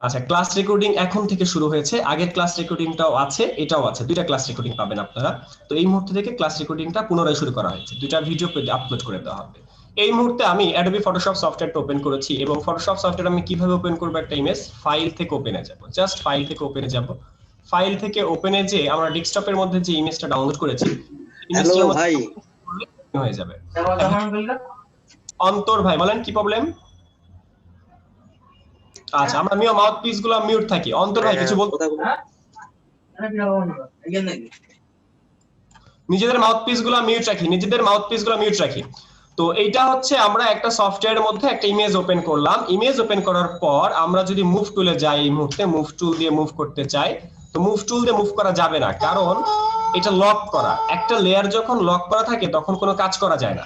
আচ্ছা, class recording এখন থেকে শুরু হয়েছে, আগের ক্লাস রেকর্ডিংটাও আছে, এটাও আছে, দুইটা ক্লাস রেকর্ডিং পাবেন আপনারা। তো এই মুহূর্তে থেকে ক্লাস রেকর্ডিংটা পুনরায় শুরু করা হয়েছে, দুইটা ভিডিও আপলোড করে দেওয়া হবে। এই মুহূর্তে আমি অ্যাডোবি ফটোশপ সফটওয়্যারটা ওপেন করেছি, এবং ফটোশপ সফটওয়্যার আমি কিভাবে ওপেন করবো, একটা ইমেজ ফাইল থেকে ওপেনে যাব, জাস্ট ফাইল থেকে ওপেনে যাব। ফাইল থেকে ওপেনে যে আমরা ডেস্কটপের মধ্যে যে ইমেজটা ডাউনলোড করেছি, হ্যালো ইমেজটার মধ্যে ভাই। হয়ে যাবে। অন্তর ভাই বলেন কি প্রবলেম? আচ্ছা, আমরা মাউথ পিস গুলো মিউট থাকি। অন্তর ভাই কিছু বলতে, কথা বলো। নিজেদের মাউথ পিস গুলো মিউট রাখি, নিজেদের মাউথ পিস গুলো মিউট রাখি। তো এইটা হচ্ছে আমরা একটা সফটওয়্যারের মধ্যে একটা ইমেজ ওপেন করলাম। ইমেজ ওপেন করার পর আমরা যদি মুভ টুলে যাই, এই মুহূর্তে মুভ টুল দিয়ে মুভ করতে চাই, তো মুভ টুল দিয়ে মুভ করা যাবে না, কারণ এটা লক করা। একটা লেয়ার যখন লক করা থাকে তখন কোনো কাজ করা যায় না।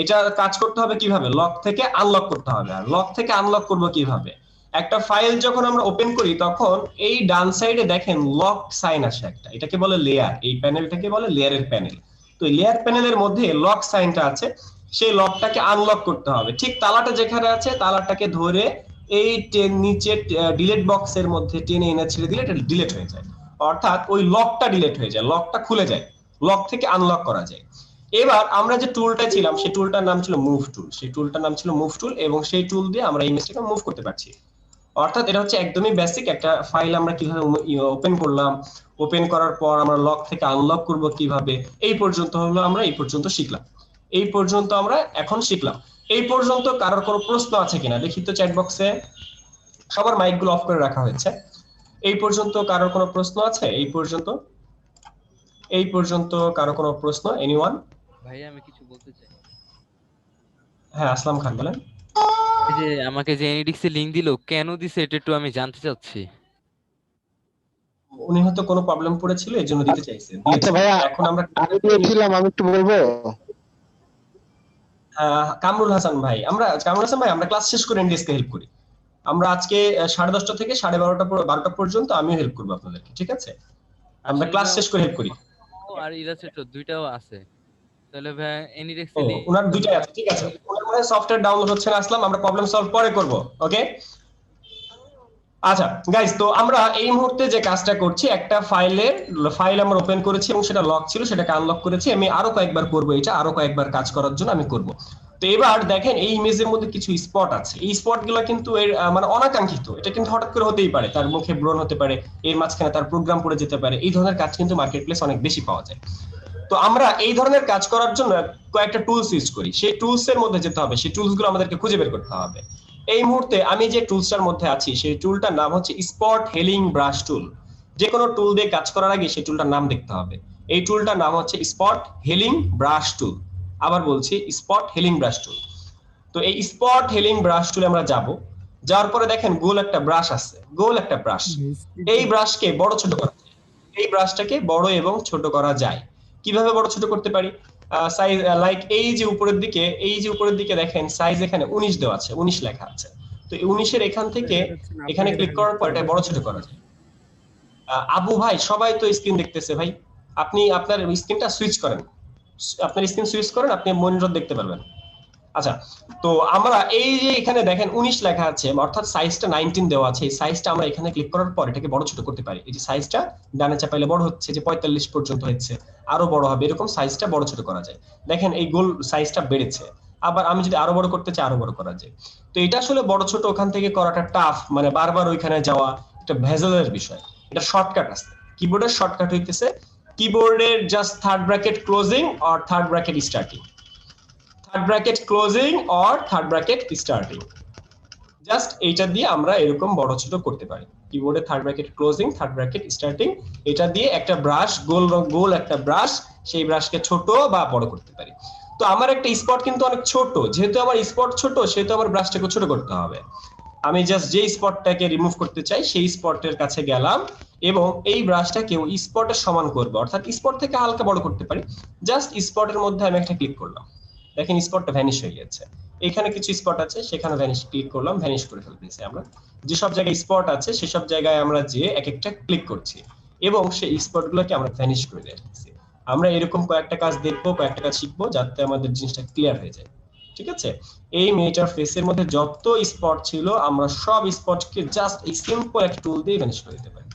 এটা কাজ করতে হবে কিভাবে, লক থেকে আনলক করতে হবে। আর লক থেকে আনলক করবো কিভাবে, একটা ফাইল যখন আমরা ওপেন করি তখন এই ডান সাইডে দেখেন লক সাইন আসে একটা, এটাকে বলে লেয়ার, এই প্যানেলটাকে বলে লেয়ারের প্যানেল। তো লেয়ার প্যানেলের মধ্যে লক সাইনটা আছে, সেই লকটাকে আনলক করতে হবে। ঠিক তালাটা যেখানে আছে তালাটাকে ধরে এই নিচে ডিলেট বক্সের মধ্যে টেনে এনে ছেড়ে দিলে এটা ডিলেট হয়ে যায়, অর্থাৎ ওই লকটা ডিলেট হয়ে যায়, লকটা খুলে যায়, লক থেকে আনলক করা যায়। এবার আমরা যে টুলটা ছিলাম সেই টুলটার নাম ছিল মুভ টুল, সেই টুলটার নাম ছিল মুভ টুল, এবং সেই টুল দিয়ে আমরা ইমেজটাকে মুভ করতে পারছি। অর্থাৎ এটা হচ্ছে একদমই বেসিক একটা ফাইল আমরা কিভাবে ওপেন করলাম, ওপেন করার পর আমরা লক থেকে আনলক করব কিভাবে, এই পর্যন্ত হলো আমরা এই পর্যন্ত শিখলাম। এই পর্যন্ত আমরা এখন শিখলাম। এই পর্যন্ত কারোর কোনো প্রশ্ন আছে কিনা দেখি তো চ্যাট বক্সে। সবার মাইক গুলো অফ করে রাখা হয়েছে। এই পর্যন্ত কারোর কোনো প্রশ্ন আছে? এই পর্যন্ত, এই পর্যন্ত কারো কোনো প্রশ্ন? এনিওয়ান? ভাই আমি কিছু বলতে চাই। হ্যাঁ, আসলাম খান বলেন। এই যে আমাকে যে এনএডিক্স এর লিংক দিলো কেন দিছে এটা একটু আমি জানতে চাচ্ছি। উনি হয়তো কোনো প্রবলেম পড়েছিল এই জন্য দিতে চাইছে, আচ্ছা দিয়েছে। ভাইয়া, এখন আমরা আমি দিয়েছিলাম, আমি একটু বলবো। কামরুল হাসান ভাই, কামরুল হাসান ভাই আমরা ক্লাস শেষ করে এনডিএস কে হেল্প করি। আমরা আজকে 10:30 থেকে 12:30 পর্যন্ত আমিও হেল্প করবো আপনাদেরকে, ঠিক আছে? আমরা আসলে ক্লাস ভাই শেষ করে হেল্প করি। আর ইলাস্ট্রেটর দুইটাও আছে, তাহলে ভাই এনএডিক্স ও, এর লিংক ওনার দুইটাই আছে, ঠিক আছে। ওনার মনে সফটওয়্যার ডাউনলোড হচ্ছে না, আসলাম আমরা প্রবলেম সলভ পরে করব। ওকে, আচ্ছা গাইস, তো আমরা এই মুহূর্তে যে কাজটা করছি, একটা ফাইল আমরা ওপেন করেছি এবং সেটা লক ছিল, সেটাকে আনলক করেছি। আমি আরো কয়েকবার করব, এটা আরো কয়েকবার কাজ করার জন্য আমি করব। তো এবার দেখেন এই ইমেজের মধ্যে কিছু স্পট আছে, এই স্পট গুলো কিন্তু এর মানে অনাকাঙ্ক্ষিত, এটা কিন্তু হঠাৎ করে হতেই পারে, তার মুখে ব্রণ হতে পারে, এর মাঝখানে তার প্রোগ্রাম পড়ে যেতে পারে। এই ধরনের কাজ কিন্তু মার্কেট প্লেস অনেক বেশি পাওয়া যায়। তো আমরা এই ধরনের কাজ করার জন্য কয়েকটা টুলস ইউজ করি, সেই টুলস এর মধ্যে যেতে হবে, সেই টুলস গুলো আমাদেরকে খুঁজে বের করতে হবে। এই মুহূর্তে আমি যে টুলসটার মধ্যে আছি সেই টুলটার নাম হচ্ছে স্পট হেলিং ব্রাশ টুল। যে কোনো টুল দিয়ে কাজ করার আগে সেই টুলটার নাম দেখতে হবে। এই টুলটার নাম হচ্ছে স্পট হেলিং ব্রাশ টুল। আবার বলছি, স্পট হেলিং ব্রাশ টুল। তো এই স্পট হেলিং ব্রাশ টুলে আমরা যাব। যাওয়ার পরে দেখেন গোল একটা ব্রাশ আছে, গোল একটা ব্রাশ। এই ব্রাশকে বড় ছোট করা যায়, এই ব্রাশটাকে বড় এবং ছোট করা যায়। কিভাবে বড় ছোট করতে পারি? সাইজ লাইক এই যে উপরের দিকে, এই যে উপরের দিকে দেখেন সাইজ এখানে 19 দেওয়া আছে, 19 লেখা আছে। তো এই 19 এর এখান থেকে এখানে ক্লিক করার পর এটা বড় ছোট করা যায়। আবু ভাই, সবাই তো স্ক্রিন দেখতেছে ভাই, আপনি আপনার স্ক্রিনটা সুইচ করেন, আপনার স্ক্রিন সুইচ করেন, আপনি মনিটর দেখতে পারবেন। আচ্ছা, তো আমরা এই যে এখানে দেখেন 19 লেখা আছে, অর্থাৎ সাইজটা 19 দেওয়া আছে। এই সাইজটা আমরা এখানে ক্লিক করার পর এটাকে বড় ছোট করতে পারি। এই যে সাইজটা ডানে চাপাইলে বড় হচ্ছে, যে 45 পর্যন্ত হচ্ছে, আরো বড় হবে, এরকম সাইজটা বড় ছোট করা যায়। দেখেন এই গোল সাইজটা বেড়েছে। আবার আমি যদি আরো বড় করতে চাই আরো বড় করা যায়। তো এটা আসলে বড় ছোট ওখান থেকে করাটা টাফ, মানে বারবার ওইখানে যাওয়া একটা ভেজালের বিষয়। এটা শর্টকাট আছে, কিবোর্ডের শর্টকাট হইতেছে কিবোর্ডের just third bracket closing or third bracket starting, third bracket closing or third bracket starting. Just এইটা দিয়ে আমরা এরকম বড় ছোট করতে পারি। কিবোর্ডে third bracket closing, third bracket starting, এটা দিয়ে একটা ব্রাশ, গোল গোল একটা ব্রাশ, সেই ব্রাশকে ছোট বা বড় করতে পারি। তো আমার একটা স্পট কিন্তু অনেক ছোট, যেহেতু আমার স্পট ছোট সেহেতু আমার ব্রাশটাকে ছোট করতে হবে। আমি জাস্ট যে স্পটটাকে রিমুভ করতে চাই সেই স্পটের কাছে গেলাম এবং এই ব্রাশটাকে ওই স্পটের সমান করবো, অর্থাৎ স্পট থেকে হালকা বড় করতে পারি। জাস্ট স্পটের মধ্যে আমি একটা ক্লিক করলাম, দেখেন স্পটটা ভ্যানিশ হয়ে গেছে। এখানে কিছু স্পট আছে, সেখানে ভ্যানিশ ক্লিক করলাম, ভ্যানিশ করে ফেলতেছি। আমরা যেসব জায়গায় স্পট আছে সেসব জায়গায় আমরা যে এক একটা ক্লিক করছি এবং সেই স্পটগুলোকে আমরা ভ্যানিশ করে দিচ্ছি। আমরা এরকম কয়েকটা কাজ দেখবো, কয়েকটা কাজ শিখবো, যাতে আমাদের জিনিসটা ক্লিয়ার হয়ে যায়। ঠিক আছে, এই মেয়েটার ফেসের মধ্যে যত স্পট ছিল আমরা সব স্পটকে জাস্ট এই সিম্পল একটা টুল দিয়ে ভ্যানিশ করে দিতে পারি।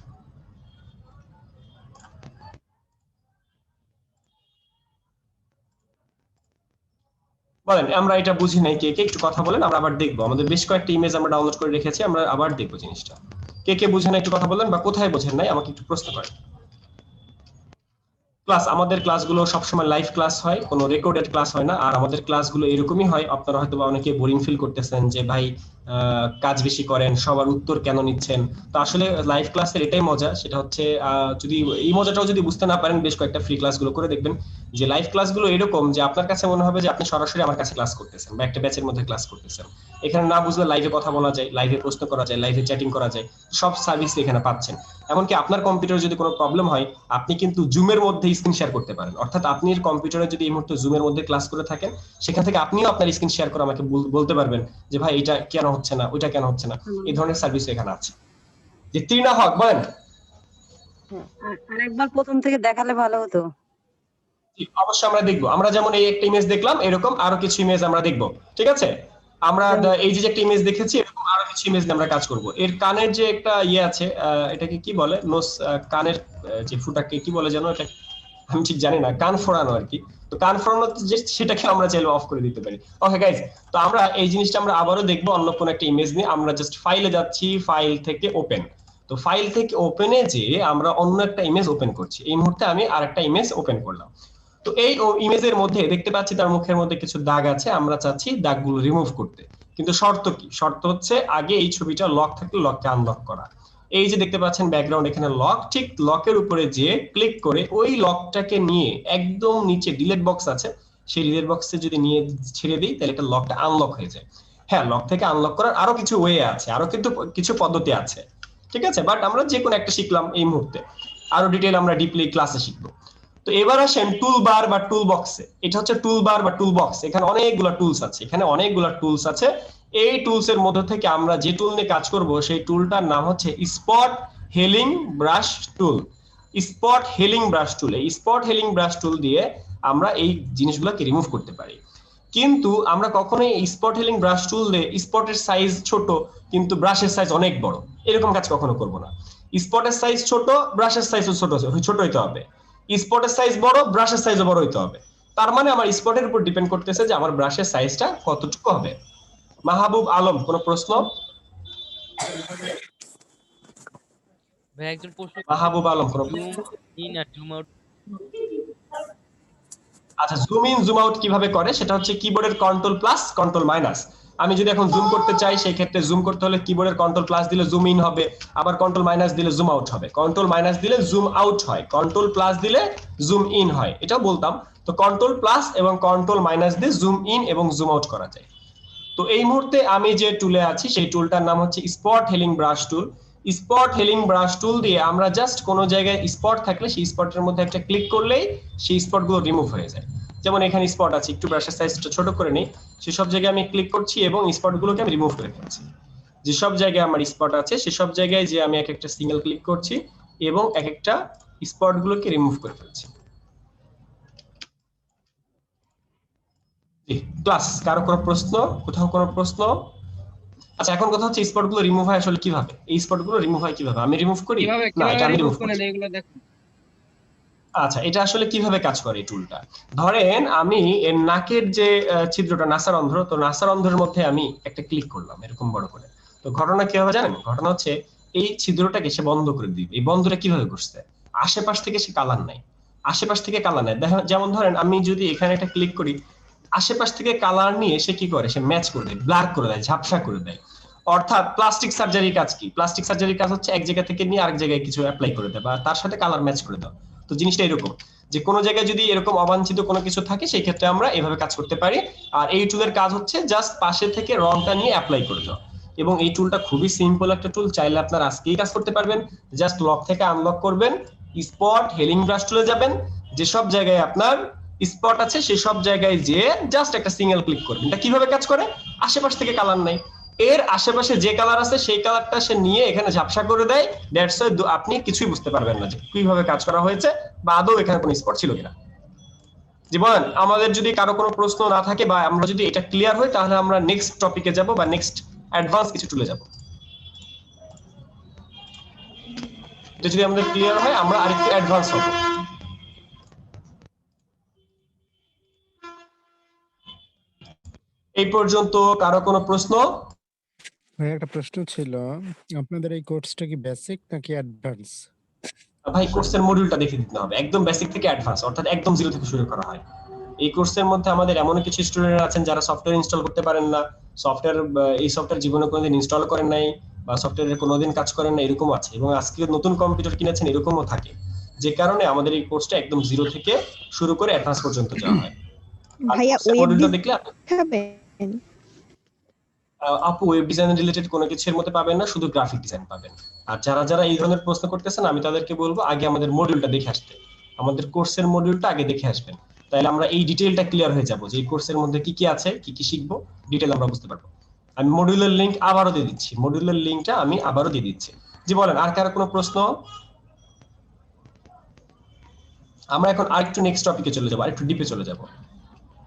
বলেন আমরা এটা বুঝি নাই, কে কে একটু কথা বলেন, আমরা আবার দেখবো। আমাদের বেশ কয়েকটা ইমেজ আমরা ডাউনলোড করে রেখেছি, আমরা আবার দেখবো জিনিসটা। কে কে বুঝেন একটু কথা বলেন, বা কোথায় বোঝেন নাই আমাকে একটু প্রশ্ন করেন। ক্লাস, আমাদের ক্লাসগুলো সবসময় লাইভ ক্লাস হয়, কোনো রেকর্ডেড ক্লাস হয় না। আর আমাদের ক্লাসগুলো এরকমই হয়, আপনারা হয়তো বা অনেকে বোরিং ফিল করতেছেন যে ভাই কাজ বেশি করেন, সবার উত্তর কেন নিচ্ছেন। তো আসলে লাইভ ক্লাসের এটাই মজা, সেটা হচ্ছে যদি এই মজাটাও যদি বুঝতে না পারেন, বেশ কয়েকটা ফ্রি ক্লাসগুলো করে দেখবেন। যে লাইভ ক্লাসগুলো এরকম যে আপনার কাছে মনে হবে যে আপনি সরাসরি আমার কাছে ক্লাস করতেছেন বা একটা ব্যাচের মধ্যে ক্লাস করতেছেন। এখানে না বুঝলে লাইভে কথা বলা যায়, লাইভে প্রশ্ন করা যায়, লাইভে চ্যাটিং করা যায়, সব সার্ভিস এখানে পাচ্ছেন। এমনকি আপনার কম্পিউটারে যদি কোনো প্রবলেম হয়, আপনি কিন্তু জুমের মধ্যে স্ক্রিন শেয়ার করতে পারেন। অর্থাৎ আপনি কম্পিউটারে যদি এই মুহূর্তে জুমের মধ্যে ক্লাস করে থাকেন, সেখান থেকে আপনিও আপনার স্ক্রিন শেয়ার করে আমাকে বলতে পারবেন যে ভাই এটা কেন হচ্ছে না, ওইটা কেন হচ্ছে না। এই ধরনের সার্ভিস এখানে আছে। যে তৃণা হক বলেন। আরেকবার প্রথম থেকে দেখালে ভালো হতো। অবশ্যই আমরা দেখবো। আমরা যেমন এই একটা ইমেজ দেখলাম, এরকম আরো কিছু ইমেজ আমরা দেখবো, ঠিক আছে? আমরা এই যে একটা ইমেজ দেখেছি, এরকম আরো কিছু ইমেজ নিয়ে আমরা কাজ করব। এর কানের যে একটা ইয়ে আছে, এটাকে কি বলে, নোস, কানের যে ফুটাকে কি বলে যেন, এটা আমি ঠিক জানি না, কান ফোড়ানো আর কি। তো কান ফোড়ানো যে সেটাকে আমরা চাইলে অফ করে দিতে পারি। ওকে গাইজ, তো আমরা এই জিনিসটা আমরা আবারও দেখবো অন্য কোনো একটা ইমেজ নিয়ে। আমরা জাস্ট ফাইলে যাচ্ছি, ফাইল থেকে ওপেন। তো ফাইল থেকে ওপেনে যে আমরা অন্য একটা ইমেজ ওপেন করছি। এই মুহূর্তে আমি আরেকটা ইমেজ ওপেন করলাম। তো এই ইমেজের মধ্যে দেখতে পাচ্ছি তার মুখের মধ্যে কিছু দাগ আছে, আমরা চাচ্ছি দাগগুলো রিমুভ করতে। কিন্তু শর্ত কি? শর্ত হচ্ছে আগে এই ছবিটা লক থাকলে লককে আনলক করা। এই যে দেখতে পাচ্ছেন ব্যাকগ্রাউন্ড এখানে লক, ঠিক লকের উপরে যে ক্লিক করে ওই লকটাকে নিয়ে একদম নিচে ডিলিট বক্স আছে, সেই ডিলিট বক্সে যদি নিয়ে ছেড়ে দিই, তাহলে এটা লকটা আনলক হয়ে যায়। হ্যাঁ, লক থেকে আনলক করার আরো কিছু ওয়ে আছে, আরো কিন্তু কিছু পদ্ধতি আছে, ঠিক আছে? বাট আমরা যে কোনো একটা শিখলাম এই মুহূর্তে, আরো ডিটেইল আমরা ডিপলি ক্লাসে শিখবো। তো এবার আসেন টুল বার বা টুল বক্সে। এটা হচ্ছে টুল বার বা টুল বক্স। এখানে অনেকগুলো টুলস আছে, এখানে অনেকগুলো টুলস আছে। এই টুলস এর মধ্যে থেকে আমরা যে টুল নিয়ে কাজ করব, সেই টুলটার নাম হচ্ছে স্পট হেলিং ব্রাশ টুল। স্পট হেলিং ব্রাশ টুল, এই স্পট হেলিং ব্রাশ টুল দিয়ে আমরা এই জিনিসগুলোকে রিমুভ করতে পারি। কিন্তু আমরা কখনোই স্পট হেলিং ব্রাশ টুল দিয়ে স্পটের সাইজ ছোট কিন্তু ব্রাশের সাইজ অনেক বড়, এরকম কাজ কখনো করব না। স্পটের সাইজ ছোট, ব্রাশের সাইজও ছোট ছোট হইতে হবে। স্পটের সাইজ বড়, ব্রাশের সাইজও বড় হইতে হবে। তার মানে আমার স্পটের উপর ডিপেন্ড করতেছে যে আমার ব্রাশের সাইজটা কতটুকু হবে। মাহবুব আলম, কোনো প্রশ্ন? ভাই একজন প্রশ্ন মাহবুব আলম, কোনো জুম ইন আর জুম আউট। আচ্ছা, জুম ইন জুম আউট কিভাবে করে, সেটা হচ্ছে কিবোর্ডের কন্ট্রোল প্লাস কন্ট্রোল মাইনাস। আমি যদি এখন জুম করতে চাই, সেই ক্ষেত্রে জুম করতে হলে কিবোর্ডের কন্ট্রোল প্লাস দিলে জুম ইন হবে, আবার কন্ট্রোল মাইনাস দিলে জুম আউট হবে। কন্ট্রোল মাইনাস দিলে জুম আউট হয়, কন্ট্রোল প্লাস দিলে জুম ইন হয়, এটাও বলতাম। তো কন্ট্রোল প্লাস এবং কন্ট্রোল মাইনাস দিয়ে জুম ইন এবং জুম আউট করা যায়। তো এই মুহূর্তে আমি যে টুলে আছি, সেই টুলটার নাম হচ্ছে স্পট হেলিং ব্রাশ টুল। স্পট হেলিং ব্রাশ টুল দিয়ে আমরা জাস্ট কোনো জায়গায় স্পট থাকলে সেই স্পটের মধ্যে একটা ক্লিক করলেই সেই স্পটগুলো রিমুভ হয়ে যায়। যেমন এখানে স্পট আছে, একটু ব্রাশের সাইজটা ছোট করে নিই, সেসব জায়গায় আমি ক্লিক করছি এবং স্পটগুলোকে আমি রিমুভ করে ফেলছি। যেসব জায়গায় আমার স্পট আছে সেসব জায়গায় যে আমি এক একটা সিঙ্গেল ক্লিক করছি এবং এক একটা স্পটগুলোকে রিমুভ করে ফেলছি। ক্লাস, কারো কোনো প্রশ্ন? কোথাও কোনো প্রশ্ন? আচ্ছা, এখন কথা হচ্ছে স্পট গুলো রিমুভ হয় আসলে কিভাবে? এই স্পট গুলো রিমুভ হয় কিভাবে? আমি রিমুভ করি না, এটা আমি রিমুভ করি। আচ্ছা, এটা আসলে কিভাবে কাজ করে এই টুলটা? ধরেন আমি এর নাকের যে ছিদ্রটা, নাসারন্ধ্র, তো নাসারন্ধ্রের মধ্যে আমি একটা ক্লিক করলাম এরকম বড় করে। তো ঘটনা কি হবে জানেন? ঘটনা হচ্ছে এই ছিদ্রটাকে সে বন্ধ করে দিবে। এই বন্ধটা কিভাবে করছে? আশেপাশ থেকে সে কালার নাই, আশেপাশ থেকে কালার নেয়। যেমন ধরেন আমি যদি এখানে একটা ক্লিক করি, আশেপাশ থেকে কালার নিয়ে সে কি করে, সে ম্যাচ করে দেয়, ব্লার করে দেয়, ঝাপসা করে দেয়। অর্থাৎ প্লাস্টিক সার্জারির কাজ কি? প্লাস্টিক সার্জারির কাজ হচ্ছে এক জায়গা থেকে নিয়ে আরেক জায়গায় কিছু অ্যাপ্লাই করে দেয় বা তার সাথে কালার ম্যাচ করে দাও। তো জিনিসটা এরকম যে কোনো জায়গায় যদি এরকম অবাঞ্ছিত কোনো কিছু থাকে, সেই ক্ষেত্রে আমরা এভাবে কাজ করতে পারি। আর এই টুলের কাজ হচ্ছে জাস্ট পাশে থেকে রংটা নিয়ে অ্যাপ্লাই করে দাও। এবং এই টুলটা খুবই সিম্পল একটা টুল, চাইলে আপনার আজকেই কাজ করতে পারবেন। জাস্ট লক থেকে আনলক করবেন, স্পট হেলিং ব্রাশ টুলে যাবেন, যেসব জায়গায় আপনার স্পট আছে সেসব জায়গায় যে জাস্ট একটা সিঙ্গেল ক্লিক করবেন। এটা কিভাবে কাজ করে? আশেপাশ থেকে কালার নাই, এর আশেপাশে যে কালার আছে সেই কালারটা সে নিয়ে এখানে ঝাপসা করে দেয়। দ্যাটস ওয়াই আপনি কিছুই বুঝতে পারবেন না যে কিভাবে কাজ করা হয়েছে বা আদৌ এখানে কোনো স্পট ছিল কিনা। জি বলেন, আমাদের যদি কারো কোনো প্রশ্ন না থাকে বা আমরা যদি এটা ক্লিয়ার হয় তাহলে আমরা নেক্সট টপিকে যাব বা নেক্সট অ্যাডভান্স কিছু চলে যাব। এটা যদি আমাদের ক্লিয়ার হয় আমরা আরেকটু অ্যাডভান্স হব। এই পর্যন্ত কারো কোনো প্রশ্ন? ভাই একটা প্রশ্ন ছিল, আপনাদের এই কোর্সটা কি বেসিক নাকি অ্যাডভান্স? ভাই কোর্সের মডিউলটা দেখে দিতে হবে, একদম বেসিক থেকে অ্যাডভান্স অর্থাৎ একদম জিরো থেকে শুরু করা হয়। এই কোর্সের মধ্যে আমাদের এমন কিছু স্টুডেন্ট আছেন যারা সফটওয়্যার ইনস্টল করতে পারেন না, এই সফটওয়্যার জীবনে কোনোদিন ইনস্টল করেন নাই বা সফটওয়্যারে কোনোদিন কাজ করেন না, এরকম আছে। এবং আজকে নতুন কম্পিউটার কিনেছেন এরকমও থাকে, যে কারণে আমাদের এই কোর্সটা একদম জিরো থেকে শুরু করে অ্যাডভান্স পর্যন্ত যাওয়া হয়। আর ভাইয়া কোর্সের ওয়েব মডিউলটা দেখলে দেখাবেন? আপু ওয়েব ডিজাইন রিলেটেড কোনো কিছুর মধ্যে পাবেন না, শুধু গ্রাফিক ডিজাইন পাবেন। আর যারা যারা এই ধরনের প্রশ্ন করতেছেন আমি তাদেরকে বলবো আগে আমাদের মডিউলটা দেখে আসতে, আমাদের কোর্সের মডিউলটা আগে দেখে আসবেন, তাহলে আমরা এই ডিটেইলটা ক্লিয়ার হয়ে যাব যে এই কোর্সের মধ্যে কি কি আছে, কি কি শিখবো, ডিটেইল আমরা বুঝতে পারবো। আমি মডিউলের লিংক আবারও দিয়ে দিচ্ছি, মডিউলের লিংকটা আমি আবারও দিয়ে দিচ্ছি। জি বলেন, আর কারো কোনো প্রশ্ন? আমরা এখন আরেকটু নেক্সট টপিকে চলে যাবো, আরেকটু ডিপে চলে যাব,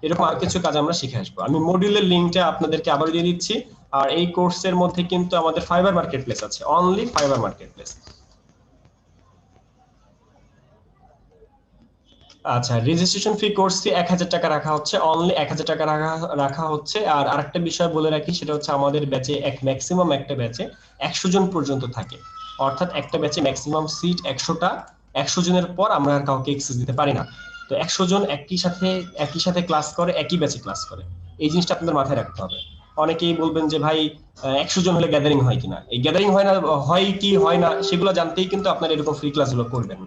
এরকম আর কিছু কাজ আমরা শিখে আসবো। আমি মডিউলের লিংকটা আপনাদেরকে আবার দিয়ে দিচ্ছি। আর এই কোর্সের মধ্যে কিন্তু আমাদের ফাইবার মার্কেট প্লেস আছে, অনলি ফাইবার মার্কেট প্লেস। আচ্ছা, রেজিস্ট্রেশন ফি কোর্সে 1000 টাকা রাখা হচ্ছে, অনলি 1000 টাকা রাখা হচ্ছে। আর আরেকটা বিষয় বলে রাখি, সেটা হচ্ছে আমাদের ব্যাচে ম্যাক্সিমাম একটা ব্যাচে 100 জন পর্যন্ত থাকে, অর্থাৎ একটা ব্যাচে ম্যাক্সিমাম সিট 100টা। 100 জনের পর আমরা আর কাউকে এক্সেস দিতে পারি না। তো 100 জন একই সাথে ক্লাস করে, একই ব্যাচে ক্লাস করে, এই জিনিসটা আপনাদের মাথায় রাখতে হবে। অনেকেই বলবেন যে ভাই 100 জন হলে গ্যাদারিং হয় কিনা, এই গ্যাদারিং হয় না, হয় কি হয় না সেগুলো জানতেই কিন্তু আপনারা এরকম ফ্রি ক্লাসগুলো করবেন।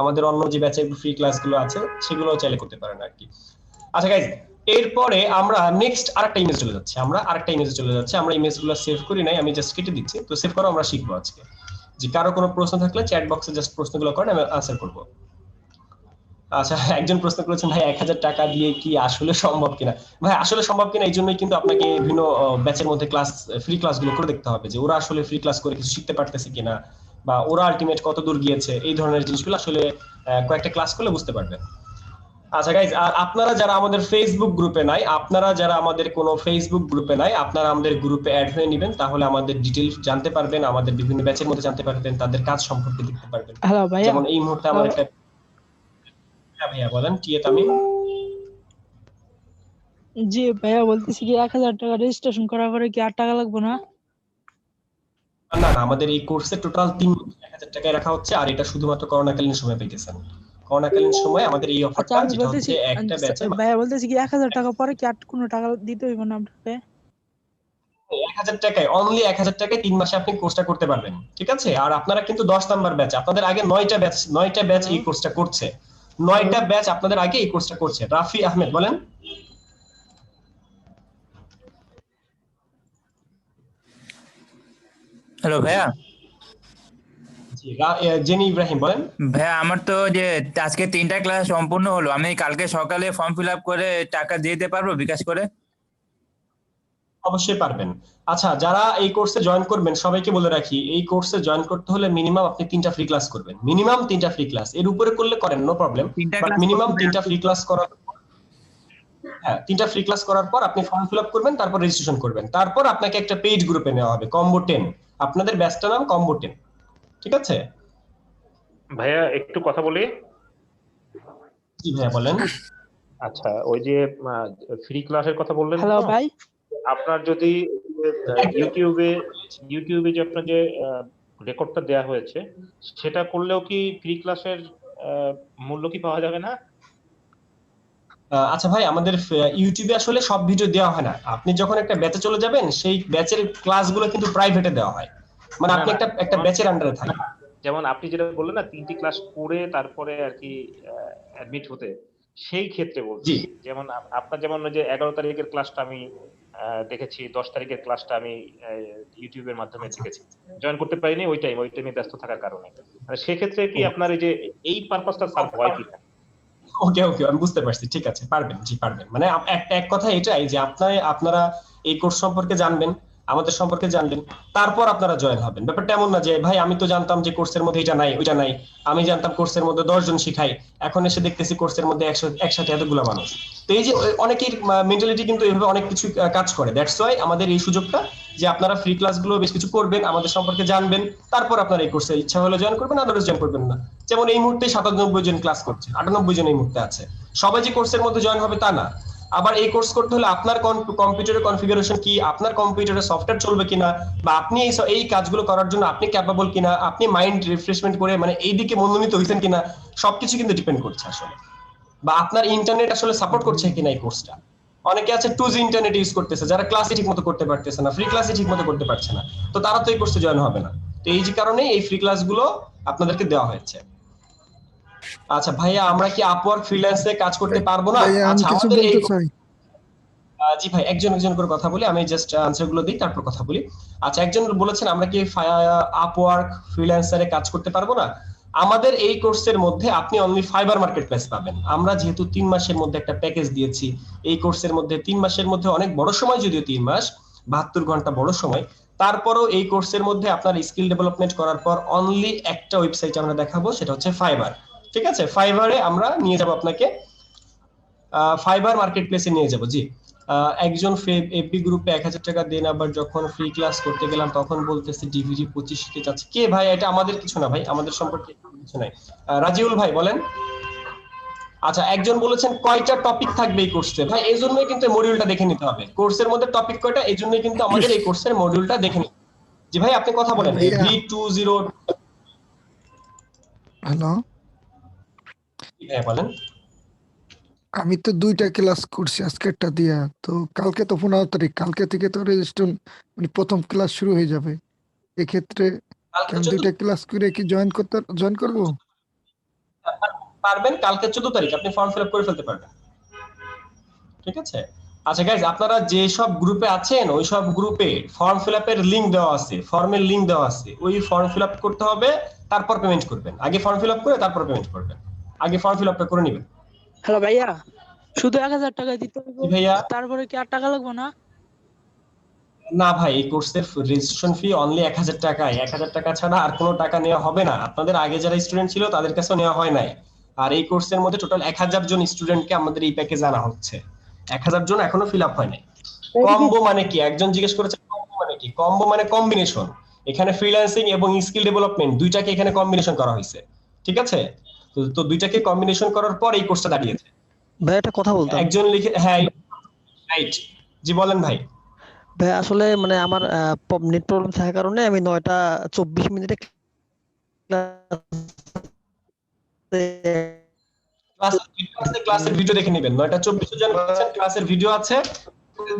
আমাদের অন্য যে ব্যাচের ফ্রি ক্লাসগুলো আছে সেগুলো চাইলে করতে পারেন আর কি। আচ্ছা গাইজ, এরপরে আমরা নেক্সট আরেকটা ইমেজ চলে যাচ্ছি, আমরা ইমেজগুলো সেভ করি নাই, আমি জাস্ট কেটে দিচ্ছি। তো সেভ করো, আমরা শিখবো আজকে। যে কারো কোনো প্রশ্ন থাকলে চ্যাট বক্সে জাস্ট প্রশ্নগুলো করেন, আমি আনসার করব। আচ্ছা, একজন প্রশ্ন করেছেন ভাই 1000 টাকা দিয়ে কি আসলে সম্ভব কিনা। ভাই আসলে সম্ভব কিনা এই জন্যই কিন্তু আপনাকে বিভিন্ন ব্যাচের মধ্যে ফ্রি ক্লাসগুলো করে দেখতে হবে, যে ওরা আসলে ফ্রি ক্লাস করে কিছু শিখতে পারতেছে কিনা, বা ওরা আলটিমেট কত দূর গিয়েছে, এই ধরনের জিনিসগুলো আসলে কয়েকটা ক্লাস করলে বুঝতে পারবেন। আচ্ছা গাইজ, আর আপনারা যারা আমাদের ফেসবুক গ্রুপে নাই, আপনারা আমাদের গ্রুপে অ্যাড হয়ে নেবেন, তাহলে আমাদের ডিটেইল জানতে পারবেন, আমাদের বিভিন্ন ব্যাচের মধ্যে জানতে পারবেন, তাদের কাজ সম্পর্কে দেখতে পারবেন। হ্যালো ভাইয়া। যেমন এই মুহূর্তে আমার একটা, হ্যাঁ ভাইয়া বলেন, টিএ তামিম। জি ভাইয়া, বলতেছি কি 1000 টাকা রেজিস্ট্রেশন করার পরে কি আর টাকা লাগবে না? না না, আমাদের এই কোর্সে টোটাল 1000 টাকায় রাখা হচ্ছে, আর এটা শুধুমাত্র করোনাকালীন সময় পেতেছেন। করোনাকালীন সময় আমাদের এই আচ্ছা, অফারটা, আমি যেটা বলতেছি হচ্ছে একটা ব্যাচে ভাইয়া, বলতেছি কি 1000 টাকা পরে কি আর কোনো টাকা দিতে হইব না আপনাকে? 1000 টাকায়, অনলি 1000 টাকায় 3 মাসে আপনি কোর্সটা করতে পারবেন, ঠিক আছে? আর আপনারা কিন্তু 10 নাম্বার ব্যাচ, আপনাদের আগে 9টা ব্যাচ এই কোর্সটা করছে, 9টা ব্যাচ আপনাদের আগে এই কোর্সটা করছে। রাফি আহমেদ বলেন। হ্যালো ভাইয়া। জি, জেনি ইব্রাহিম বলেন। ভাইয়া আমার তো যে আজকে 3টা ক্লাস সম্পূর্ণ হলো, আমি কালকে সকালে ফর্ম ফিল আপ করে টাকা দিয়ে দিতে পারবো বিকাশ করে? অবশ্যই পারবেন। আচ্ছা, যারা এই কোর্সে জয়েন করবেন সবাইকে বলে রাখি, এই কোর্সে জয়েন করতে হলে মিনিমাম আপনি 3টা ফ্রি ক্লাস করবেন, মিনিমাম 3টা ফ্রি ক্লাস, এর উপরে করলে করেন নো প্রবলেম, 3টা বাট ক্লাস মিনিমাম 3টা ফ্রি ক্লাস করার, হ্যাঁ 3টা ফ্রি ক্লাস করার পর আপনি ফর্ম ফিল আপ করবেন, তারপর রেজিস্ট্রেশন করবেন, তারপর আপনাকে একটা পেইড গ্রুপে নেওয়া হবে, কম্বো 10। আপনাদের ব্যাচটার নাম কম্বো 10, ঠিক আছে? ভাইয়া একটু কথা বলি। জি ভাইয়া বলেন। আচ্ছা, ওই যে ফ্রি ক্লাসের কথা বললেন হ্যালো তো, ভাই। আপনার যদি ইউটিউবে যে আপনার যে রেকর্ডটা দেয়া হয়েছে সেটা করলেও কি ফ্রি ক্লাসের মূল্য কি পাওয়া যাবে না? আচ্ছা ভাই, আমাদের ইউটিউবে আসলে সব ভিডিও দেওয়া হয় না, আপনি যখন একটা ব্যাচে চলে যাবেন সেই ব্যাচের ক্লাসগুলো কিন্তু প্রাইভেটে দেওয়া হয়, মানে আপনি একটা ব্যাচের আন্ডারে থাকেন। যেমন আপনি যেটা বললেন না 3টি ক্লাস করে তারপরে আর কি অ্যাডমিট হতে, সেই ক্ষেত্রে বলছি। যেমন আপনার যেমন ওই যে 11 তারিখের ক্লাসটা আমি দেখেছি, 10 তারিখের ক্লাসটা আমি ইউটিউবের মাধ্যমে দেখেছি, জয়েন করতে পারিনি ওই টাইমে ব্যস্ত থাকার কারণে। সেক্ষেত্রে কি আপনার এই পারপাসটা সার্ভ হয় কিনা? ওকে ওকে, আমি বুঝতে পারছি, ঠিক আছে, পারবেন, জি পারবেন। মানে এক কথা এটাই যে আপনারা এই কোর্স সম্পর্কে জানবেন, আমাদের সম্পর্কে জানলেন, তারপর আপনারা জয়েন হবেন। ব্যাপারটা এমন না যে ভাই আমি তো জানতাম যে কোর্সের মধ্যে এটা নাই ওইটা নাই, আমি জানতাম কোর্সের মধ্যে 10 জন শিখাই, এখন এসে দেখতেছি কোর্সের মধ্যে একসাথে এতগুলো মানুষ। তো এই যে অনেকের মেন্টালিটি কিন্তু এইভাবে অনেক কিছু কাজ করে। দ্যাটস ওয়াই আমাদের এই সুযোগটা যে আপনারা ফ্রি ক্লাসগুলো বেশ কিছু করবেন, আমাদের সম্পর্কে জানবেন, তারপর আপনারা এই কোর্সে ইচ্ছা হলে জয়েন করবেন, আদারওয়াইজ জয়েন করবেন না। যেমন এই মুহূর্তে 97 জন ক্লাস করছে, 98 জন এই মুহূর্তে আছে। সবাই যে কোর্সের মধ্যে জয়েন হবে তা না। আবার এই কোর্স করতে হলে আপনার কম্পিউটারের কনফিগারেশন কি, আপনার কম্পিউটারে সফটওয়্যার চলবে কিনা, বা আপনি এই কাজগুলো করার জন্য আপনি ক্যাপাবল কিনা, আপনি মাইন্ড রিফ্রেশমেন্ট করে মানে এই দিকে মনোনীত হয়েছেন কিনা, সবকিছু কিন্তু ডিপেন্ড করছে আসলে। বা আপনার ইন্টারনেট আসলে সাপোর্ট করছে কিনা এই কোর্সটা। অনেকে আছে 2G ইন্টারনেট ইউজ করতেছে, যারা ক্লাসই ঠিক মতো করতে পারতেছে না, ফ্রি ক্লাসই ঠিক মতো করতে পারছে না, তো তারা তো এই কোর্সে জয়েন হবে না। তো এই যে কারণে এই ফ্রি ক্লাসগুলো আপনাদেরকে দেওয়া হয়েছে। আচ্ছা ভাইয়া, আমরা কি আপওয়ার্ক ফ্রিল্যান্সে কাজ করতে পারবো না? ভাইয়া, আমি আচ্ছা কিছু আমাদের এই বলতে চাই। জি ভাই, একজন একজন করে কথা বলি, আমি জাস্ট আনসার গুলো দিই তারপর কথা বলি। আচ্ছা, একজন বলেছেন আমরা কি আপওয়ার্ক ফ্রিল্যান্সারে কাজ করতে পারবো না? আমাদের এই কোর্সের মধ্যে আপনি অনলি ফাইবার মার্কেট প্লেস পাবেন। আমরা যেহেতু 3 মাসের মধ্যে একটা প্যাকেজ দিয়েছি, এই কোর্সের মধ্যে 3 মাসের মধ্যে অনেক বড় সময়, যদিও 3 মাস 72 ঘন্টা বড় সময়, তারপরও এই কোর্সের মধ্যে আপনার স্কিল ডেভেলপমেন্ট করার পর অনলি একটা ওয়েবসাইট আমরা দেখাবো, সেটা হচ্ছে ফাইবার। ঠিক আছে, ফাইবারে আমরা নিয়ে যাব আপনাকে, ফাইবার মার্কেট প্লেসে নিয়ে যাব। জি, একজন এফবি গ্রুপে 1000 টাকা দেন, আবার যখন ফ্রি ক্লাস করতে গেলাম তখন বলতেছে ডিভিডি 25 কে যাচ্ছে। কে ভাই? এটা আমাদের কিছু না ভাই, আমাদের সম্পর্কে কিছু নাই। রাজিউল ভাই বলেন। আচ্ছা, একজন বলেছেন কয়টা টপিক থাকবে এই কোর্সে? ভাই এই জন্যই কিন্তু মডিউলটা দেখে নিতে হবে, কোর্সের মধ্যে টপিক কয়টা, এই জন্যই কিন্তু আমাদের এই কোর্সের মডিউলটা দেখে নিতে হবে। জি ভাই, আপনি কথা বলেন। ভাইয়া। V20 হ্যালো, ভাই বলেন। আমি তো 2টা ক্লাস করছি, আজকেরটা দিয়া। তো কালকে তো 15 তারিখ, কালকে থেকে তো রেজিস্ট্রেশন মানে প্রথম ক্লাস শুরু হয়ে যাবে। এক্ষেত্রে কালকে আমি 14 2টা ক্লাস করে কি জয়েন করবো? পারবেন, কালকে 14 তারিখ আপনি ফর্ম ফিল আপ করে ফেলতে পারবেন। ঠিক আছে। আচ্ছা গাইজ, আপনারা যে সব গ্রুপে আছেন ওই সব গ্রুপে ফর্ম ফিল আপের লিংক দেওয়া আছে, ফর্মের লিংক দেওয়া আছে, ওই ফর্ম ফিল আপ করতে হবে, তারপর পেমেন্ট করবেন। আগে ফর্ম ফিল আপ করে তারপর পেমেন্ট করবেন, আগে ফর্ম ফিল আপটা করে নেবেন। হ্যালো ভাইয়া, শুধু 1000 টাকা দিতে হবে, জি ভাইয়া। তারপরে কি আর টাকা লাগবে না? না ভাই, এই কোর্সের রেজিস্ট্রেশন ফি অনলি 1000 টাকা। 1000 টাকা ছাড়া আর কোনো টাকা নেওয়া হবে না। আপনাদের আগে যারা স্টুডেন্ট ছিল তাদের কাছেও নেওয়া হয় নাই। আর এই কোর্সের মধ্যে টোটাল 1000 জন স্টুডেন্টকে আমাদের এই প্যাকেজে আনা হচ্ছে। 1000 জন এখনো ফিল আপ হয় নাই। কম্বো মানে কি? একজন জিজ্ঞেস করেছে কম্বো মানে কি? কম্বো মানে কম্বিনেশন। এখানে ফ্রিল্যান্সিং এবং স্কিল ডেভেলপমেন্ট দুইটাকে এখানে কম্বিনেশন করা হয়েছে। ঠিক আছে, তো দুইটাকে কম্বিনেশন করার পর এই কোর্সটা দাঁড়িয়েছে। ভাই একটা কথা বলতাম। একজন লিখে, হ্যাঁ রাইট, জি বলেন ভাই। ভাই আসলে মানে আমার নেট প্রবলেম থাকার কারণে আমি 9টা 24 মিনিটে ক্লাসের ভিডিও দেখে নেবেন। 9টা 24 জন ক্লাসের ভিডিও আছে,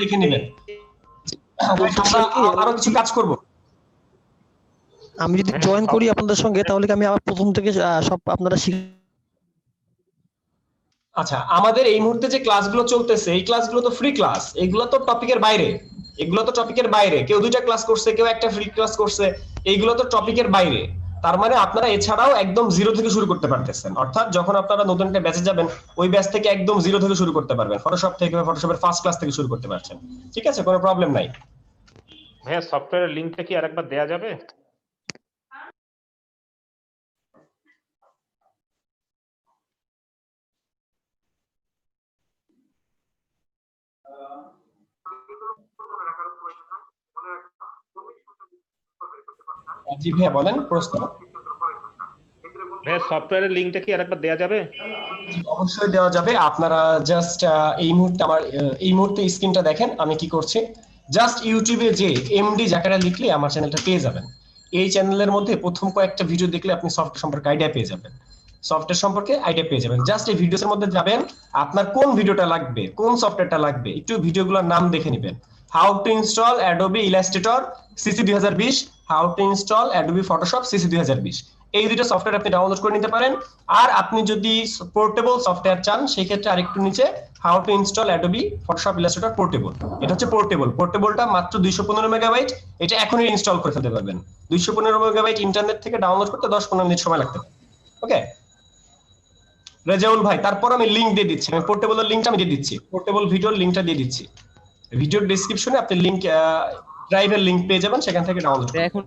দেখে নেবেন। আমরা আরো কিছু কাজ করব। আমি যদি জয়েন করি আপনাদের সঙ্গে, তাহলে কি আমি আবার প্রথম থেকে সব আপনারা আচ্ছা, আমাদের এই মুহূর্তে যে ক্লাসগুলো চলতেছে এই ক্লাসগুলো তো ফ্রি ক্লাস, এগুলো তো টপিকের বাইরে। এগুলো তো টপিকের বাইরে, কেউ 2টা ক্লাস করছে, কেউ একটা ফ্রি ক্লাস করছে, এইগুলো তো টপিকের বাইরে। তার মানে আপনারা এছাড়াও একদম জিরো থেকে শুরু করতে পারতেছেন। অর্থাৎ যখন আপনারা নতুন একটা ব্যাচে যাবেন, ওই ব্যাচ থেকে একদম জিরো থেকে শুরু করতে পারবেন, ফটোশপ থেকে, ফটোশপের ফার্স্ট ক্লাস থেকে শুরু করতে পারছেন। ঠিক আছে, কোনো প্রবলেম নাই। ভাইয়া, সফটওয়্যারের লিংকটা কি আরেকবার দেয়া যাবে? জি ভাইয়া বলেন প্রশ্ন। ভাইয়া, সফটওয়্যারের লিংকটা কি আরেকবার দেয়া যাবে? অবশ্যই দেওয়া যাবে। আপনারা জাস্ট এই মুহূর্তে আমার এই মুহূর্তে স্ক্রিনটা দেখেন আমি কি করছি। জাস্ট ইউটিউবে যে এমডি জাকারিয়া লিখলে আমার চ্যানেলটা পেয়ে যাবেন। এই চ্যানেলের মধ্যে প্রথম কয়েকটা ভিডিও দেখলে আপনি সফটওয়্যার সম্পর্কে আইডিয়া পেয়ে যাবেন, সফটওয়্যার সম্পর্কে আইডিয়া পেয়ে যাবেন। জাস্ট এই ভিডিওর মধ্যে যাবেন, আপনার কোন ভিডিওটা লাগবে, কোন সফটওয়্যারটা লাগবে, একটু ভিডিওগুলোর নাম দেখে নেবেন। How to install Adobe Illustrator CC 2020, how to install Adobe Photoshop CC 2020, এই দুটো সফটওয়্যার আপনি ডাউনলোড করে নিতে পারেন। আর আপনি যদি পোর্টেবল সফটওয়্যার চান, সেই ক্ষেত্রে আরেকটু নিচে how to install Adobe Photoshop Illustrator portable, এটা হচ্ছে পোর্টেবল। পোর্টেবলটা মাত্র 215 মেগাবাইট, এটা এখনই ইনস্টল করে ফেলতে পারবেন। 215 মেগাবাইট ইন্টারনেট থেকে ডাউনলোড করতে 10-15 মিনিট সময় লাগতে পারে। ওকে রেজাউল ভাই, তারপর আমি লিংক দিয়ে দিচ্ছি, আমি পোর্টেবলের লিংকটা আমি দিয়ে দিচ্ছি, পোর্টেবল ভিডিওর লিংকটা দিয়ে দিচ্ছি। ভিডিওর ডেসক্রিপশনে আপনি লিংক ড্রাইভের লিংক পেয়ে যাবেন, সেখান থেকে ডাউনলোড এটা এখন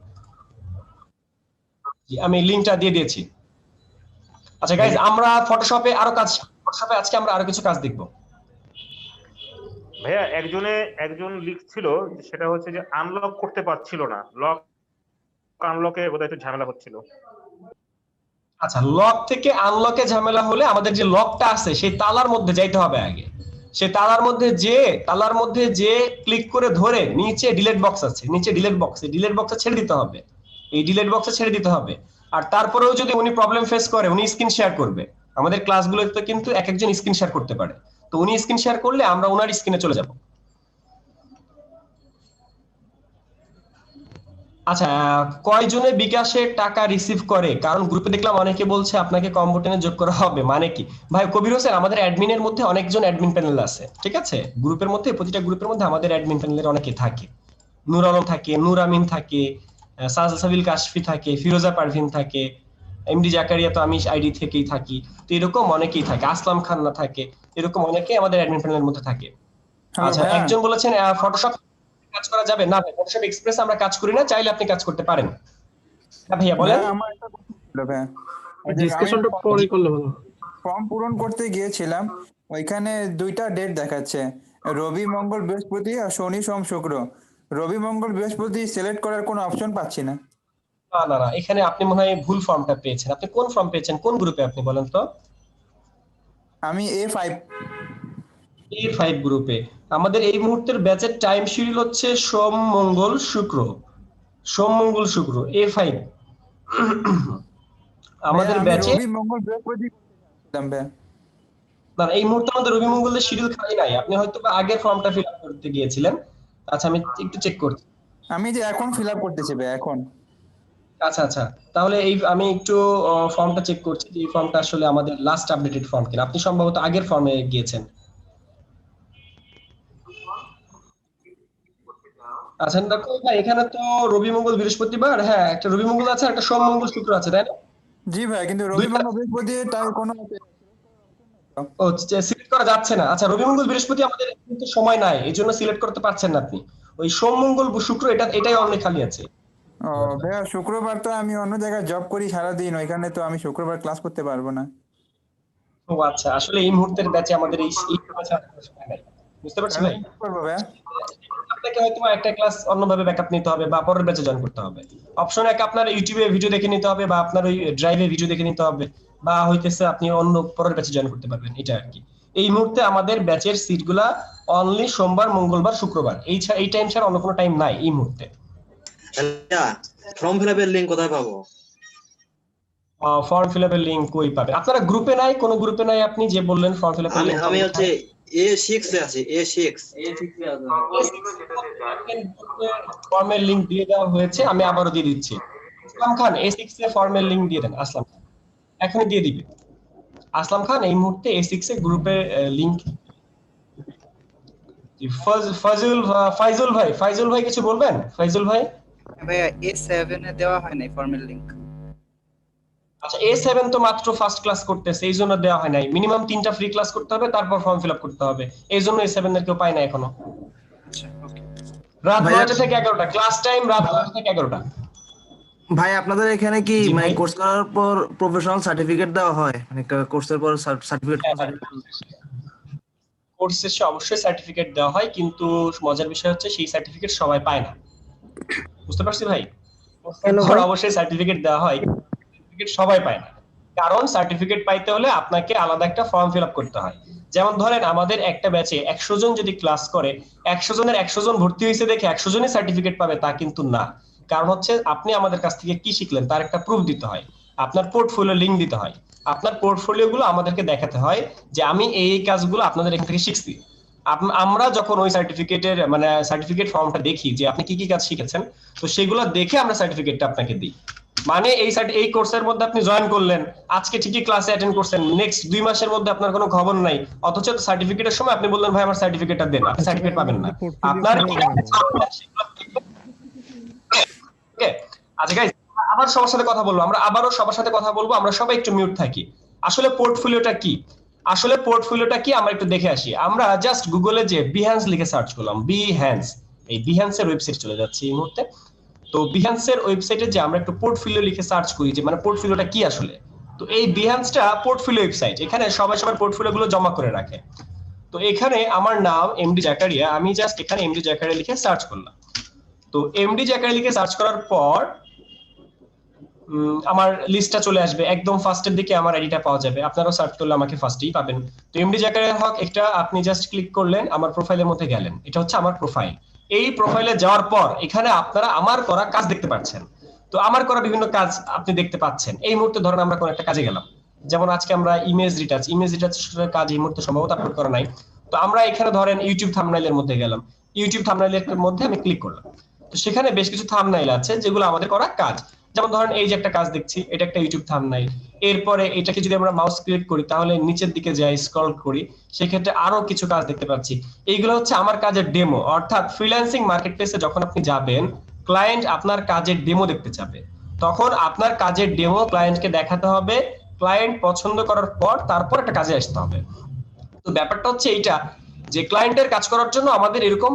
আমি লিংকটা দিয়ে দিয়েছি। আচ্ছা গাইজ, আমরা ফটোশপে আজকে আমরা আরো কিছু কাজ দেখব। ভাইয়া একজন লিখছিল যে সেটা হচ্ছে যে আনলক করতে পারছিল না, লক আনলকে বোধহয় একটু ঝামেলা হচ্ছিল। আচ্ছা, লক থেকে আনলকে ঝামেলা হলে আমাদের যে লকটা আছে সেই তালার মধ্যে যাইতে হবে আগে। সেই তালার মধ্যে যে ক্লিক করে ধরে নিচে ডিলিট বক্স আছে, নিচে ডিলিট বক্সে ছেড়ে দিতে হবে, এই ডিলিট বক্সে ছেড়ে দিতে হবে। আর তারপরেও যদি উনি প্রবলেম ফেস করে, উনি স্ক্রিন শেয়ার করবে। আমাদের ক্লাসগুলোতে কিন্তু এক একজন স্ক্রিন শেয়ার করতে পারে, তো উনি স্ক্রিন শেয়ার করলে আমরা ওনার স্ক্রিনে চলে যাব। আচ্ছা, কয়জনে বিকাশে টাকা রিসিভ করে? কারণ গ্রুপে দেখলাম অনেকে বলছে আপনাকে কম্বো টেনে যোগ করা হবে, মানে কি? ভাই কবির হোসেন, আমাদের অ্যাডমিনের মধ্যে অনেকজন অ্যাডমিন প্যানেল আছে, ঠিক আছে? গ্রুপের মধ্যে, প্রতিটা গ্রুপের মধ্যে আমাদের অ্যাডমিন প্যানেলের অনেকে থাকে। নূর আলম থাকে, নূর আমিন থাকে, সাবিল কাশফি থাকে, ফিরোজা পারভিন থাকে, এমডি জাকারিয়া তো আমি আইডি থেকেই থাকি, তো এরকম অনেকেই থাকে, আসলাম খান না থাকে, এরকম অনেকেই আমাদের অ্যাডমিন প্যানেলের মধ্যে থাকে। আচ্ছা, একজন বলেছেন ফটোশপ কাজ করা যাবে না। ভাই ফটোশপ এক্সপ্রেস আমরা কাজ করি না, চাইলে আপনি কাজ করতে পারেন। হ্যাঁ ভাইয়া বলেন। আমার একটা কথা ছিল ভাইয়া। ডিসকাশনটা পরে করলে ভালো। ফর্ম পূরণ করতে গিয়েছিলাম, ওইখানে 2টা ডেট দেখাচ্ছে, রবি মঙ্গল বৃহস্পতি আর শনি সোম শুক্র। রবি মঙ্গল বৃহস্পতি সিলেক্ট করার কোনো অপশন পাচ্ছি না। না, এখানে আপনি মনে হয় ভুল ফর্মটা পেয়েছেন। আপনি কোন ফর্ম পেয়েছেন, কোন গ্রুপে আপনি বলেন তো? আমি A5 গ্রুপে। আমাদের এই মুহূর্তের ব্যাচের টাইম শিডিউল হচ্ছে সোম মঙ্গল শুক্র, A5। আমাদের ব্যাচে রবি মঙ্গল বৃহস্পতি ছিলাম ভাইয়া। না, এই মুহূর্তে আমাদের রবি মঙ্গলের শিডিউল খালি নাই, আপনি হয়তো বা আগের ফর্মটা ফিল আপ করতে গিয়েছিলেন। আচ্ছা, আমি একটু চেক করছি। আমি যে এখন ফিল আপ করতেছি ভাই এখন। আচ্ছা, তাহলে আমি একটু ফর্মটা চেক করছি যে এই ফর্মটা আসলে আমাদের লাস্ট আপডেটেড ফর্ম কিনা। আপনি সম্ভবত আগের ফর্মে গিয়েছেন। আচ্ছা দেখো ভাই, এখানে তো রবি মঙ্গল বৃহস্পতিবার, হ্যাঁ একটা রবি মঙ্গল আছে, একটা সোম মঙ্গল শুক্র আছে, তাই না? জি ভাই, কিন্তু রবি মঙ্গল বৃহস্পতি তার কোনো ও, সিলেক্ট করা যাচ্ছে না। আচ্ছা, রবি মঙ্গল বৃহস্পতি আমাদের কিন্তু সময় নাই, এই জন্য সিলেক্ট করতে পারছেন না আপনি। ওই সোম মঙ্গল শুক্র এটাই অনলি খালি আছে। ও ভাইয়া, শুক্রবার তো আমি অন্য জায়গায় জব করি সারাদিন, ওইখানে তো আমি শুক্রবার ক্লাস করতে পারবো না। ও আচ্ছা, আসলে এই মুহূর্তের ব্যাচে আমাদের এই সময় নাই। বুঝতে পারছি ভাই। কি করবো ভাইয়া? আপনাকে হয়তো একটা ক্লাস অন্যভাবে ব্যাকআপ নিতে হবে বা পরের ব্যাচে জয়েন করতে হবে। অপশন এক, আপনার ইউটিউবে ভিডিও দেখে নিতে হবে বা আপনার ওই ড্রাইভে ভিডিও দেখে নিতে হবে, বা হইতেছে আপনি অন্য পরের ব্যাচে জয়েন করতে পারবেন, এটা আর কি। এই মুহূর্তে আমাদের ব্যাচের সিটগুলা অনলি সোমবার, মঙ্গলবার, শুক্রবার, এই টাইম ছাড়া অন্য কোনো টাইম নাই এই মুহূর্তে। ফর্ম ফিল আপের লিংক কোথায় পাবো? ফর্ম ফিল আপের লিংক কই পাবেন? আপনারা গ্রুপে নাই, কোন গ্রুপে নাই? আপনি যে বললেন ফর্ম ফিল আপের লিংক। আমি হচ্ছে A6 এ আছি, A6 ফর্মের লিংক দিয়ে দেওয়া হয়েছে, আমি আবারও দিয়ে দিচ্ছি। আসলাম খান, A6 এ ফর্মের লিংক দিয়ে দেন। আসলাম খান এখনই দিয়ে দিবে। আসলাম খান এই মুহূর্তে A6 এ গ্রুপে লিংক। ফাইজুল ভাই কিছু বলবেন? ফাইজুল ভাই। ভাইয়া A7 এ দেওয়া হয় নাই ফর্মের লিংক। আচ্ছা, A7 তো মাত্র ফার্স্ট ক্লাস করতেছে, এই জন্য দেওয়া হয় নাই। মিনিমাম 3টা ফ্রি ক্লাস করতে হবে, তারপর ফর্ম ফিল আপ করতে হবে, এই জন্য A7 এর কেউ পায় না এখনো। আচ্ছা, ওকে। রাত 9টা থেকে 11টা ক্লাস টাইম, রাত 9টা থেকে 11টা। ভাই আপনাদের এখানে কি জি মানে ভাই। কোর্স করার পর প্রফেশনাল সার্টিফিকেট দেওয়া হয়? মানে কোর্সের পর সার্টিফিকেট কোর্স শেষে অবশ্যই সার্টিফিকেট দেওয়া হয়, কিন্তু মজার বিষয় হচ্ছে সেই সার্টিফিকেট সবাই পায় না। বুঝতে পারছি ভাই? অবশ্যই সার্টিফিকেট দেওয়া হয়, সার্টিফিকেট সবাই পায় না। কারণ সার্টিফিকেট পাইতে হলে আপনাকে আলাদা একটা ফর্ম ফিল আপ করতে হয়। যেমন ধরেন আমাদের একটা ব্যাচে 100 জন যদি ক্লাস করে, 100 জনের 100 জন ভর্তি হয়েছে দেখে 100 জনই সার্টিফিকেট পাবে তা কিন্তু না। কারণ হচ্ছে আপনি আমাদের কাছ থেকে কি শিখলেন তার একটা প্রুফ দিতে হয়, আপনার পোর্টফোলিও লিংক দিতে হয়, আপনার পোর্টফোলিও গুলো আমাদেরকে দেখাতে হয় যে আমি এই কাজগুলো আপনাদের এখান থেকে শিখছি। আমরা যখন ওই সার্টিফিকেটের মানে সার্টিফিকেট ফর্মটা দেখি যে আপনি কি কি কাজ শিখেছেন, তো সেগুলো দেখে আমরা সার্টিফিকেটটা আপনাকে দিই। মানে এই কোর্সের মধ্যে আপনি জয়েন করলেন, আজকে ঠিকই ক্লাসে অ্যাটেন্ড করছেন, নেক্সট 2 মাসের মধ্যে আপনার কোনো খবর নাই, অথচ সার্টিফিকেটের সময় আপনি বললেন ভাই আমার সার্টিফিকেটটা দেন, আপনি সার্টিফিকেট পাবেন না। আপনার ওকে। আচ্ছা গাইস, আবার সবার সাথে কথা বলবো, আমরা আবারও সবার সাথে কথা বলবো, আমরা সবাই একটু মিউট থাকি। আসলে পোর্টফোলিওটা কি, আমরা একটু দেখে আসি। আমরা জাস্ট গুগলে যে বিহ্যান্স লিখে সার্চ করলাম, বিহ্যান্স, এই বিহান্সের ওয়েবসাইট চলে যাচ্ছি এই মুহূর্তে। তো বিহান্সের ওয়েবসাইটে যে আমরা একটু পোর্টফোলিও লিখে সার্চ করি যে মানে পোর্টফোলিওটা কি আসলে, তো এই বিহান্সটা পোর্টফোলিও ওয়েবসাইট, এখানে সবাই সবার পোর্টফোলিও গুলো জমা করে রাখে। তো এখানে আমার নাম এমডি জাকারিয়া, আমি জাস্ট এখানে এমডি জাকারিয়া লিখে সার্চ করলাম। তো এমডি জাকারিয়া লিখে সার্চ করার পর আমার লিস্টটা চলে আসবে, একদম ফার্স্টের দিকে আমার আইডিটা পাওয়া যাবে, আপনারাও সার্চ করলে আমাকে ফার্স্টেই পাবেন। তো এমডি জাকারিয়া হক একটা আপনি জাস্ট ক্লিক করলেন, আমার প্রোফাইলের মধ্যে গেলেন, এটা হচ্ছে আমার প্রোফাইল। এই প্রোফাইলে যাওয়ার পর এখানে আপনারা আমার করা কাজ দেখতে পাচ্ছেন। তো আমার করা বিভিন্ন কাজ আপনি দেখতে পাচ্ছেন। এই মুহূর্তে ধরেন আমরা কোন একটা কাজে গেলাম, যেমন আজকে আমরা ইমেজ রিটাচের কাজ এই মুহূর্তে সম্ভবত আপলোড করা নাই। তো আমরা এখানে ধরেন ইউটিউব থাম্বনেইলের মধ্যে গেলাম, ইউটিউব থাম্বনেইলের মধ্যে আমি ক্লিক করলাম। তো সেখানে বেশ কিছু থাম্বনেইল আছে যেগুলো আমাদের করা কাজ, যেমন ধরেন এই যে একটা কাজ দেখছি, এটা একটা ইউটিউব থাম্বনেইল। এরপরে এটাকে যদি আমরা মাউস ক্লিক করি তাহলে নিচের দিকে যাই, স্ক্রল করি, সেক্ষেত্রে আরো কিছু কাজ দেখতে পাচ্ছি। এইগুলো হচ্ছে আমার কাজের ডেমো। অর্থাৎ ফ্রিল্যান্সিং মার্কেটপ্লেসে যখন আপনি যাবেন, ক্লায়েন্ট আপনার কাজের ডেমো দেখতে চাবে, তখন আপনার কাজের ডেমো ক্লায়েন্টকে দেখাতে হবে। ক্লায়েন্ট পছন্দ করার পর তারপর একটা কাজে আসতে হবে। তো ব্যাপারটা হচ্ছে এইটা যে ক্লায়েন্টের কাজ করার জন্য আমাদের এরকম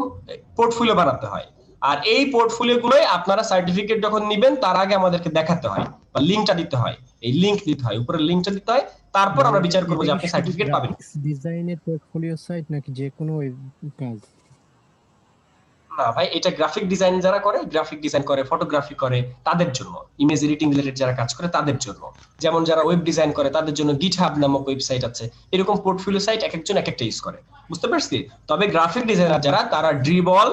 পোর্টফোলিও বানাতে হয়, আর এই পোর্টফোলিও গুলোই আপনারা সার্টিফিকেট যখন নেবেন তার আগে আমাদেরকে দেখাতে হয় বা লিংকটা দিতে হয়, এই লিংক দিতে হয়, উপরে লিংকটা দিতে হয়, তারপর আমরা বিচার করব যে আপনি সার্টিফিকেট পাবেন। ডিজাইনের পোর্টফোলিও সাইট নাকি যে কোনো কাজ? না ভাই, এটা গ্রাফিক ডিজাইন যারা করে, গ্রাফিক ডিজাইন করে, ফটোগ্রাফি করে তাদের জন্য, ইমেজ এডিটিং রিলেটেড যারা কাজ করে তাদের জন্য, যেমন যারা ওয়েব ডিজাইন করে তাদের জন্য গিটহাব নামক ওয়েবসাইট আছে। এরকম পোর্টফোলিও সাইট এক একজন এক একটা ইউজ করে, বুঝতে পারছি? তবে গ্রাফিক ডিজাইনার যারা, তারা ড্রিবল,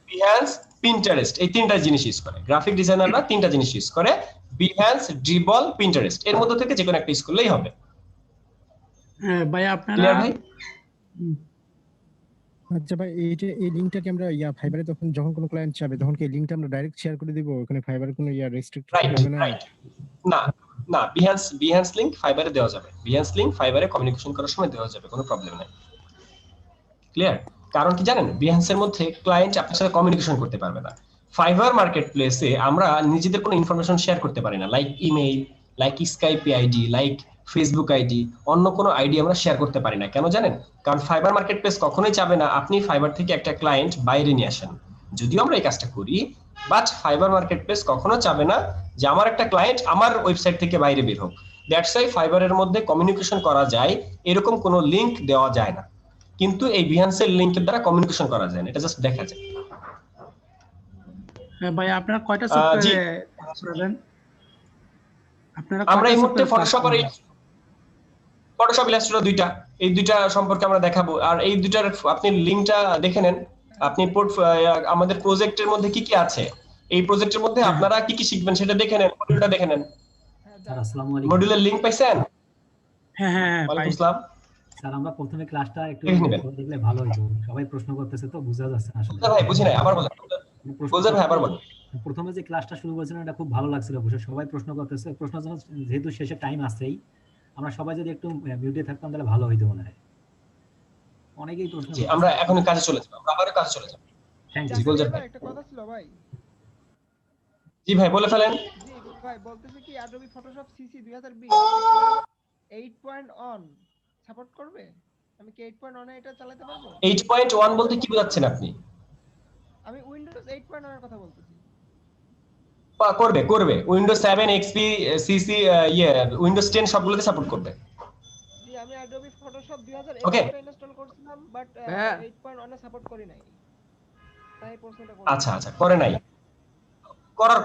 বিহান্স, পিন্টারেস্ট এই তিনটা জিনিস ইউজ করে। গ্রাফিক ডিজাইনাররা তিনটা জিনিস ইউজ করে, বিহান্স, ড্রিবল, পিন্টারেস্ট, এর মধ্যে থেকে যে কোনো একটা ইউজ করলেই হবে। হ্যাঁ ভাই, আপনারা ক্লিয়ার ভাই? আচ্ছা ভাই, এই যে এই লিংকটাকে আমরা ফাইবারে যখন কোনো ক্লায়েন্ট চাবে তখন কি এই লিংকটা আমরা ডাইরেক্ট শেয়ার করে দিব? ওখানে ফাইবারে কোনো রেস্ট্রিক্ট হবে না? রাইট। না না, বিহান্স লিংক ফাইবারে দেওয়া যাবে, বিহান্স লিংক ফাইবারে কমিউনিকেশন করার সময় দেওয়া যাবে, কোনো প্রবলেম নাই। ক্লিয়ার? কারণ কি জানেন, বিহান্সের মধ্যে ক্লায়েন্ট আপনার সাথে কমিউনিকেশন করতে পারবে না। ফাইবার মার্কেট প্লেসে আমরা নিজেদের কোনো ইনফরমেশন শেয়ার করতে পারি না, like email, like Skype ID, like Facebook ID, অন্য কোনো আইডি আমরা শেয়ার করতে পারি না। কেন জানেন? কারণ ফাইবার মার্কেট প্লেস কখনোই চাবে না আপনি ফাইবার থেকে একটা ক্লায়েন্ট বাইরে নিয়ে আসেন। যদিও আমরা এই কাজটা করি, বাট ফাইবার মার্কেট প্লেস কখনো চাবে না যে আমার একটা ক্লায়েন্ট আমার ওয়েবসাইট থেকে বাইরে বের হোক। দ্যাটস ওয়াই ফাইবারের মধ্যে কমিউনিকেশন করা যায়, এরকম কোনো লিংক দেওয়া যায় না। কিন্তু এই বিহান্সের লিংকের দ্বারা কমিউনিকেশন করা যায় না, এটা জাস্ট দেখা যায়। হ্যাঁ ভাই, আপনারা কয়টা জি। সফটওয়্যারে করাবেন? আপনারা আমরা এই কয়টা মুহূর্তে software ফটোশপ আর ফটোশপ ইলাস্ট্রেটর দুইটা, এই দুইটা সম্পর্কে আমরা দেখাবো। আর এই দুইটার আপনি লিংকটা দেখে নেন। আপনি আমাদের প্রজেক্টের মধ্যে কি কি আছে, এই প্রজেক্টের মধ্যে আপনারা কি কি শিখবেন সেটা দেখে নেন, মডিউলটা দেখে নেন। স্যার আসসালামু আলাইকুম। মডিউলের লিংক পাইছেন? হ্যাঁ হ্যাঁ ওয়ালাইকুম আসসালাম। স্যার আমরা প্রথমে ক্লাসটা একটু দেখে নেবেন। দেখলে ভালো হতো, সবাই প্রশ্ন করতেছে তো বোঝা যাচ্ছে না আসলে। ভাই বুঝি নাই, আবার বলেন। বুঝলেন ভাই, আবার বলেন। প্রথমে যে ক্লাসটা শুরু করেছিলেন এটা খুব ভালো লাগছিল, অবশ্য সবাই প্রশ্ন করতেছে। প্রশ্ন যেহেতু শেষে টাইম আসছেই, আমরা সবাই যদি একটু মিউটে থাকতাম তাহলে ভালো হইতো মনে হয়। অনেকেই প্রশ্ন জি, আমরা এখন কাজে চলে যাব, আমরা আবার কাজে চলে যাব। Thank ji, you. বলছেন ভাই। একটা কথা ছিল ভাই। জি ভাই, বলে ফেলেন। জি ভাই, বলতেছে কি Adobe Photoshop CC 2020 8.1 সাপোর্ট করবে? আমি কি 8.1 এ এটা চালাতে পারবো? 8.1 বলতে কি বোঝাচ্ছেন আপনি? আমি উইন্ডোজ 8.1 এর কথা বলতেছি। করবে করবে, উইন্ডোজ 7, এক্সপি, সিসি, উইন্ডোজ 10 সবগুলোতে সাপোর্ট করবে। জি, আমি Adobe Photoshop 2021 ওকে। এ ইনস্টল করছিলাম, বাট 8.1 এ সাপোর্ট করি নাই। তাই প্রশ্নটা করলাম। আচ্ছা আচ্ছা, করে নাই, করার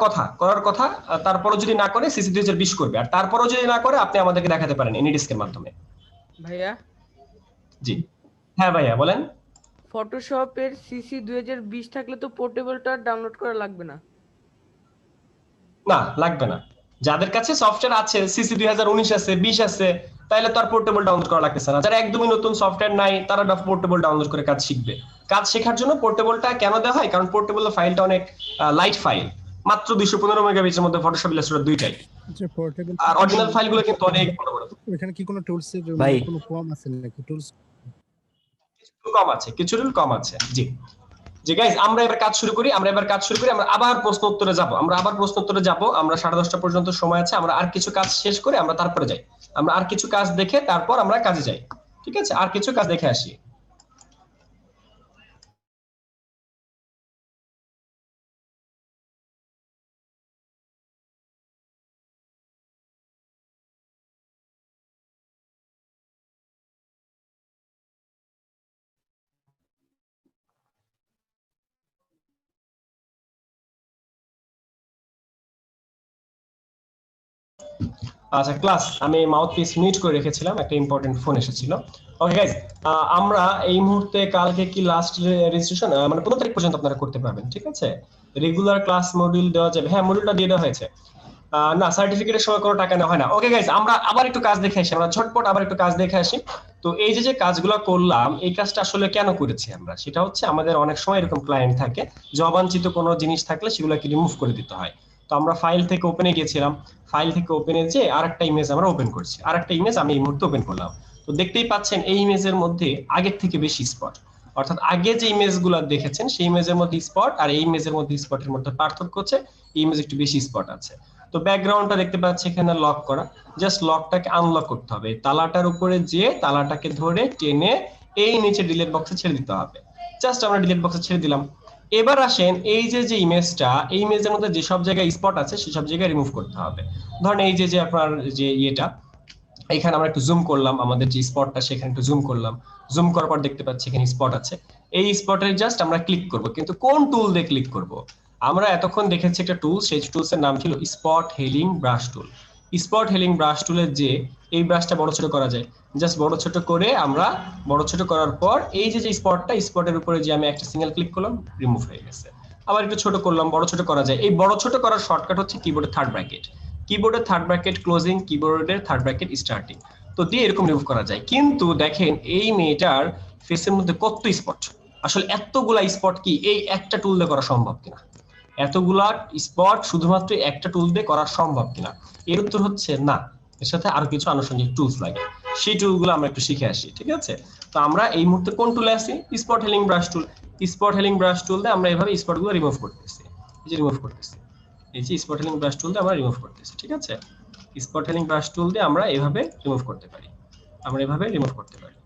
কথা। তারপরও যদি না করে সিসি 2020 করবে, আর তারপরও যদি না করে আপনি আমাদেরকে দেখাতে পারেন এনিডিস্কের মাধ্যমে। ভাইয়া, জি হ্যাঁ ভাইয়া বলেন। ফটোশপের সিসি 2020 থাকলে তো পোর্টেবলটা ডাউনলোড করা লাগবে না? না, লাগবে না। যাদের কাছে সফটওয়্যার আছে, সিসি 2019 আছে, 20 আছে, তাহলে তো আর পোর্টেবল ডাউনলোড করা লাগতেছে না। যারা একদমই নতুন সফটওয়্যার নাই, তারা পোর্টেবল ডাউনলোড করে কাজ শিখবে। কাজ শেখার জন্য পোর্টেবলটা কেন দেওয়া হয়? কারণ পোর্টেবল ফাইলটা অনেক লাইট ফাইল, মাত্র 215 মেগাবাইটের মধ্যে ফটোশপ ইলাস্ট্রেটর দুইটাই। আচ্ছা, পোর্টেবল আর অরিজিনাল ফাইলগুলো কিন্তু অনেক বড় বড়। এখানে কি কোনো টুলস এর ভাই। কোনো কম আছে নাকি? টুলস কম আছে, কিছু টুল কম আছে। জি জি গাইস, আমরা এবার কাজ শুরু করি। আমরা আবার প্রশ্ন উত্তরে যাব। আমরা 10:30 পর্যন্ত সময় আছে। আমরা আর কিছু কাজ শেষ করে আমরা তারপরে যাই। আমরা আর কিছু কাজ দেখে তারপর আমরা কাজে যাই, ঠিক আছে? আর কিছু কাজ দেখে আসি। আচ্ছা ক্লাস, আমি মাউথপিস মিউট করে রেখেছিলাম, একটা ইম্পর্টেন্ট ফোন এসেছিল। ওকে গাইস, আমরা এই মুহূর্তে কালকে কি লাস্ট রেজিস্ট্রেশন মানে 15 তারিখ পর্যন্ত আপনারা করতে পারবেন, ঠিক আছে? রেগুলার ক্লাস মডিউল দেওয়া যাবে, হ্যাঁ মডিউলটা দিয়ে দেওয়া হয়েছে। না সার্টিফিকেটের সময় কোনো টাকা নেওয়া হয় না। ওকে গাইস, আমরা আবার একটু কাজ দেখে আসি, আমরা ঝটপট আবার একটু কাজ দেখে আসি। তো এই যে কাজগুলো করলাম, এই কাজটা আসলে কেন করেছি আমরা, সেটা হচ্ছে আমাদের অনেক সময় এরকম ক্লায়েন্ট থাকে যে অবাঞ্ছিত কোনো জিনিস থাকলে সেগুলোকে রিমুভ করে দিতে হয়। তো আমরা ফাইল থেকে ওপেনে গিয়েছিলাম, ফাইল থেকে ওপেনে যে আরেকটা ইমেজ আমরা ওপেন করছি, আরেকটা ইমেজ আমি এই মুহূর্তে ওপেন করলাম। তো দেখতেই পাচ্ছেন এই ইমেজের মধ্যে আগের থেকে বেশি স্পট, অর্থাৎ আগে যে ইমেজগুলো দেখেছেন সেই ইমেজের মধ্যে স্পট আর এই ইমেজের মধ্যে স্পটের মধ্যে পার্থক্য হচ্ছে এই ইমেজ একটু বেশি স্পট আছে। তো ব্যাকগ্রাউন্ডটা দেখতে পাচ্ছি এখানে লক করা, জাস্ট লকটাকে আনলক করতে হবে, তালাটার উপরে যে তালাটাকে ধরে টেনে এই নিচে ডিলিট বক্সে ছেড়ে দিতে হবে। জাস্ট আমরা ডিলিট বক্সে ছেড়ে দিলাম। এবার আসেন এই যে ইমেজটা, এই ইমেজের মধ্যে যে সব জায়গায় স্পট আছে সেই সব জায়গায় রিমুভ করতে হবে। ধরেন এই যে আপনার যে ইয়েটা, এখানে আমরা একটু জুম করলাম, আমাদের যে স্পটটা সেখানে একটু জুম করলাম, জুম করার পর দেখতে পাচ্ছি এখানে স্পট আছে। এই স্পটে জাস্ট আমরা ক্লিক করব, কিন্তু কোন টুল দিয়ে ক্লিক করব? আমরা এতক্ষণ দেখেছি একটা টুল, সেই টুলসের নাম ছিল স্পট হেলিং ব্রাশ টুল। স্পট হেলিং ব্রাশ টুলের যে এই ব্রাশটা বড় ছোট করা যায়, জাস্ট বড় ছোট করে আমরা বড় ছোট করার পর এই যে স্পটটা, স্পটের উপরে যে আমি একটা সিঙ্গেল ক্লিক করলাম, রিমুভ হয়ে গেছে। আবার একটু ছোট করলাম, বড় ছোট করা যায়। এই বড় ছোট করার শর্টকাট হচ্ছে কিবোর্ডের থার্ড ব্র্যাকেট, কিবোর্ডের থার্ড ব্র্যাকেট ক্লোজিং, কিবোর্ডের থার্ড ব্র্যাকেট স্টার্টিং। তো দিয়ে এরকম রিমুভ করা যায়। কিন্তু দেখেন এই মেয়েটার ফেসের মধ্যে কত স্পট, আসলে এতগুলা স্পট কি এই একটা টুল দিয়ে করা সম্ভব কিনা? এতগুলা স্পট শুধুমাত্র একটা টুল দিয়ে করা সম্ভব কিনা? এর উত্তর হচ্ছে না, এর সাথে আরো কিছু আনুষঙ্গিক টুলস লাগে, সেই টুলগুলো আমরা একটু শিখে আসি, ঠিক আছে? তো আমরা এই মুহূর্তে কোন টুলে আছি? স্পট হেলিং ব্রাশ টুল। স্পট হেলিং ব্রাশ টুল দিয়ে আমরা এইভাবে স্পটগুলো রিমুভ করতেছি, এই যে রিমুভ করতেছি, এই যে স্পট হেলিং ব্রাশ টুল দিয়ে আমরা রিমুভ করতেছি, ঠিক আছে? স্পট হেলিং ব্রাশ টুল দিয়ে আমরা এইভাবে রিমুভ করতে পারি, আমরা এভাবে রিমুভ করতে পারি,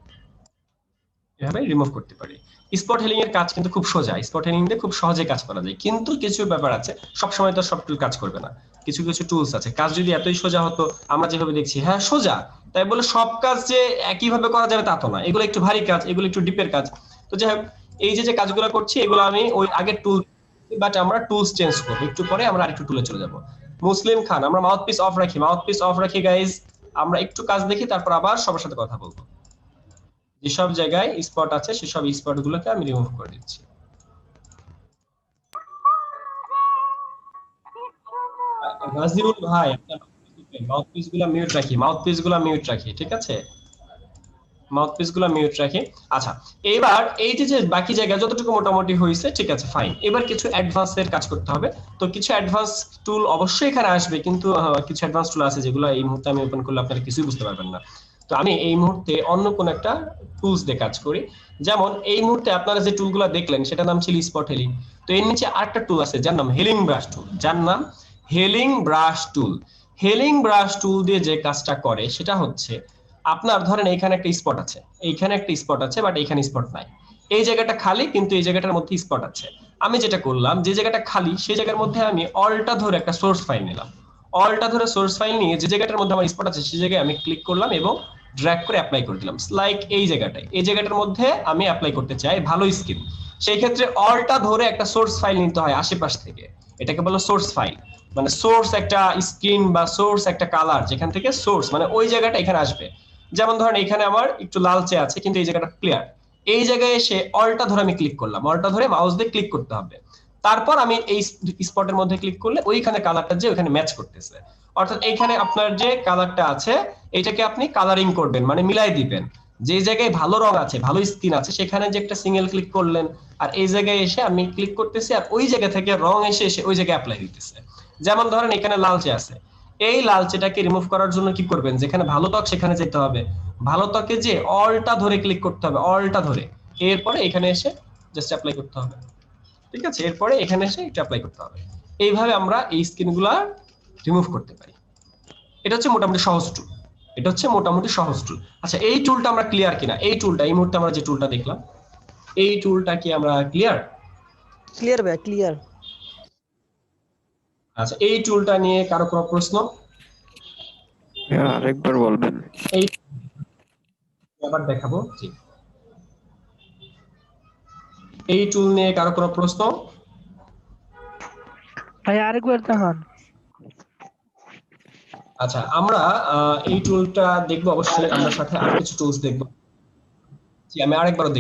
এভাবে রিমুভ করতে পারি। স্পট হেলিং এর কাজ কিন্তু খুব সোজা, স্পট হেলিং দিয়ে খুব সহজে কাজ করা যায়। কিন্তু কিছু ব্যাপার আছে, সব সময় তো সব টুল কাজ করবে না, কিছু কিছু টুলস আছে। কাজ যদি এতই সোজা হতো, আমরা যেভাবে দেখছি হ্যাঁ সোজা, তাই বলে সব কাজ যে একইভাবে করা যাবে তা তো না, এগুলো একটু ভারী কাজ, এগুলো একটু ডিপের কাজ। তো যাই হোক, এই যে কাজগুলো করছি এগুলো আমি ওই আগের টুল, বাট আমরা টুলস চেঞ্জ করব, একটু পরে আমরা আরেকটু টুলে চলে যাব। মুসলিম খান, আমরা মাউথপিস অফ রাখি, মাউথপিস অফ রাখি গাইস, আমরা একটু কাজ দেখি, তারপর আবার সবার সাথে কথা বলবো। যেসব জায়গায় স্পট আছে সেসব স্পট গুলোকে আমি রিমুভ করে দিচ্ছি। নাজিরুল ভাই, মাউথপিস গুলো মিউট রাখি, মাউথপিস গুলো মিউট রাখি, ঠিক আছে? মাউথপিস গুলো মিউট রাখি। আচ্ছা, এবার এই যে বাকি জায়গা যতটুকু মোটামুটি হয়েছে, ঠিক আছে ফাইন। এবার কিছু অ্যাডভান্স এর কাজ করতে হবে। তো কিছু অ্যাডভান্স টুল অবশ্যই এখানে আসবে, কিন্তু কিছু অ্যাডভান্স টুল আছে যেগুলো এই মুহূর্তে আমি ওপেন করলে আপনারা কিছুই বুঝতে পারবেন না। তো আমি এই মুহূর্তে অন্য কোন একটা টুলস দিয়ে কাজ করি। যেমন এই মুহূর্তে আপনারা যে টুলগুলো দেখলেন সেটার নাম ছিল স্পট হেলিং। তো এর নিচে আরেকটা টুল আছে যার নাম হেলিং ব্রাশ টুল, যার নাম হেলিং ব্রাশ টুল। হেলিং ব্রাশ টুল দিয়ে যে কাজটা করে সেটা হচ্ছে, আপনার ধরেন এইখানে একটা স্পট আছে, এইখানে একটা স্পট আছে, বাট এইখানে স্পট নাই, এই জায়গাটা খালি, কিন্তু এই জায়গাটার মধ্যে স্পট আছে। আমি যেটা করলাম, যে জায়গাটা খালি সেই জায়গার মধ্যে আমি অলটা ধরে একটা সোর্স ফাইল নিলাম, অলটা ধরে সোর্স ফাইল নিয়ে যে জায়গাটার মধ্যে আমার স্পট আছে সেই জায়গায় আমি ক্লিক করলাম এবং ড্র্যাগ করে অ্যাপ্লাই করে দিলাম। লাইক এই জায়গাটায়, এই জায়গাটার মধ্যে আমি অ্যাপ্লাই করতে চাই, ভালো স্কিল, সেই ক্ষেত্রে অলটা ধরে একটা সোর্স ফাইল নিতে হয় আশেপাশ থেকে, এটাকে বলো সোর্স ফাইল। মানে সোর্স একটা স্ক্রিন বা সোর্স একটা কালার, যেখান থেকে সোর্স মানে ওই জায়গাটা এখানে আসবে। যেমন ধরেন এখানে আমার একটু লালচে আছে কিন্তু এই জায়গাটা ক্লিয়ার, এই জায়গায় এসে অলটা ধরে আমি ক্লিক করলাম, অলটা ধরে মাউস দিয়ে ক্লিক করতে হবে, তারপর আমি এই স্পটের মধ্যে ক্লিক করলে ওইখানে কালারটা যে ওখানে ম্যাচ করতেছে, অর্থাৎ এইখানে আপনার যে কালারটা আছে এটাকে আপনি কালারিং করবেন, মানে মিলাই দিবেন। যে জায়গায় ভালো রং আছে, ভালো স্কিন আছে, সেখানে যে একটা সিঙ্গেল ক্লিক করলেন, আর এই জায়গায় এসে আমি ক্লিক করতেছি, আর ওই জায়গা থেকে রং এসে ওই জায়গায় অ্যাপ্লাই দিতেছে। যেমন ধরেন এখানে লালচে আছে, এই লালচেটাকে রিমুভ করার জন্য কি করবেন, যেখানে ভালো ত্বক সেখানে যেতে হবে, ভালো ত্বকে যে অলটা ধরে ক্লিক করতে হবে, অলটা ধরে, এরপরে এখানে এসে জাস্ট অ্যাপ্লাই করতে হবে, ঠিক আছে? এরপরে এখানে এসে এটা অ্যাপ্লাই করতে হবে। এইভাবে আমরা এই স্কিনগুলা রিমুভ করতে পারি। এটা হচ্ছে মোটামুটি সহজ টুল, এটা হচ্ছে মোটামুটি সহজ টুল। আচ্ছা, এই টুলটা আমরা ক্লিয়ার কিনা? এই টুলটা এই মুহূর্তে আমরা যে টুলটা দেখলাম, এই টুলটা কি আমরা ক্লিয়ার? ক্লিয়ার ভাই, ক্লিয়ার। আচ্ছা, এই টুলটা নিয়ে কারো কোনো প্রশ্ন? আরেকবার বলবেন। এই আবার দেখাবো, জি। এই টুল নিয়ে কারো কোনো প্রশ্ন? ভাই আরেকবার দেখান। আচ্ছা, আমরা এই টুলটা দেখবো অবশ্যই, আমরা সাথে আরো কিছু টুলস দেখবো। জি, আমি আরেকবারও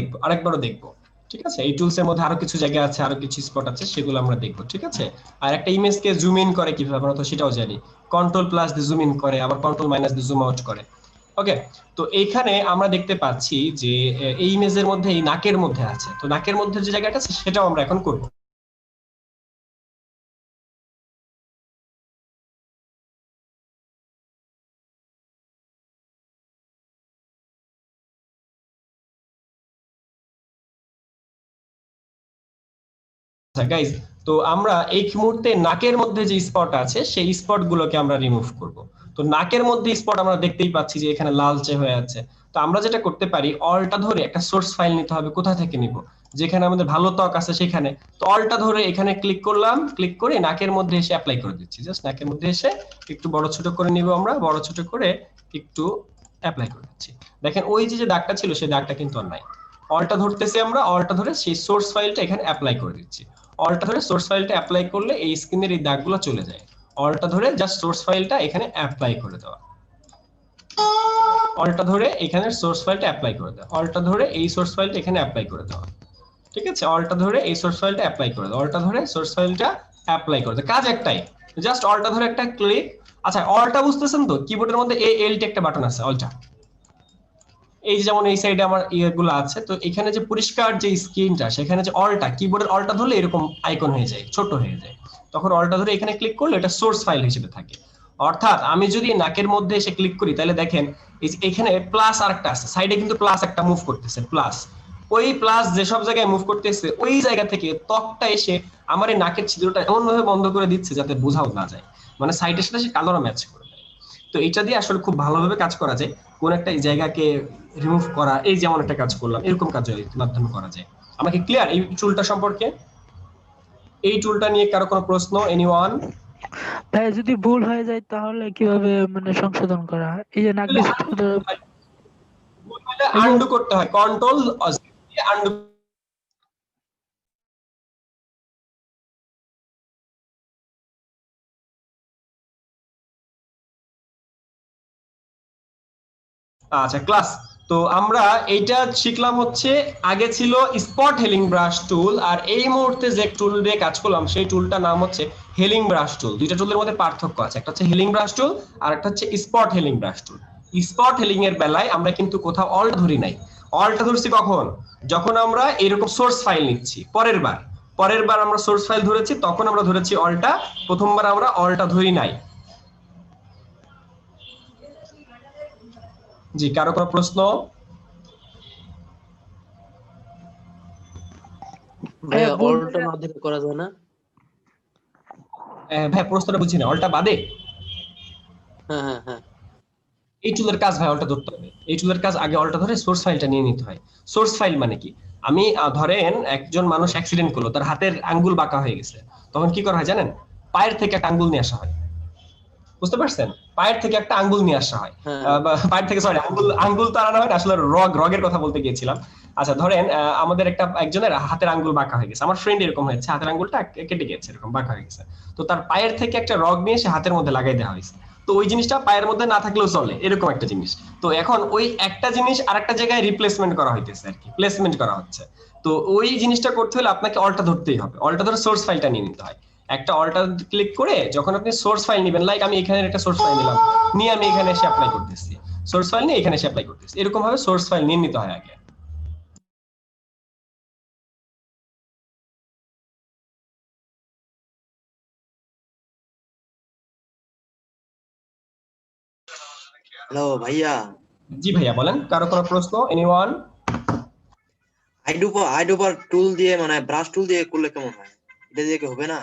দেখবো। ঠিক আছে, এই টুলস এর মধ্যে আরো কিছু জায়গা আছে, আরো কিছু স্পট আছে, সেগুলো আমরা দেখবো। ঠিক আছে, আর একটা ইমেজকে জুম ইন করে কিভাবে আমরা তো সেটাও জানি। কন্ট্রোল প্লাস দিয়ে জুম ইন করে, আবার কন্ট্রোল মাইনাস দিয়ে জুম আউট করে। ওকে, তো এইখানে আমরা দেখতে পাচ্ছি যে এই ইমেজের মধ্যে এই নাকের মধ্যে আছে, তো নাকের মধ্যে যে জায়গাটা আছে সেটাও আমরা এখন করবো। আচ্ছা গাইজ, তো আমরা এই মুহূর্তে নাকের মধ্যে যে স্পট আছে সেই স্পট গুলোকে আমরা রিমুভ করব। তো নাকের মধ্যে স্পট আমরা দেখতেই পাচ্ছি যে এখানে লালচে হয়ে আছে। তো আমরা যেটা করতে পারি, অলটা ধরে একটা সোর্স ফাইল নিতে হবে। কোথা থেকে নিব? যেখানে আমাদের ভালো ত্বক আছে সেখানে। তো অলটা ধরে এখানে ক্লিক করলাম, ক্লিক করে নাকের মধ্যে এসে অ্যাপ্লাই করে দিচ্ছি। জাস্ট নাকের মধ্যে এসে একটু বড় ছোট করে নিব, আমরা বড় ছোট করে একটু অ্যাপ্লাই করে দিচ্ছি। দেখেন ওই যে দাগটা ছিল সেই দাগটা কিন্তু আর নাই। অলটা ধরতেছি আমরা, অলটা ধরে সেই সোর্স ফাইলটা এখানে অ্যাপ্লাই করে দিচ্ছি। অলটা ধরে সোর্স ফাইলটা অ্যাপ্লাই করলে এই স্ক্রিনের এই দাগগুলো চলে যায়। অলটা ধরে জাস্ট সোর্স ফাইলটা এখানে অ্যাপ্লাই করে দেওয়া, অলটা ধরে এখানে সোর্স ফাইলটা অ্যাপ্লাই করে দেওয়া, অলটা ধরে এই সোর্স ফাইলটা এখানে অ্যাপ্লাই করে দেওয়া। ঠিক আছে, অলটা ধরে এই সোর্স ফাইলটা অ্যাপ্লাই করে দেওয়া, অলটা ধরে সোর্স ফাইলটা অ্যাপ্লাই করে দেওয়া। কাজ একটাই, জাস্ট অলটা ধরে একটা ক্লিক। আচ্ছা, অলটা বুঝতেছেন তো? কিবোর্ডের মধ্যে এলটি একটা বাটন আছে, অলটা। এই যেমন এই সাইডে আমার ইয়েগুলো আছে, তো এখানে যে পরিষ্কার যে স্ক্রিনটা, সেখানে যে অলটা, কিবোর্ডের অলটা ধরলে এরকম আইকন হয়ে যায়, ছোট হয়ে যায়। তখন অলটা ধরে এখানে ক্লিক করলে এটা সোর্স ফাইল হিসেবে থাকে। অর্থাৎ আমি যদি নাকের মধ্যে এসে ক্লিক করি, তাহলে দেখেন এখানে প্লাস আরেকটা আছে, সাইডে কিন্তু প্লাস একটা মুভ করতেছে, প্লাস। ওই প্লাস যেসব জায়গায় মুভ করতেছে ওই জায়গা থেকে ত্বকটা এসে আমার এই নাকের ছিদ্রটা এমন ভাবে বন্ধ করে দিচ্ছে যাতে বোঝাও না যায়, মানে সাইডের সাথে সে কালারও ম্যাচ করে দেয়। তো এটা দিয়ে আসলে খুব ভালোভাবে কাজ করা যায়। কোন একটা জায়গাকে রিমুভ করা, এই যেমন একটা কাজ করলাম, এরকম কাজ মাধ্যমে করা যায়। আমাকে ক্লিয়ার এই টুলটা সম্পর্কে? এই টুলটা নিয়ে কারো কোনো প্রশ্ন? এনিওয়ান? ভাই যদি ভুল হয়ে যায় তাহলে কিভাবে মানে সংশোধন করা হয়? এই যে নাক আনডু করতে হয়, কন্ট্রোল দিয়ে আনডু। আচ্ছা ক্লাস, তো আমরা এইটা শিখলাম হচ্ছে, আগে ছিল স্পট হেলিং ব্রাশ টুল, আর এই মুহূর্তে যে টুল দিয়ে কাজ করলাম সেই টুলটার নাম হচ্ছে হেলিং ব্রাশ টুল। দুইটা টুলের মধ্যে পার্থক্য আছে, একটা হচ্ছে হেলিং ব্রাশ টুল আর একটা হচ্ছে স্পট হেলিং ব্রাশ টুল। স্পট হেলিং এর বেলায় আমরা কিন্তু কোথাও অলটা ধরি নাই। অলটা ধরছি কখন? যখন আমরা এরকম সোর্স ফাইল নিচ্ছি। পরের বার আমরা সোর্স ফাইল ধরেছি, তখন আমরা ধরেছি অলটা। প্রথমবার আমরা অলটা ধরি নাই। জি, কারো কোনো প্রশ্ন? ভাইয়া অলটা না ধরে করা যায় না? ভাই প্রশ্নটা বুঝি না, অলটা বাদে? হ্যাঁ। এই টুলের কাজ ভাই অলটা ধরতে হবে। এই টুলের কাজ আগে অলটা ধরে সোর্স ফাইলটা নিয়ে নিতে হয়। সোর্স ফাইল মানে কি? আমি ধরেন একজন মানুষ অ্যাক্সিডেন্ট করলো, তার হাতের আঙ্গুল বাঁকা হয়ে গেছে, তখন কি করা হয় জানেন? পায়ের থেকে একটা আঙ্গুল নিয়ে আসা হয়। বুঝতে পারছেন? পায়ের থেকে একটা আঙ্গুল নিয়ে আসা হয়। পায়ের থেকে, সরি, আঙ্গুল তো আনা হয় না, আসলে রগের কথা বলতে গিয়েছিলাম। আচ্ছা ধরেন আমাদের একজনের হাতের আঙ্গুল বাঁকা হয়ে গেছে, আমার ফ্রেন্ড এরকম হয়েছে, হাতের আঙ্গুলটা কেটে গেছে, এরকম বাঁকা হয়ে গেছে। তো তার পায়ের থেকে একটা রগ নিয়ে সে হাতের মধ্যে লাগাই দেওয়া হয়েছে। তো ওই জিনিসটা পায়ের মধ্যে না থাকলেও চলে, এরকম একটা জিনিস। তো এখন ওই একটা জিনিস আরেকটা জায়গায় রিপ্লেসমেন্ট করা হইতেছে আর কি, প্লেসমেন্ট করা হচ্ছে। তো ওই জিনিসটা করতে হলে আপনাকে অলটা ধরতেই হবে। অলটা ধরে সোর্স ফাইলটা নিয়ে নিতে হয়। একটা অলটা ক্লিক করে যখন আপনি সোর্স ফাইল নেবেন, লাইক আমি এখানে একটা সোর্স ফাইল নিলাম, নিয়ে আমি এখানে এসে অ্যাপ্লাই করতেছি, সোর্স ফাইল নিয়ে এখানে এসে অ্যাপ্লাই করতেছি, এরকম ভাবে সোর্স ফাইল নিয়ে নিতে হয় আগে। হ্যালো ভাইয়া। জি ভাইয়া বলেন, কারো কোনো প্রশ্ন? এনিওয়ান? আইডোবার টুল দিয়ে মানে ব্রাশ টুল দিয়ে করলে কেমন হয়? এটা দিয়ে কি হবে না?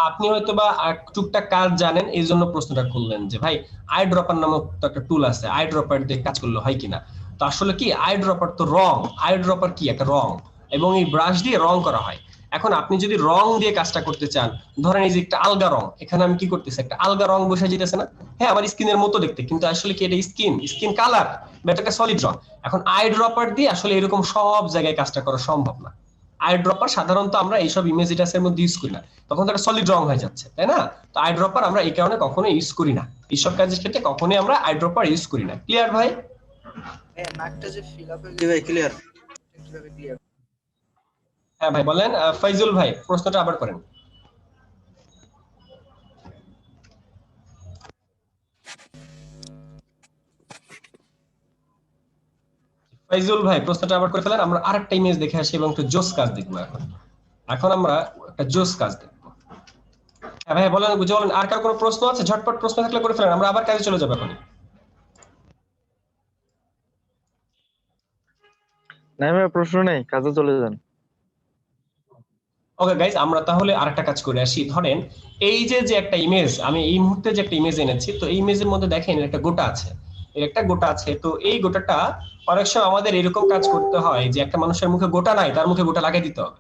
আপনি হয়তো বা টুকটাক কাজ জানেন, এই জন্য প্রশ্নটা করলেন যে ভাই আই ড্রপার নামক একটা টুল আছে, আই ড্রপার দিয়ে কাজ করলে হয় কিনা। তো আসলে কি, আই ড্রপার তো রং, আই ড্রপার কি একটা রং, এবং এই ব্রাশ দিয়ে রং করা হয়। এখন আপনি যদি রং দিয়ে কাজটা করতে চান, ধরেন এই যে একটা আলগা রং, এখানে আমি কি করতেছি, একটা আলগা রং বসে যেতেছে না? হ্যাঁ, আমার স্কিনের মতো দেখতে, কিন্তু আসলে কি এটা স্কিন কালার বা এটা একটা সলিড রং। এখন আই ড্রপার দিয়ে আসলে এরকম সব জায়গায় কাজটা করা সম্ভব না। আই ড্রপার সাধারণত আমরা এইসব ইমেজ এডিটরসের মধ্যে ইউজ করি না, তখন তো একটা সলিড রং হয়ে যাচ্ছে, তাই না? তো আই ড্রপার আমরা এই কারণে কখনো ইউজ করি না, এইসব কাজের ক্ষেত্রে কখনোই আমরা আই ড্রপার ইউজ করি না। ক্লিয়ার ভাই? নাকটা যে ফিল আপ জি ভাই ক্লিয়ার। কিভাবে ক্লিয়ার? হ্যাঁ ভাই বলেন। ফাইজুল ভাই প্রশ্নটা আবার করেন। ফাইজুল ভাই প্রশ্নটা আবার করে ফেলেন, আমরা আরেকটা ইমেজ দেখে আসি এবং একটু জোস কাজ দেখবো। এখন আমরা একটা জোস কাজ দেখবো। হ্যাঁ ভাই বলেন, বলেন আর কার কোনো প্রশ্ন আছে? ঝটপট প্রশ্ন থাকলে করে ফেলেন, আমরা আবার কাজে চলে যাবো এখন। না ভাই প্রশ্ন নেই, কাজে চলে যান। ওকে গাইস, আমরা তাহলে আরেকটা কাজ করে আসি। ধরেন এই যে একটা ইমেজ, আমি এই মুহূর্তে যে একটা ইমেজ এনেছি, তো এই ইমেজের মধ্যে দেখেন একটা গোটা আছে, এর একটা গোটা আছে। তো এই গোটাটা অনেক সময় আমাদের এরকম কাজ করতে হয় যে একটা মানুষের মুখে গোটা নাই, তার মুখে গোটা লাগিয়ে দিতে হবে।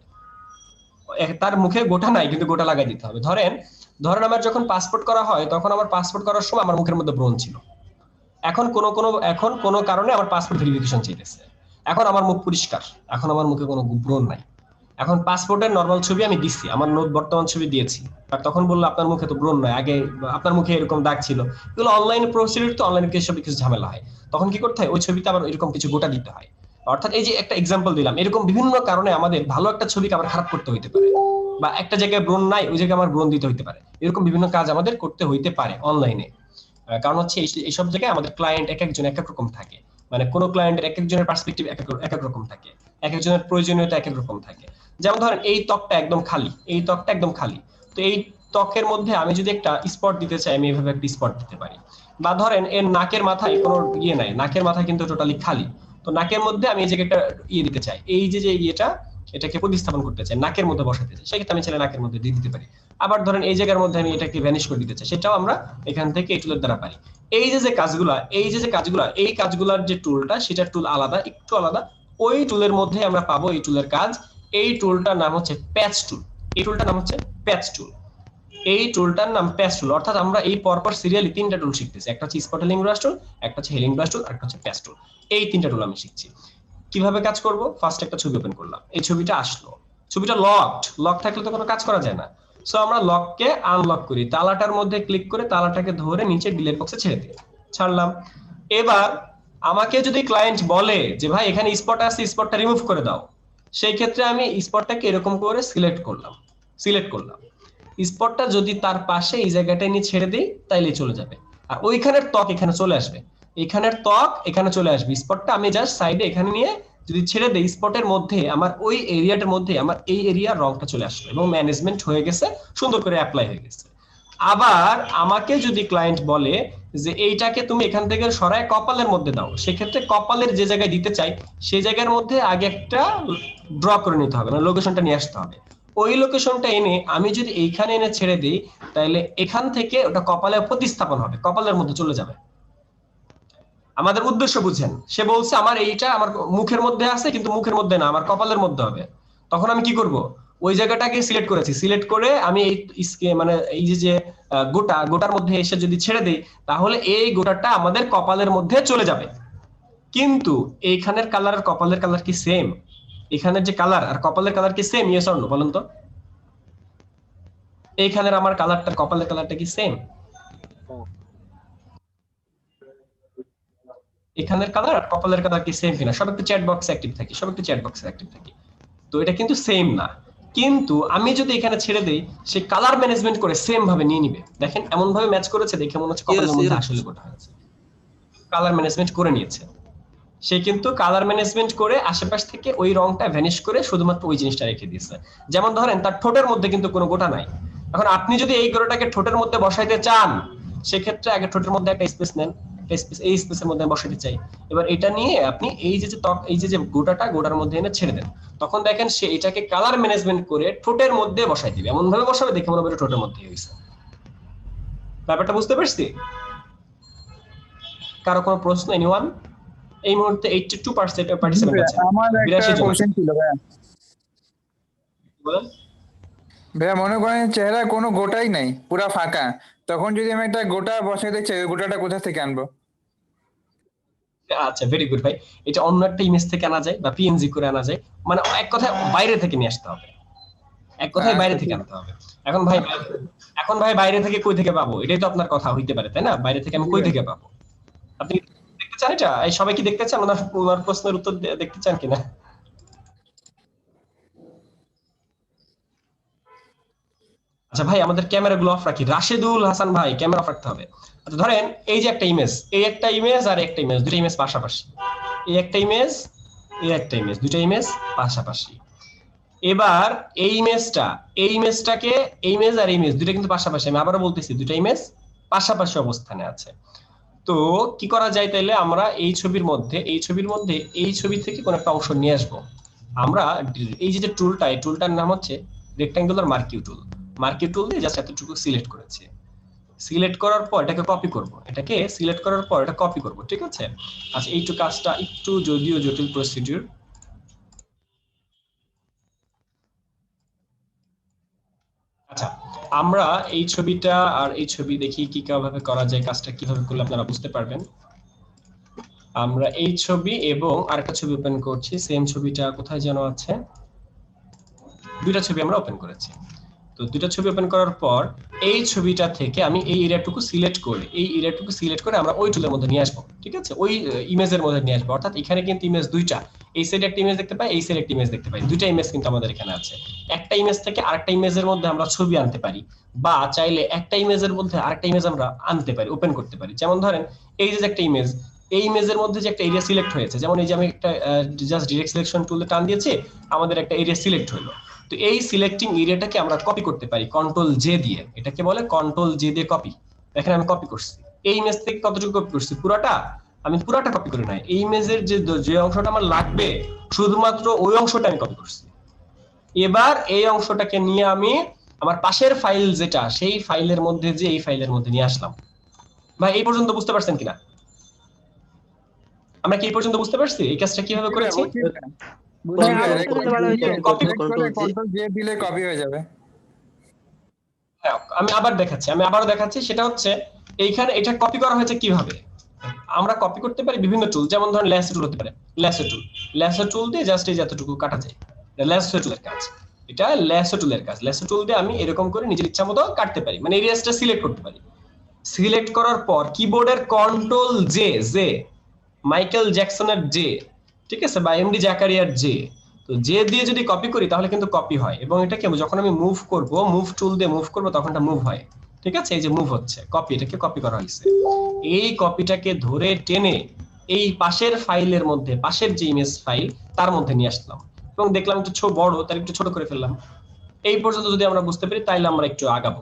তার মুখে গোটা নাই কিন্তু গোটা লাগিয়ে দিতে হবে। ধরেন আমার যখন পাসপোর্ট করা হয়, তখন আমার পাসপোর্ট করার সময় আমার মুখের মধ্যে ব্রণ ছিল। এখন কোনো কারণে আমার পাসপোর্ট ভেরিফিকেশন চাইতেছে, এখন আমার মুখ পরিষ্কার, এখন আমার মুখে কোনো ব্রণ নাই। এখন পাসপোর্টের নরমাল ছবি আমি দিচ্ছি, আমার বর্তমান ছবি দিয়েছি, আর তখন বললো আপনার মুখে তো ব্রণ নাই, আগে আপনার মুখে এরকম দাগ ছিল। এগুলো অনলাইনে প্রসিডিউর, তো অনলাইনে কিছু ঝামেলা হয়, তখন কি করতে হয়, ওই ছবিতে আবার এরকম কিছু গোটা দিতে হয়। অর্থাৎ এই যে একটা এক্সাম্পল দিলাম, এরকম বিভিন্ন কারণে আমাদের ভালো একটা ছবিকে আবার খারাপ করতে হইতে পারে, বা একটা জায়গায় ব্রণ নাই ওই জায়গায় আমার ব্রণ দিতে হইতে পারে, এরকম বিভিন্ন কাজ আমাদের করতে হইতে পারে অনলাইনে। কারণ হচ্ছে এইসব জায়গায় আমাদের ক্লায়েন্ট এক একজন এক এক রকম থাকে, মানে কোন ক্লায়েন্টের এক একজনের পার্সপেক্টিভ এক এক রকম থাকে, এক একজনের প্রয়োজনীয়তা এক এক রকম থাকে। যেমন ধরেন এই ত্বকটা একদম খালি, এই ত্বকটা একদম খালি, তো এই ত্বকের মধ্যে আমি যদি একটা স্পট দিতে চাই, আমি এইভাবে একটা স্পট দিতে পারি। বা ধরেন এর নাকের মাথায় কোনো ইয়ে নাই, নাকের মাথা কিন্তু টোটালি খালি, তো নাকের মধ্যে আমি এই জায়গাটা ইয়ে দিতে চাই, এই যে ইয়েটা এটাকে প্রতিস্থাপন করতে চাই, নাকের মধ্যে বসাতে চাই, সেক্ষেত্রে আমি চাইলে নাকের মধ্যে দিয়ে দিতে পারি। আবার ধরেন এই জায়গার মধ্যে আমি এটাকে ভ্যানিশ করে দিতে চাই, সেটাও আমরা এখান থেকে এই টুলের দ্বারা পারি। এই যে কাজগুলা, এই কাজগুলার যে টুলটা, সেটা টুল আলাদা, একটু আলাদা। ওই টুলের মধ্যে আমরা পাবো এই টুলের কাজ। এই টুলটার নাম হচ্ছে প্যাচ টুল, এই টুলটার নাম হচ্ছে প্যাচ টুল, এই টুলটার নাম প্যাচ টুল। অর্থাৎ আমরা এই পরপর সিরিয়ালি তিনটা টুল শিখতেছি, একটা হচ্ছে স্পটেলিং ব্রাশ টুল, একটা হচ্ছে হেলিং ব্রাশ টুল, আর একটা হচ্ছে প্যাচ টুল। এই তিনটা টুল আমি শিখছি। কিভাবে কাজ করব? ফার্স্ট একটা ছবি ওপেন করলাম, এই ছবিটা আসলো, ছবিটা লক থাকলে তো কোনো কাজ করা যায় না। সো আমরা লককে আনলক করি, তালাটার মধ্যে ক্লিক করে তালাটাকে ধরে নিচে ডিলিট বক্সে ছেড়ে দিই, ছাড়লাম। এবার আমাকে যদি ক্লায়েন্ট বলে যে ভাই এখানে স্পট আছে, স্পটটা রিমুভ করে দাও, সেই ক্ষেত্রে আমি স্পটটাকে এরকম করে সিলেক্ট করলাম। স্পটটা যদি তার পাশে এই জায়গাটায় নিয়ে ছেড়ে দিই, তাইলে চলে যাবে, আর ওইখানের ত্বক এখানে চলে আসবে, এখানের ত্বক এখানে চলে আসবে। স্পটটা আমি জাস্ট সাইডে এখানে নিয়ে যদি ছেড়ে দেই, স্পটের মধ্যে আমার ওই এরিয়াটার মধ্যে আমার এই এরিয়ার রংটা চলে আসবে এবং ম্যানেজমেন্ট হয়ে গেছে, সুন্দর করে অ্যাপ্লাই হয়ে গেছে। আবার আমাকে যদি ক্লায়েন্ট বলে যে এইটাকে তুমি এখান থেকে সরায় কপালের মধ্যে দাও, সেক্ষেত্রে কপালের যে জায়গায় দিতে চাই সেই জায়গার মধ্যে আগে একটা ড্র করে নিতে হবে, মানে লোকেশনটা নিয়ে আসতে হবে। ওই লোকেশনটা এনে আমি যদি এইখানে এনে ছেড়ে দিই, তাহলে এখান থেকে ওটা কপালে প্রতিস্থাপন হবে, কপালের মধ্যে চলে যাবে। আমাদের উদ্দেশ্য বুঝেন, সে বলছে আমার এইটা আমার মুখের মধ্যে আছে, কিন্তু মুখের মধ্যে না, আমার কপালের মধ্যে হবে। তখন আমি কি করব? ওই জায়গাটাকে সিলেক্ট করেছি, সিলেক্ট করে আমি এই মানে এই যে গোটার মধ্যে এসে যদি ছেড়ে দেই, তাহলে এই গোটাটা আমাদের কপালের মধ্যে চলে যাবে। কিন্তু এইখানের কালার আর কপালের কালার কি সেম? এখানের যে কালার আর কপালের কালার কি সেম? ইয়েস অর নো বলেন তো? এইখানের আমার কালারটা কপালের কালারটা কি সেম? এখানের কালার আর কপালের কালার কি সেম কিনা? সব একটু চ্যাট বক্সে অ্যাক্টিভ থাকি, তো এটা কিন্তু সেম না। কিন্তু আমি যদি এখানে ছেড়ে দেই, সে কালার ম্যানেজমেন্ট করে সেম ভাবে নিয়ে নিবে। দেখেন এমন ভাবে ম্যাচ করেছে, দেখে মনে হচ্ছে কপালের মধ্যে আসলে গোটা হয়েছে, কালার ম্যানেজমেন্ট করে নিয়েছে। সে কিন্তু কালার ম্যানেজমেন্ট করে আশেপাশ থেকে ওই রংটা ভ্যানিশ করে শুধুমাত্র ওই জিনিসটা রেখে দিয়েছে। যেমন ধরেন তার ঠোঁটের মধ্যে কিন্তু কোনো গোটা নাই, এখন আপনি যদি এই গোটাটাকে ঠোঁটের মধ্যে বসাইতে চান, সেক্ষেত্রে আগে ঠোঁটের মধ্যে একটা স্পেস নেন, এই স্পেসের মধ্যে বসাইতে চাই, এবার এটা নিয়ে আপনি এই যে ত্বক, এই যে গোটার মধ্যে এনে ছেড়ে দেন, তখন দেখেন সে এটাকে কালার ম্যানেজমেন্ট করে ঠোঁটের মধ্যে বসাই দিবে, এমন ভাবে বসাবে দেখে মনে হবে ঠোঁটের মধ্যে হয়েছে। ব্যাপারটা বুঝতে পারছি? কারো কোনো প্রশ্ন? এনিওয়ান? এই মুহূর্তে 82% পার্টিসিপেন্ট আছে। আমার একটা কোশ্চেন ছিল ভাইয়া। বলেন। ভাইয়া মনে করেন চেহারা কোনো গোটাই নাই, পুরা ফাঁকা, তখন যদি আমি একটা গোটা বসাইতে চাই, ওই গোটাটা কোথা থেকে আনবো? আচ্ছা, ভেরি গুড ভাই। এটা অন্য একটা ইমেজ থেকে আনা যায় বা পিএনজি করে আনা যায়, মানে এক কথায় বাইরে থেকে নিয়ে আসতে হবে, এক কথায় বাইরে থেকে আনতে হবে। এখন ভাই বাইরে থেকে কই থেকে পাবো, এটাই তো আপনার কথা হইতে পারে, তাই না? বাইরে থেকে আমি কই থেকে পাবো? আপনি দেখতে চান এটা? এই সবাই কি দেখতে চান? ওনার প্রশ্নের উত্তর দেখতে চান কিনা? আচ্ছা ভাই, আমাদের ক্যামেরাগুলো অফ রাখি। রাশেদুল হাসান ভাই, ক্যামেরা অফ রাখতে হবে। আচ্ছা ধরেন এই যে একটা ইমেজ, এই একটা ইমেজ আর একটা ইমেজ, দুটো ইমেজ পাশাপাশি। এই একটা ইমেজ, এই একটা ইমেজ, দুটো ইমেজ পাশাপাশি। এবার এই ইমেজটাকে, এই ইমেজ আর ইমেজ দুটো কিন্তু পাশাপাশি। আমি আবারও বলতেছি, দুটো ইমেজ পাশাপাশি অবস্থানে আছে। তো কি করা যায় তাইলে? আমরা এই ছবির মধ্যে এই ছবি থেকে কোন একটা অংশ নিয়ে আসবো। আমরা এই যে টুলটা, এই টুলটার নাম হচ্ছে রেক্ট্যাঙ্গুলার মার্কিউ টুল। মার্কিউ টুল দিয়ে জাস্ট এতটুকু সিলেক্ট করেছি। সিলেক্ট করার পর এটাকে কপি করব, এটাকে সিলেক্ট করার পর এটা কপি করব, ঠিক আছে? আচ্ছা, এইটু কাজটা একটু যদিও জটিল প্রসিডিউর। আচ্ছা, আমরা এই ছবিটা আর এই ছবি দেখি কি কিভাবে করা যায়, কাজটা কিভাবে করলে আপনারা বুঝতে পারবেন। আমরা এই ছবি এবং আরেকটা ছবি ওপেন করছি। সেম ছবিটা কোথায় যেন আছে, দুইটা ছবি আমরা ওপেন করেছি। তো দুইটা ছবি ওপেন করার পর এই ছবিটা থেকে আমি এই এরিয়াটুকু সিলেক্ট করে আমরা ওই টুলের মধ্যে নিয়ে আসবো, ঠিক আছে? ওই ইমেজের মধ্যে নিয়ে আসবো। অর্থাৎ এখানে কিন্তু ইমেজ দুইটা, এই সাইডে একটা ইমেজ দেখতে পাই, এই সাইডে একটা ইমেজ দেখতে পাই, দুইটা ইমেজ কিন্তু আমাদের এখানে আছে। একটা ইমেজ থেকে আরেকটা ইমেজের মধ্যে আমরা ছবি আনতে পারি, বা চাইলে একটা ইমেজের মধ্যে আরেকটা ইমেজ আমরা আনতে পারি, ওপেন করতে পারি। যেমন ধরেন এই যে একটা ইমেজ, এই ইমেজের মধ্যে যে একটা এরিয়া সিলেক্ট হয়েছে, যেমন এই যে আমি একটা জাস্ট ডিরেক্ট সিলেকশন টুলে টান দিয়েছি, আমাদের একটা এরিয়া সিলেক্ট হলো। তো এই সিলেক্টিং এরিয়াটাকে আমরা কপি করতে পারি কন্ট্রোল জে দিয়ে। এটাকে বলে কন্ট্রোল জে দিয়ে কপি। দেখেন আমি কপি করছি, এই ইমেজ থেকে কতটুকু কপি করছি? পুরাটা? আমি পুরাটা কপি করি নাই, এই ইমেজের যে অংশটা আমার লাগবে শুধুমাত্র ওই অংশটা আমি কপি করছি। এবার এই অংশটাকে নিয়ে আমি আমার পাশের ফাইল যেটা, সেই ফাইলের মধ্যে যে এই ফাইলের মধ্যে নিয়ে আসলাম। ভাই এই পর্যন্ত বুঝতে পারছেন কিনা? আমরা কি এই পর্যন্ত বুঝতে পারছি এই কাজটা কিভাবে করেছি? আমি আবারও দেখাচ্ছি। সেটা হচ্ছে এইখানে এটা কপি করা হয়েছে কিভাবে। আমরা কপি করতে পারি বিভিন্ন টুল, যেমন ধরেন ল্যাসো টুল হতে পারে। ল্যাসো টুল দিয়ে জাস্ট এই যতটুকু কাটা যায়, ল্যাসো টুলের কাজ। এটা ল্যাসো টুলের কাজ। ল্যাসো টুল দিয়ে আমি এরকম করে নিজের ইচ্ছা মতো কাটতে পারি, মানে এরিয়াসটা সিলেক্ট করতে পারি। সিলেক্ট করার পর কিবোর্ডের কন্ট্রোল জে, মাইকেল জ্যাকসনের জে, ঠিক আছে, বা এমডি জাকারিয়ার জে, তো জে দিয়ে যদি কপি করি তাহলে কিন্তু কপি হয়। এবং এটাকে যখন আমি মুভ করব, মুভ টুল দিয়ে মুভ করব, তখন এটা মুভ হয়, ঠিক আছে? এই যে মুভ হচ্ছে, কপি, এটাকে কপি করা হয়েছে। এই কপিটাকে ধরে টেনে এই পাশের ফাইলের মধ্যে, পাশের যে ইমেজ ফাইল তার মধ্যে নিয়ে আসলাম, এবং দেখলাম একটু বড়, তার একটু ছোট করে ফেললাম। এই পর্যন্ত যদি আমরা বুঝতে পারি তাহলে আমরা একটু আগাবো।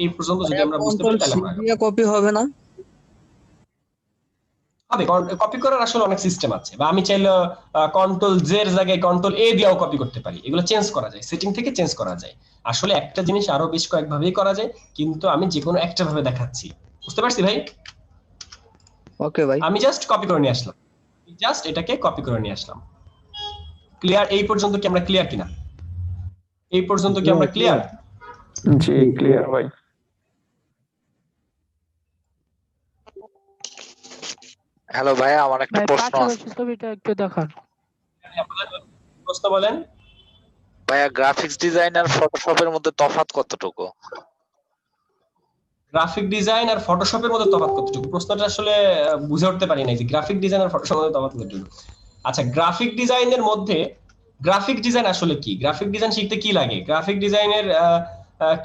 এই পর্যন্ত যদি আমরা বুঝতে পারি তাহলে আমরা কপি হবে না? হবে, কপি করার আসলে অনেক সিস্টেম আছে, বা আমি চাইলে কন্ট্রোল জে এর জায়গায় কন্ট্রোল এ দিয়েও কপি করতে পারি। এগুলো চেঞ্জ করা যায়, সেটিং থেকে চেঞ্জ করা যায়। আসলে একটা জিনিস আরো বেশ কয়েকভাবেই করা যায়, কিন্তু আমি যে কোনো একটা ভাবে দেখাচ্ছি। বুঝতে পারছি ভাই? ওকে ভাই, আমি জাস্ট কপি করে নিয়ে আসলাম, এটাকে কপি করে নিয়ে আসলাম। ক্লিয়ার? এই পর্যন্ত কি আমরা ক্লিয়ার কিনা? এই পর্যন্ত কি আমরা ক্লিয়ার? জি ক্লিয়ার ভাই। হ্যালো ভাই, আমার একটা প্রশ্ন আছে। ছবিটা একটু দেখান। প্রশ্ন বলেন। ভাইয়া, গ্রাফিক্স ডিজাইন আর ফটোশপের মধ্যে তফাৎ কতটুকু? গ্রাফিক ডিজাইন আর ফটোশপের মধ্যে তফাৎ কতটুকু? প্রশ্নটা আসলে বুঝে উঠতে পারি নাই যে গ্রাফিক ডিজাইন আর ফটোশপের মধ্যে তফাৎ কতটুকু। আচ্ছা, গ্রাফিক ডিজাইনের মধ্যে, গ্রাফিক ডিজাইন আসলে কি, গ্রাফিক ডিজাইন শিখতে কি লাগে, গ্রাফিক ডিজাইনের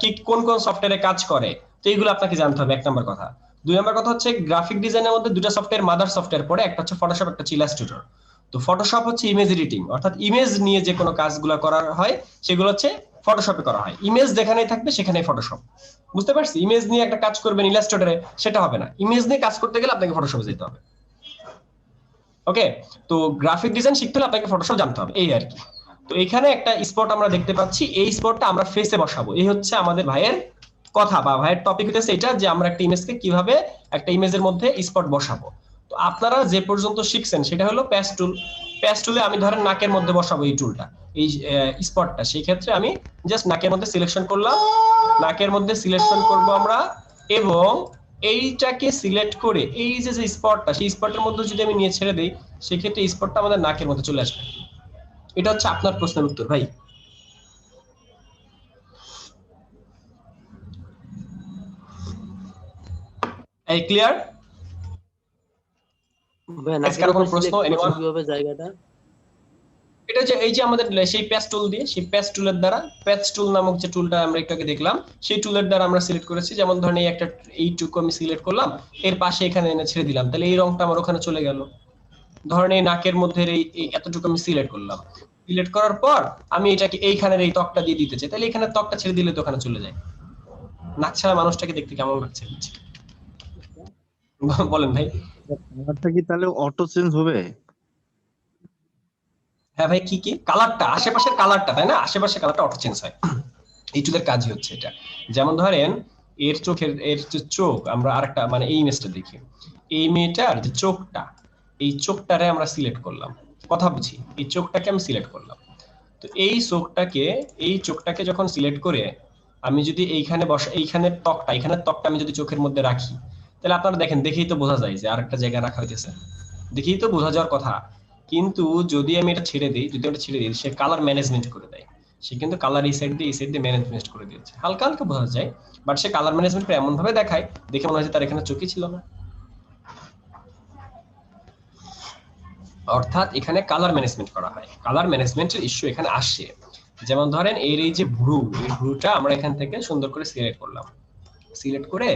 কি কোন কোন সফটওয়্যারে কাজ করে, তো এইগুলো আপনাকে জানতে হবে, এক নম্বর কথা। দুই নম্বর কথা হচ্ছে গ্রাফিক ডিজাইনের মধ্যে দুটো সফটওয়্যার, মাদার সফটওয়্যার পড়ে, একটা হচ্ছে ফটোশপ, একটা হচ্ছে ইলাস্ট্রেটর। তো ফটোশপ হচ্ছে ইমেজ এডিটিং, অর্থাৎ ইমেজ নিয়ে যে কোনো কাজগুলো করা হয় সেগুলো হচ্ছে ফটোশপে করা হয়। ইমেজ যেখানেই থাকবে সেখানেই ফটোশপ। বুঝতে পারছি? ইমেজ নিয়ে একটা কাজ করবেন ইলাস্ট্রেটরে, সেটা হবে না। ইমেজ নিয়ে কাজ করতে গেলে আপনাকে ফটোশপে যেতে হবে। ওকে, তো গ্রাফিক ডিজাইন শিখতে হলে আপনাকে ফটোশপ জানতে হবে, এই আর কি। তো এখানে একটা স্পট আমরা দেখতে পাচ্ছি, এই স্পটটা আমরা ফেসে বসাবো। এই হচ্ছে আমাদের ভাইয়ের কথা, বা ভাইয়ের টপিক হচ্ছে এটা, যে আমরা একটা ইমেজকে কিভাবে একটা ইমেজের মধ্যে স্পট বসাবো। তো আপনারা যে পর্যন্ত শিখছেন সেটা হলো প্যাচ টুল। প্যাচ টুলে আমি ধরেন নাকের মধ্যে বসাবো এই টুলটা, এই স্পটটা। সেই ক্ষেত্রে আমি জাস্ট নাকের মধ্যে সিলেকশন করলাম, নাকের মধ্যে সিলেকশন করব আমরা, এবং এইটাকে সিলেক্ট করে এই যে যে স্পটটা, সেই স্পটের মধ্যে যদি আমি নিয়ে ছেড়ে দেই, সেক্ষেত্রে এই স্পটটা আমাদের নাকের মধ্যে চলে আসবে। এটা হচ্ছে আপনার প্রশ্নের উত্তর ভাই। এই ক্লিয়ার? কারো কোনো প্রশ্ন? জায়গাটা এটা যে এই যে আমাদের সেই প্যাচ টুল দিয়ে, সেই প্যাচ টুলের দ্বারা, প্যাচ টুল নামক যে টুলটা আমরা একটু আগে দেখলাম, সেই টুলের দ্বারা আমরা সিলেক্ট করেছি। যেমন ধরেন এই একটা এইটুকু আমি সিলেক্ট করলাম, এর পাশে এখানে এনে ছেড়ে দিলাম, তাহলে এই রংটা আমার ওখানে চলে গেল। ধরেন এই নাকের মধ্যে এই এতটুকু আমি সিলেক্ট করলাম, সিলেক্ট করার পর আমি এটাকে এইখানের এই ত্বকটা দিয়ে দিতে চাই, তাহলে এখানে ত্বকটা ছেড়ে দিলে তো ওখানে চলে যায়। নাক ছাড়া মানুষটাকে দেখতে কেমন লাগছে? বলেন ভাই। কালারটা কি তাহলে অটো চেঞ্জ হবে? হ্যাঁ ভাই, কি কি কালারটা, আশেপাশের কালারটা, তাই না? আশেপাশের কালারটা অটো চেঞ্জ হয়। এই টুলের কাজই হচ্ছে এটা। যেমন ধরেন এর চোখের, এর যে চোখ, আমরা আরেকটা মানে এই ইমেজটা দেখি, এই মেয়েটার যে চোখটা, এই চোখটারে আমরা সিলেক্ট করলাম, কথা বুঝি, এই চোখটাকে আমি সিলেক্ট করলাম। তো এই চোখটাকে যখন সিলেক্ট করে আমি যদি এইখানে বসা, এইখানের ত্বকটা আমি যদি চোখের মধ্যে রাখি, তাহলে আপনারা দেখেন, দেখেই তো বোঝা যায় যে আরেকটা জায়গায় রাখা হইতেছে, দেখেই তো বোঝা যাওয়ার কথা। কিন্তু যদি আমি এটা ছেড়ে দিই, সে কালার ম্যানেজমেন্ট করে দেয়। সে কিন্তু কালার এই সাইড দিয়ে ম্যানেজমেন্ট করে দিয়েছে, হালকা হালকা বোঝা যায়, বাট সে কালার ম্যানেজমেন্ট এমন ভাবে দেখায়, দেখে মনে হয় তার এখানে চোখই ছিল না। অর্থাৎ এখানে কালার ম্যানেজমেন্ট করা হয়, কালার ম্যানেজমেন্টের ইস্যু এখানে আসে। যেমন ধরেন এর এই যে ভ্রু, এই ভ্রুটা আমরা এখান থেকে সুন্দর করে সিলেক্ট করলাম, সিলেক্ট করে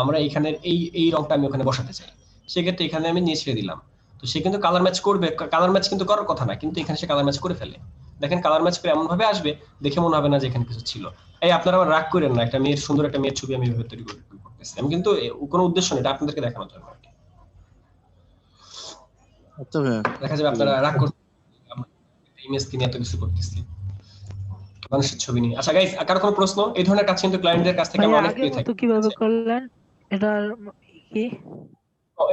আমরা এখানের এই রংটা আমি ওখানে বসাতে চাই, সেক্ষেত্রে এখানে আমি নিয়ে ছেড়ে দিলাম। তো সে কিন্তু কালার ম্যাচ করবে, কালার ম্যাচ কিন্তু করার কথা না, কিন্তু এখানে সে কালার ম্যাচ করে ফেলে। দেখেন কালার ম্যাচ করে এমন ভাবে আসবে, দেখে মনে হবে না যে এখানে কিছু ছিল। এই আপনারা আবার রাগ করেন না, একটা মেয়ের সুন্দর একটা মেয়ের ছবি আমি এভাবে তৈরি করতেছি, আমি কিন্তু কোনো উদ্দেশ্য নেই, এটা আপনাদেরকে দেখানোর জন্য। আচ্ছা ভাই, দেখা যাবে আপনারা রাগ করতে, ইমেজ কিনে এত কিছু করতেছি, মানুষের ছবি নিয়ে। আচ্ছা গাইস, কারো কোনো প্রশ্ন? এই ধরনের কাজ কিন্তু ক্লায়েন্টদের কাছ থেকে আমরা অনেক পেয়ে থাকি। কিভাবে করলেন এটা? কি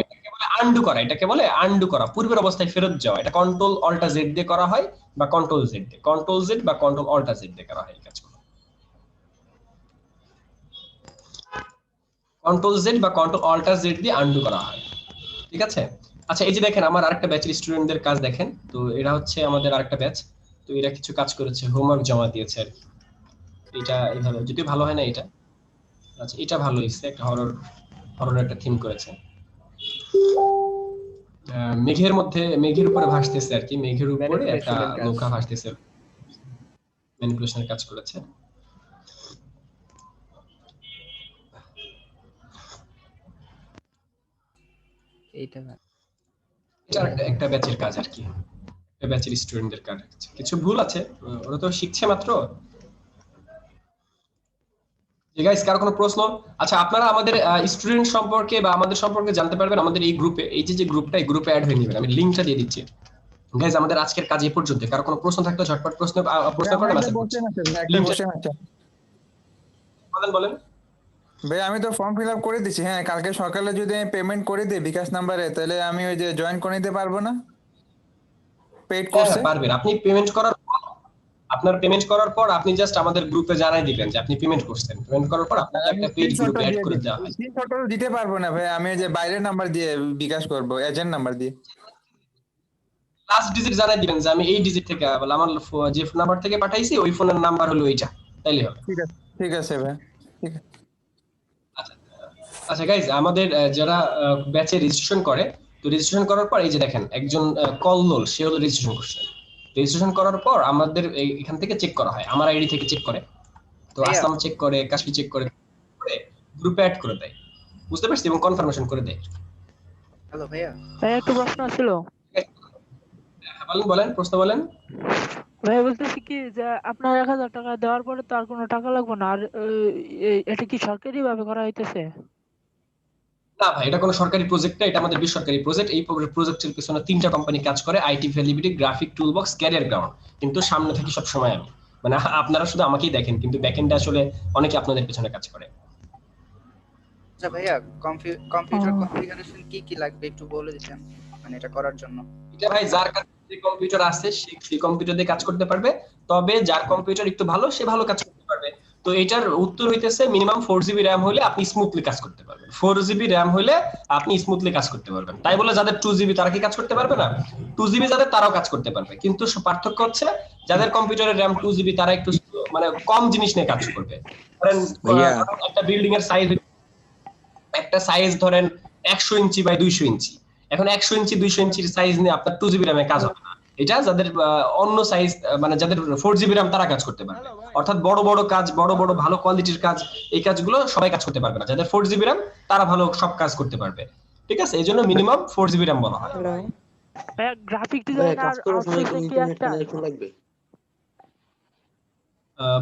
এটাকে বলে আনডু করা, এটাকে বলে আনডু করা, পূর্বের অবস্থায় ফেরত যাওয়া। এটা কন্ট্রোল অল্টা জেড দিয়ে করা হয়, বা কন্ট্রোল জেড দিয়ে, কন্ট্রোল জেড বা কন্ট্রোল অল্টা জেড দিয়ে করা হয় এই কাজগুলো। কন্ট্রোল জেড বা কন্ট্রোল অল্টা জেড দিয়ে আনডু করা হয়, ঠিক আছে? আচ্ছা এই যে দেখেন আমার আরেকটা ব্যাচের স্টুডেন্টদের কাজ দেখেন, তো এরা হচ্ছে আমাদের আরেকটা ব্যাচ, তো এরা কিছু কাজ করেছে, হোমওয়ার্ক জমা দিয়েছে আর কি। এটা এইভাবে যদিও ভালো হয় না এটা। আচ্ছা এটা ভালো হয়েছে, একটা হরর একটা থিম করেছে, মেঘের উপরে ভাসতেছে আর কি, মেঘের উপরে একটা নৌকা ভাসতেছে, ম্যানিপুলেশনের কাজ করেছে। এইটা একটা ব্যাচের কাজ আর কি, একটা ব্যাচের স্টুডেন্টদের কাজ। কিছু ভুল আছে, ওরা তো শিখছে মাত্র। গাইস কারো কোনো প্রশ্ন? আচ্ছা আপনারা আমাদের স্টুডেন্ট সম্পর্কে বা আমাদের সম্পর্কে জানতে পারবেন আমাদের এই গ্রুপে, এই যে গ্রুপটা, এই গ্রুপে অ্যাড হয়ে নেবেন, আমি লিংকটা দিয়ে দিচ্ছি। গাইস আমাদের আজকের কাজ এই পর্যন্ত, কারো কোনো প্রশ্ন থাকলে ঝটপট প্রশ্ন করেন। বলেন ভাই আমি তো ফর্ম ফিল আপ করে দিছি। হ্যাঁ, কালকে সকালে যদি আমি পেমেন্ট করে দিই বিকাশ নাম্বারে, তাহলে আমি ওই যে জয়েন করে নিতে পারবো না পেইড কোর্সে? পারবেন। আপনি পেমেন্ট করার পর, আপনার পেমেন্ট করার পর আপনি জাস্ট আমাদের গ্রুপে জানাই দিবেন যে আপনি পেমেন্ট করছেন। পেমেন্ট করার পর আপনাকে একটা পেজ গ্রুপে অ্যাড করে দেওয়া হয়। স্ক্রিনশটও দিতে পারবো না ভাই, আমি ওই যে বাইরের নাম্বার দিয়ে বিকাশ করব, এজেন্ট নাম্বার দিয়ে। লাস্ট ডিজিট জানাই দিবেন যে আমি এই ডিজিট থেকে, বলে আমার যে ফোন নাম্বার থেকে পাঠাইছি ওই ফোনের নাম্বার হলো এইটা, তাইলে হবে। ঠিক আছে ভাই, ঠিক আছে। আচ্ছা গাইজ, আমাদের যারা ব্যাচে রেজিস্ট্রেশন করে, তো রেজিস্ট্রেশন করার পর এই যে দেখেন একজন কল্লোল, সে হলো রেজিস্ট্রেশন করছে। রেজিস্ট্রেশন করার পর আমাদের এখান থেকে চেক করা হয়, আমার আইডি থেকে চেক করে, তো আসলাম চেক করে, কাশফি চেক করে, গ্রুপে অ্যাড করে দেয়, বুঝতে পারছি, এবং কনফার্মেশন করে দেয়। হ্যালো ভাইয়া, একটু প্রশ্ন ছিল। বলেন প্রশ্ন বলেন। ভাই বলতেছি কি যে আপনার 1000 টাকা দেওয়ার পরে তো আর কোনো টাকা লাগবে না, আর এটা কি সরকারি ভাবে করা হইতেছে? না ভাই, এটা কোনো সরকারি প্রজেক্ট না, এটা আমাদের বেসরকারি প্রজেক্ট। এই প্রজেক্টের পিছনে 3টা কোম্পানি কাজ করে, IT Valley BD, graphic toolbox, career ground. কিন্তু সামনে থাকি সব সময় আমি, মানে আপনারা শুধু আমাকেই দেখেন, কিন্তু ব্যাকএন্ডে আসলে অনেকে আপনাদের পিছনে কাজ করে। আচ্ছা ভাইয়া, কম্পিউটার কনফিগারেশন কি লাগবে একটু বলে দিতেন, মানে এটা করার জন্য? এটা ভাই যার কাছে যে কম্পিউটার আছে সেই কম্পিউটার দিয়ে কাজ করতে পারবে, তবে যার কম্পিউটার একটু ভালো সে ভালো কাজ করতে পারবে। তো এটার উত্তর হইতেছে মিনিমাম 4 জিবি র্যাম হলে আপনি স্মুথলি কাজ করতে পারবেন। 4GB RAM হলে আপনি স্মুথলি কাজ করতে পারবেন। তাই বলে যাদের 2GB তারা কি কাজ করতে পারবে না? 2GB যাদের তারাও কাজ করতে পারবে, কিন্তু পার্থক্য হচ্ছে যাদের কম্পিউটারের RAM 2GB তারা একটু মানে কম জিনিস নিয়ে কাজ করবে। ধরেন একটা বিল্ডিং এর সাইজ, একটা সাইজ ধরেন 100 ইঞ্চি বাই 200 ইঞ্চি। এখন 100 ইঞ্চি 200 ইঞ্চির সাইজ নিয়ে আপনার 2GB RAM এ কাজ হবে না। এটা যাদের অন্য সাইজ মানে যাদের 4GB RAM তারা কাজ করতে পারবে। অর্থাৎ বড় বড় কাজ, বড় বড় ভালো কোয়ালিটির কাজ, এই কাজগুলো সবাই কাজ করতে পারবে না। যাদের 4GB RAM তারা ভালো সব কাজ করতে পারবে। ঠিক আছে, এই জন্য মিনিমাম 4GB RAM বলা হয়। গ্রাফিক ডিজাইন আর আউটসোর্সিং কি একটা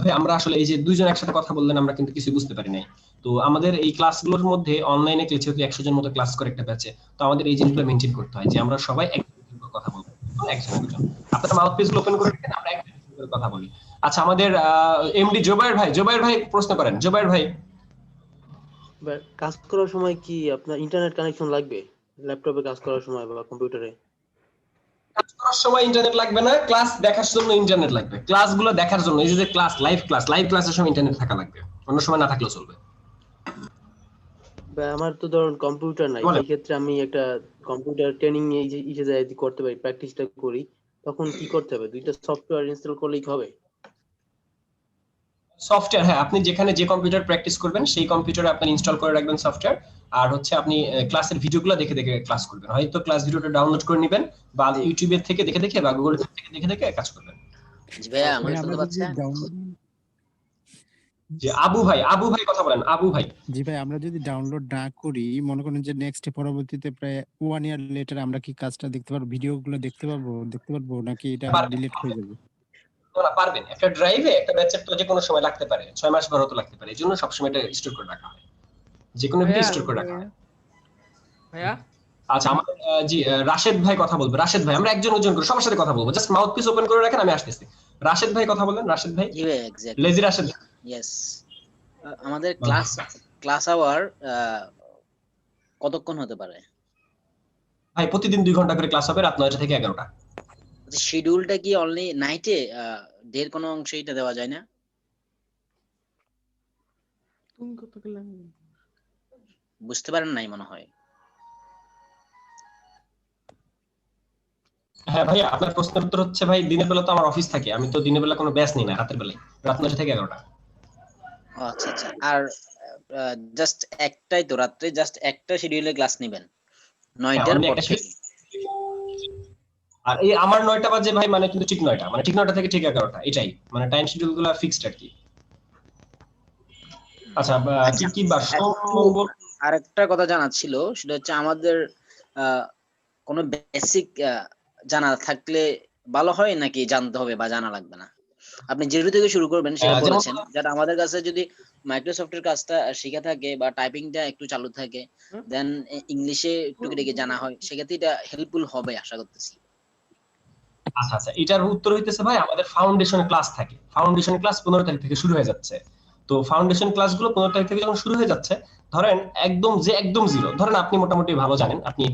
ভাই আমরা আসলে এই যে দুইজন একসাথে কথা বললেন আমরা কিন্তু কিছু বুঝতে পারি নাই। তো আমাদের এই ক্লাসগুলোর মধ্যে অনলাইনে ক্লাস যেহেতু 100 জন মতো ক্লাস করে একটা ব্যাচে, তো আমাদের এই জিনিসগুলো মেইনটেইন করতে হয় যে আমরা সবাই একজন কথা বলবো, একজন দুজন। আপনারা মাউথপিসগুলো ওপেন করে রাখেন, আমরা একজন করে কথা বলি। আচ্ছা, আমাদের এমডি জোবায়ের ভাই প্রশ্ন করেন। জোবায়ের ভাই, কাজ করার সময় কি আপনার ইন্টারনেট কানেকশন লাগবে? ল্যাপটপে কাজ করার সময় বা কম্পিউটারে কাজ করার সময় ইন্টারনেট লাগবে না, ক্লাস দেখার জন্য ইন্টারনেট লাগবে। ক্লাসগুলো দেখার জন্য, এই যে ক্লাস লাইভ ক্লাসের সময় ইন্টারনেট থাকা লাগবে, অন্য সময় না থাকলেও চলবে। আমার তো ধরুন কম্পিউটার নাই, এই ক্ষেত্রে আমি একটা কম্পিউটার ট্রেনিং ইসে যাই করতে পারি, প্র্যাকটিসটা করি, তখন কি করতে হবে? দুইটা সফটওয়্যার ইনস্টল করলেই হবে? সফটওয়্যার, হ্যাঁ, আপনি যেখানে যে কম্পিউটার প্র্যাকটিস করবেন সেই কম্পিউটারে আপনি ইনস্টল করে রাখবেন সফটওয়্যার। আর হচ্ছে আপনি ক্লাসের ভিডিওগুলো দেখে দেখে ক্লাস করবেন, হয়তো ক্লাস ভিডিওটা ডাউনলোড করে নেবেন বা ইউটিউবের থেকে দেখে দেখে বা গুগল থেকে দেখে দেখে কাজ করবেন। জি ভাই, আমার শুনতে পাচ্ছেন? যে আবু ভাই কথা বলেন। আবু ভাই, জি ভাই, আমরা যদি ডাউনলোড না করি, মনে করেন যে নেক্সট পরবর্তীতে প্রায় 1 ইয়ার লেটার আমরা কি কাজটা দেখতে পারবো, ভিডিওগুলো দেখতে পারবো নাকি এটা ডিলিট হয়ে যাবে? না, পারবেন। একটা ড্রাইভে একটা ব্যাচের তো যে কোনো সময় লাগতে পারে, 6 মাস ভরও তো লাগতে পারে, এজন্য সব সময় এটা স্টোর করে রাখা হয়, যে কোনো ভিডিও স্টোর করে রাখা হয়। ভাইয়া আচ্ছা, আমাদের জি রাশেদ ভাই কথা বলবে। রাশেদ ভাই, আমরা একজন করে সবার সাথে কথা বলবো, জাস্ট মাউথপিস ওপেন করে রাখেন, আমি আসতেছি। রাশেদ ভাই কথা বলেন। রাশেদ ভাই, জি ভাই, এক্স্যাক্টলি লেজি রাশেদ। ইয়েস, আমাদের ক্লাস আওয়ার কতক্ষণ হতে পারে? ভাই প্রতিদিন 2 ঘন্টা করে ক্লাস হবে, রাত 9টা থেকে 11টা। শিডিউলটা কি অনলি নাইটে? ডের কোনো অংশ এটা দেওয়া যায় না? বুঝতে পারেন নাই মনে হয়। হ্যাঁ ভাই, আপনার প্রশ্নের উত্তর হচ্ছে ভাই দিনের বেলা তো আমার অফিস থাকে, আমি তো দিনের বেলা কোনো ব্যাচ নেই না, রাতের বেলায়, রাত 9টা থেকে 11টা। আচ্ছা আচ্ছা, আর জাস্ট একটাই তো রাত্রে জাস্ট একটা শিডিউলে ক্লাস নেবেন 9টার পর থেকে? আর এই আমার 9টা বাজে ভাই, মানে কিন্তু ঠিক 9টা, মানে ঠিক 9টা থেকে ঠিক 11টা, এটাই মানে টাইম শিডিউলগুলো ফিক্সড আর কি। আচ্ছা, কি বার? আর একটা কথা জানার ছিল, সেটা হচ্ছে আমাদের কোনো বেসিক জানা থাকলে ভালো হয় নাকি জানতে হবে বা জানা লাগবে না? আপনি যেটু থেকে শুরু করবেন সেটা বলেছেন, যারা আমাদের কাছে যদি মাইক্রোসফটের কাজটা শেখা থাকে বা টাইপিংটা একটু চালু থাকে, দেন ইংলিশে টুকিটাকি জানা হয়, সেক্ষেত্রে এটা হেল্পফুল হবে আশা করতেছি। আচ্ছা আচ্ছা, এটার উত্তর হইতেছে ভাই, আমাদের ফাউন্ডেশন ক্লাস থাকে। ফাউন্ডেশন ক্লাস 15 তারিখ থেকে শুরু হয়ে যাচ্ছে। তো ফাউন্ডেশন ক্লাসগুলো 15 তারিখ থেকে যখন শুরু হয়ে যাচ্ছে, ধরেন একদম জিরো, ধরেন আপনি মোটামুটি ভালো জানেন, আপনি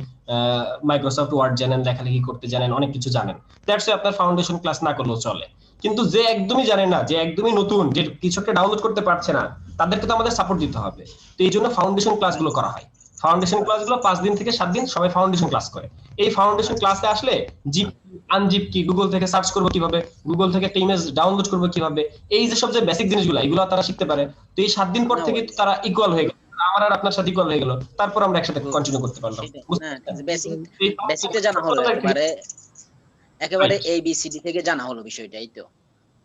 মাইক্রোসফট ওয়ার্ড জানেন, লেখালেখি করতে জানেন, অনেক কিছু জানেন, দ্যাটস ওয়াই আপনার ফাউন্ডেশন ক্লাস না করলেও চলে। কিন্তু যে একদমই জানে না, যে একদমই নতুন, যে কিছু একটা ডাউনলোড করতে পারছে না, তাদেরকে তো আমাদের সাপোর্ট দিতে হবে। তো এই জন্য ফাউন্ডেশন ক্লাসগুলো করা হয়। ফাউন্ডেশন ক্লাসগুলো 5 দিন থেকে 7 দিন সবাই ফাউন্ডেশন ক্লাস করে। এই ফাউন্ডেশন ক্লাসে আসলে জিপ আনজিপ কি, গুগল থেকে সার্চ করবো কিভাবে, গুগল থেকে একটা ইমেজ ডাউনলোড করবো কিভাবে, এই যে সব যে বেসিক জিনিসগুলো, এগুলো তারা শিখতে পারে। তো এই 7 দিন পর থেকে তারা ইকুয়াল হয়ে গেল, আমার আর আপনার সাথে ইকুয়াল হয়ে গেল, তারপর আমরা একসাথে কন্টিনিউ করতে পারলাম। বেসিকটা জানা হলো, একেবারে ABCD থেকে জানা হলো বিষয়টা, এই তো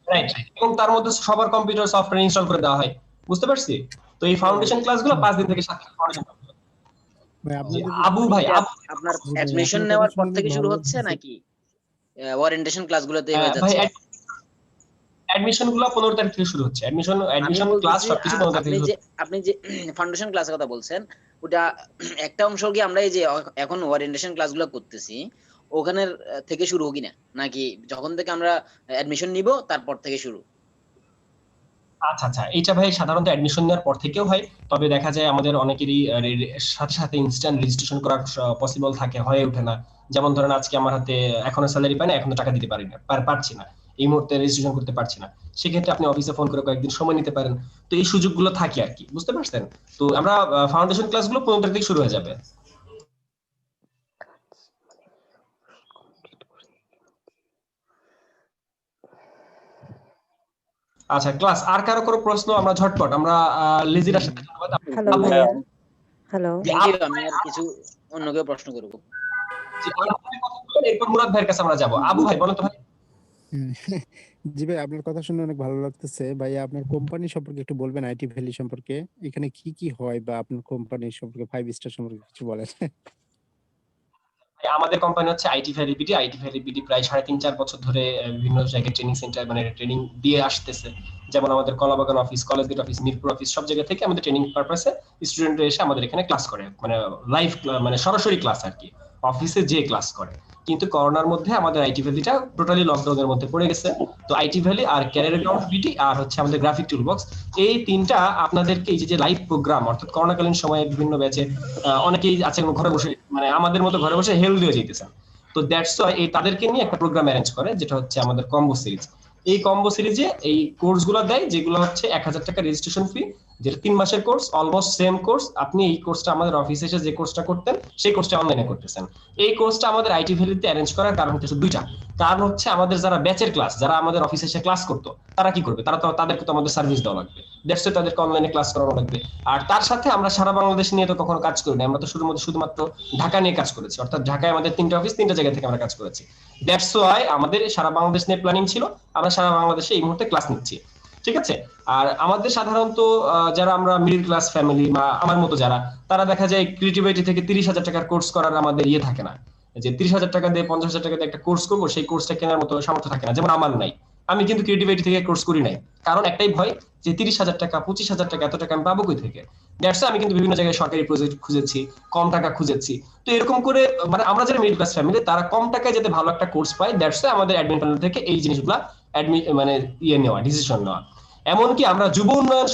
রাইট। এবং তার মধ্যে সবার কম্পিউটার সফটওয়্যার ইনস্টল করে দেওয়া হয়, বুঝতে পারছি? তো এই ফাউন্ডেশন ক্লাসগুলো 5 দিন থেকে 7 দিন ফাউন্ডেশন। আবু ভাই, আপনার অ্যাডমিশন নেওয়ার পর থেকে শুরু হচ্ছে নাকি ওরিয়েন্টেশন ক্লাসগুলোতে হয়ে যাচ্ছে? অ্যাডমিশন গুলো 15 তারিখ থেকে শুরু হচ্ছে। অ্যাডমিশন ক্লাস সবকিছু 15 তারিখ থেকে। আপনি যে ফাউন্ডেশন ক্লাসের কথা বলছেন, ওটা একটা অংশ কি আমরা এই যে এখন ওরিয়েন্টেশন ক্লাসগুলো করতেছি ওখানের থেকে শুরু হোক না, নাকি যখন থেকে আমরা অ্যাডমিশন নিব তারপর থেকে শুরু? আচ্ছা আচ্ছা, এটা ভাই সাধারণত অ্যাডমিশন নেওয়ার পর থেকেও হয়, তবে দেখা যায় আমাদের অনেকেরই সাথে সাথে ইনস্ট্যান্ট রেজিস্ট্রেশন করা পসিবল থাকে, হয়ে ওঠে না। যেমন ধরেন আজকে আমার হাতে এখনো স্যালারি পাই না, এখনো টাকা দিতে পারি না, পারছি না, এই মুহূর্তে রেজিস্ট্রেশন করতে পারছি না, সেক্ষেত্রে আপনি অফিসে ফোন করে কয়েকদিন সময় নিতে পারেন। তো এই সুযোগগুলো থাকে আর কি, বুঝতে পারছেন? তো আমরা ফাউন্ডেশন ক্লাসগুলো 15 তারিখ থেকে শুরু হয়ে যাবে। আচ্ছা ক্লাস আর কারো কোনো প্রশ্ন? আমরা ঝটপট আমরা লেজিরার সাথে হ্যালো ভাইয়া। হ্যালো আমি আর কিছু অন্য কেউ প্রশ্ন করব। এরপর মুরাদ ভাইয়ের কাছে আমরা যাব। আবু ভাই বলেন তো ভাই। জি ভাই, আপনার কথা শুনে অনেক ভালো লাগতেছে। ভাই আপনার কোম্পানি সম্পর্কে একটু বলবেন, আইটি ভ্যালি সম্পর্কে, এখানে কি কি হয়, বা আপনার কোম্পানি সম্পর্কে 5 স্টার সম্পর্কে কিছু বলেন। আমাদের কোম্পানি হচ্ছে IT valley BD. IT valley BD প্রায় 3.5-4 বছর ধরে বিভিন্ন জায়গায় ট্রেনিং সেন্টার মানে ট্রেনিং দিয়ে আসতেছে। যেমন আমাদের Kalabagan office, college gate office, Mirpur office, সব জায়গা থেকে আমাদের ট্রেনিং পারপাসে স্টুডেন্টরা এসে আমাদের এখানে ক্লাস করে, মানে লাইভ মানে সরাসরি ক্লাস আর কি, অফিসে যে ক্লাস করে। কিন্তু করোনার মধ্যে আমাদের আইটি ভ্যালিটা টোটালি লকডাউনের মধ্যে পড়ে গেছে। তো আইটি ভ্যালি আর ক্যারিয়ার গ্রাউন্ড বিডি আর হচ্ছে আমাদের গ্রাফিক টুলবক্স, এই তিনটা আপনাদেরকে এই যে লাইভ প্রোগ্রাম অর্থাৎ করোনাকালীন সময়ে বিভিন্ন ব্যাচে অনেকেই আছে ঘরে বসে, মানে আমাদের মতো ঘরে বসে হেল্প দিয়ে যেতেছেন। তো দ্যাটস ওয়াই এই তাদেরকে নিয়ে একটা প্রোগ্রাম অ্যারেঞ্জ করে, যেটা হচ্ছে আমাদের কম্বো সিরিজ। এই কম্বো সিরিজে এই কোর্সগুলো দেয়, যেগুলো হচ্ছে 1000 টাকা রেজিস্ট্রেশন ফি, যেটা 3 মাসের কোর্স, অলমোস্ট সেম কোর্স। আপনি এই কোর্সটা আমাদের অফিসে এসে যে কোর্সটা করতেন সেই কোর্সটা অনলাইনে করতেছেন। এই কোর্সটা আমাদের আইটি ভ্যালিতে অ্যারেঞ্জ করার কারণ হচ্ছে দুইটা। কারণ হচ্ছে আমাদের যারা ব্যাচের ক্লাস, যারা আমাদের অফিসে এসে ক্লাস করতো, তারা কি করবে? তাদেরকে তো আমাদের সার্ভিস দেওয়া লাগবে, দ্যাটস ওয়াই তাদেরকে অনলাইনে ক্লাস করানো লাগবে। আর তার সাথে আমরা সারা বাংলাদেশ নিয়ে তো কখনো কাজ করি না, আমরা তো শুধুমাত্র ঢাকা নিয়ে কাজ করেছি, অর্থাৎ ঢাকায় আমাদের 3টা অফিস, 3টা জায়গা থেকে আমরা কাজ করেছি। দ্যাটস ওয়াই আমাদের সারা বাংলাদেশ নিয়ে প্ল্যানিং ছিল, আমরা সারা বাংলাদেশে এই মুহূর্তে ক্লাস নিচ্ছি, ঠিক আছে? আর আমাদের সাধারণত যারা আমরা মিডল ক্লাস ফ্যামিলি বা আমার মতো যারা, তারা দেখা যায় ক্রিয়েটিভিটি থেকে 30,000 টাকার কোর্স করার আমাদের ইয়ে থাকে না, যে 30,000 টাকা দিয়ে 50,000 টাকা দিয়ে একটা কোর্স করবো, সেই কোর্সটা কেনার মতো সামর্থ্য থাকে না, যেমন আমার নাই। আমি কিন্তু ক্রিয়েটিভিটি থেকে কোর্স করি নাই, কারণ একটাই ভয় যে 30,000 টাকা 25,000 টাকা এত টাকা আমি পাবো কই থেকে। দ্যাটস আমি কিন্তু বিভিন্ন জায়গায় সরকারি প্রজেক্ট খুঁজেছি, কম টাকা খুঁজেছি। তো এরকম করে মানে আমরা যারা মিডল ক্লাস ফ্যামিলি, তারা কম টাকায় যাতে ভালো একটা কোর্স পায়, দ্যাটস আমাদের অ্যাডমিন প্যানেল থেকে এই জিনিসগুলা মানে ইয়ে নেওয়া, ডিসিশন নেওয়া। এমনকি আমরা যুব উন্নয়ন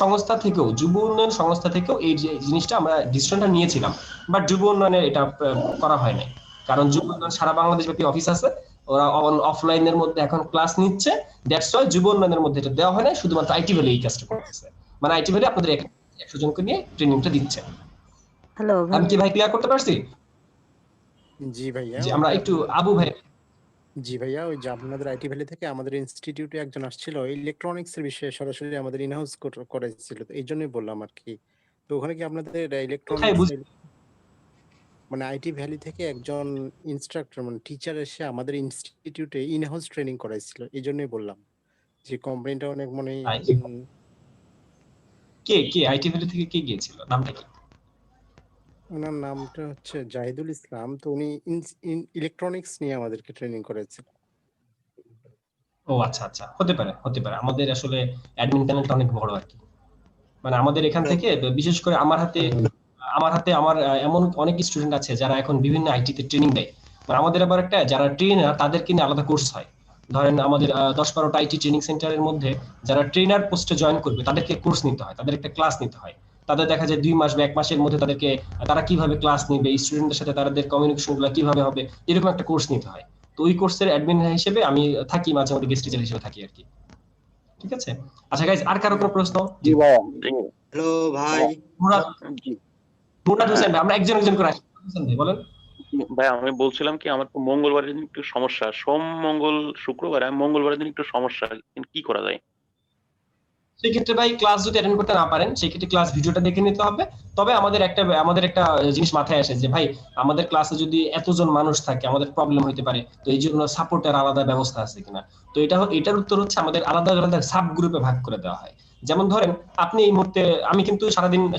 সংস্থা থেকেও এই জিনিসটা আমরা ডিসিশনটা নিয়েছিলাম, বাট যুব উন্নয়নের এটা করা হয় নাই, কারণ যুব উন্নয়ন সারা বাংলাদেশ ব্যাপী অফিস আছে, ওরা অফলাইনের মধ্যে এখন ক্লাস নিচ্ছে। দ্যাটস ওয়াই যুব উন্নয়নের মধ্যে এটা দেওয়া হয় না, শুধুমাত্র আইটি ভ্যালি এই কাজটা করতেছে। মানে আইটি ভ্যালি আপনাদের 100 জনকে নিয়ে ট্রেনিংটা দিচ্ছে। হ্যালো আমি কি ভাই ক্লিয়ার করতে পারছি? জি ভাইয়া। জি আমরা একটু আবু ভাই। জি ভাইয়া, ওই যে আপনাদের আইটি ভ্যালি থেকে আমাদের ইনস্টিটিউটে একজন আসছিল, ইলেকট্রনিক্স এর বিষয়ে সরাসরি আমাদের ইনহাউস করেছিল, তো এই জন্যই বললাম আর কি। তো ওখানে কি আপনাদের ইলেকট্রনিক্স মানে আইটি ভ্যালি থেকে একজন ইনস্ট্রাক্টর মানে টিচার এসে আমাদের ইনস্টিটিউটে ইনহাউস ট্রেনিং করাইছিল, এই জন্যই বললাম যে কোম্পানিটা অনেক মনে কে আইটি ভ্যালি থেকে কে গিয়েছিল, নামটা কি? ওনার নামটা হচ্ছে জাহিদুল ইসলাম। তো উনি ইলেকট্রনিক্স নিয়ে আমাদেরকে ট্রেনিং করেছে। ও আচ্ছা আচ্ছা, হতে পারে। আমাদের আসলে অ্যাডমিন প্যানেলটা অনেক বড় আর কি, মানে আমাদের এখান থেকে বিশেষ করে আমার হাতে আমার এমন অনেক স্টুডেন্ট আছে যারা এখন বিভিন্ন আইটিতে ট্রেনিং দেয়। মানে আমাদের আবার একটা যারা ট্রেনার তাদেরকে নিয়ে আলাদা কোর্স হয়। ধরেন আমাদের 10-12টা আইটি ট্রেনিং সেন্টারের মধ্যে যারা ট্রেনার পোস্টে জয়েন করবে তাদেরকে কোর্স নিতে হয়, তাদের একটা ক্লাস নিতে হয়। তাদের দেখা যায় 2 মাস বা 1 মাসের মধ্যে তারা কিভাবে ক্লাস নেবে, স্টুডেন্টদের সাথে তাদের কমিউনিকেশন গুলো কিভাবে হবে, এরকম একটা কোর্স নিতে হয়। তো ওই কোর্সের অ্যাডমিন হিসেবে আমি থাকি, মাঝে মধ্যে গেস্ট টিচার হিসেবে থাকি আর কি, ঠিক আছে? আচ্ছা গাইস, আর কারো কোনো প্রশ্ন? জি ভাই। হ্যালো ভাই। মুরাদ হোসেন ভাই, আমরা একজন করে আসি। হোসেন ভাই বলেন। ভাই আমি বলছিলাম কি, আমার তো মঙ্গলবারের দিন একটু সমস্যা, সোম মঙ্গল শুক্রবার, আমি মঙ্গলবারের দিন একটু সমস্যা, কি করা যায়? সেই ক্ষেত্রে ভাই ক্লাস যদি অ্যাটেন্ড করতে না পারেন, সেই ক্ষেত্রে ক্লাস ভিডিওটা দেখে নিতে হবে। তবে আমাদের একটা জিনিস মাথায় আসে যে ভাই আমাদের ক্লাসে যদি এতজন মানুষ থাকে আমাদের প্রবলেম হতে পারে, তো এই জন্য সাপোর্টের আলাদা ব্যবস্থা আছে কিনা। তো এটার উত্তর হচ্ছে আমাদের আলাদা আলাদা সাব গ্রুপে ভাগ করে দেওয়া হয়। যেমন ধরেন আপনি এই মুহূর্তে, আমি কিন্তু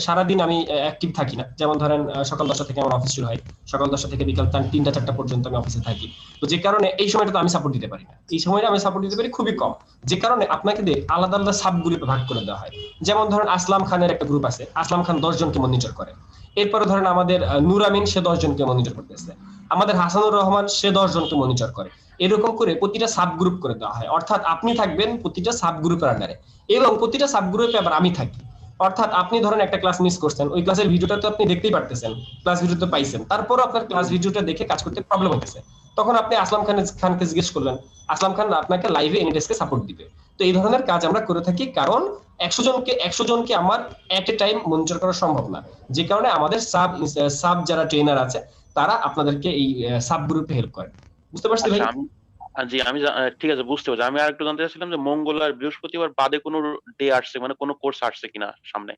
সারাদিন আমি অ্যাক্টিভ থাকি না। যেমন ধরেন সকাল 10টা থেকে আমার অফিস শুরু হয়, সকাল 10টা থেকে বিকাল 3টা-4টা পর্যন্ত আমি অফিসে থাকি। তো যে কারণে এই সময়টা তো আমি সাপোর্ট দিতে পারি না, এই সময়টা আমি সাপোর্ট দিতে পারি খুবই কম, যে কারণে আপনাকে আলাদা আলাদা সাব গ্রুপে ভাগ করে দেওয়া হয়। যেমন ধরেন আসলাম খানের একটা গ্রুপ আছে, আসলাম খান 10 জনকে মনিটর করে। এরপরে ধরেন আমাদের নূর আমিন, সে 10 জনকে মনিটর করতেছে। আমাদের হাসানুর রহমান, সে 10 জনকে মনিটর করে। এরকম করে প্রতিটা সাব গ্রুপ করে দেওয়া হয়, অর্থাৎ আপনি থাকবেন প্রতিটা সাব গ্রুপের আন্ডারে এবং প্রতিটা সাব গ্রুপে আবার আমি থাকি। অর্থাৎ আপনি ধরেন একটা ক্লাস মিস করছেন, ওই ক্লাসের ভিডিওটা তো আপনি দেখতেই পারতেছেন, ক্লাস ভিডিও তো পাইছেন, তারপরও আপনার ক্লাস ভিডিওটা দেখে কাজ করতে প্রবলেম হতেছে। তখন আপনি আসলাম খানকে জিজ্ঞেস করলেন, আসলাম খান আপনাকে লাইভে এনিডেস্কে সাপোর্ট দিবে। তো এই ধরনের কাজ আমরা করে থাকি, কারণ 100 জনকে আমার এট এ টাইম মনিটর করা সম্ভব না, যে কারণে আমাদের সাব যারা ট্রেনার আছে তারা আপনাদেরকে এই সাব গ্রুপে হেল্প করে। বুঝতে পারছি ভাই? জি আমি ঠিক আছে, বুঝতে পারছি। আমি আর একটু জানতে চাচ্ছিলাম যে মঙ্গল আর বৃহস্পতিবার বাদে কোনো ডে আসছে, মানে কোনো কোর্স আসছে কিনা সামনে,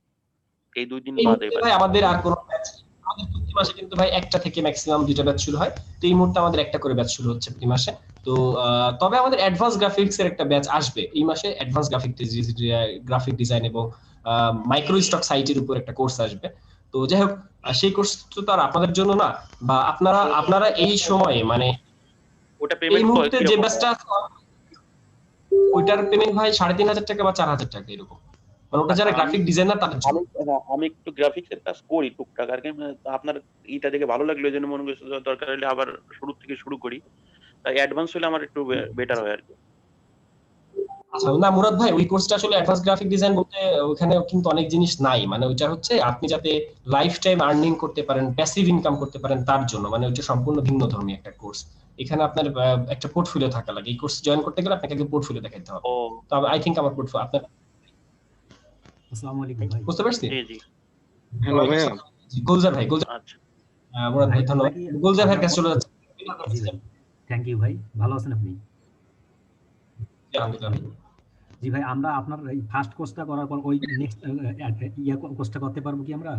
এই 2 দিন এই বাদে? মুহূর্তে ভাই আমাদের আর কোনো ব্যাচ, আমাদের প্রতি মাসে কিন্তু ভাই একটা থেকে ম্যাক্সিমাম 2টা ব্যাচ শুরু হয়। তো এই মুহূর্তে আমাদের একটা করে ব্যাচ শুরু হচ্ছে প্রতি মাসে। তো তবে আমাদের অ্যাডভান্স গ্রাফিক্স এর একটা ব্যাচ আসবে এই মাসে। অ্যাডভান্স গ্রাফিক ডিজাইন এবং মাইক্রো স্টক সাইটের উপর একটা কোর্স আসবে। তো যাই হোক, সেই কোর্স তো আর আপনাদের জন্য না, বা আপনারা এই সময়ে মানে ওটা এই পেমেন্ট মুহূর্তে যে ব্যাচটা, ওইটার পেমেন্ট ভাই 3,500 টাকা বা 4,000 টাকা এরকম। মানে ওটা যারা গ্রাফিক ডিজাইনার তাদের জন্য। আমি একটু গ্রাফিক্সের কাজ করি টুকটাক আর কি, আপনার এইটা দেখে ভালো লাগলো, এই জন্য মনে করছি দরকার হলে আবার শুরু থেকে শুরু করি, তাই অ্যাডভান্স হলে আমার একটু বেটার হয় আর কি। আচ্ছা না মুরাদ ভাই, ওই কোর্সটা আসলে অ্যাডভান্স গ্রাফিক ডিজাইন বলতে ওখানে কিন্তু অনেক জিনিস নাই। মানে ওইটা হচ্ছে আপনি যাতে লাইফ টাইম আর্নিং করতে পারেন, প্যাসিভ ইনকাম করতে পারেন তার জন্য। মানে ওইটা সম্পূর্ণ ভিন্ন ধর্মী একটা কোর্স। এখানে আপনার একটা পোর্টফোলিও থাকা লাগে। এই কোর্স জয়েন করতে গেলে আপনাকে একটা পোর্টফোলিও দেখাতে হবে। তো আই থিংক আমার পোর্টফোলিও আপনার। আসসালামু আলাইকুম ভাই। বুঝতে পারছি? জি জি। হ্যালো ভাইয়া। গুলজার ভাই, গুলজার। আচ্ছা মুরাদ ভাই ধন্যবাদ। গুলজার ভাইয়ের কাছে চলে যাচ্ছে। থ্যাংক ইউ ভাই, ভালো আছেন আপনি? আলহামদুলিল্লাহ। জি ভাই, আমরা আপনার এই ফার্স্ট কোর্সটা করার পর ওই নেক্সট কোর্সটা করতে পারবো কি আমরা?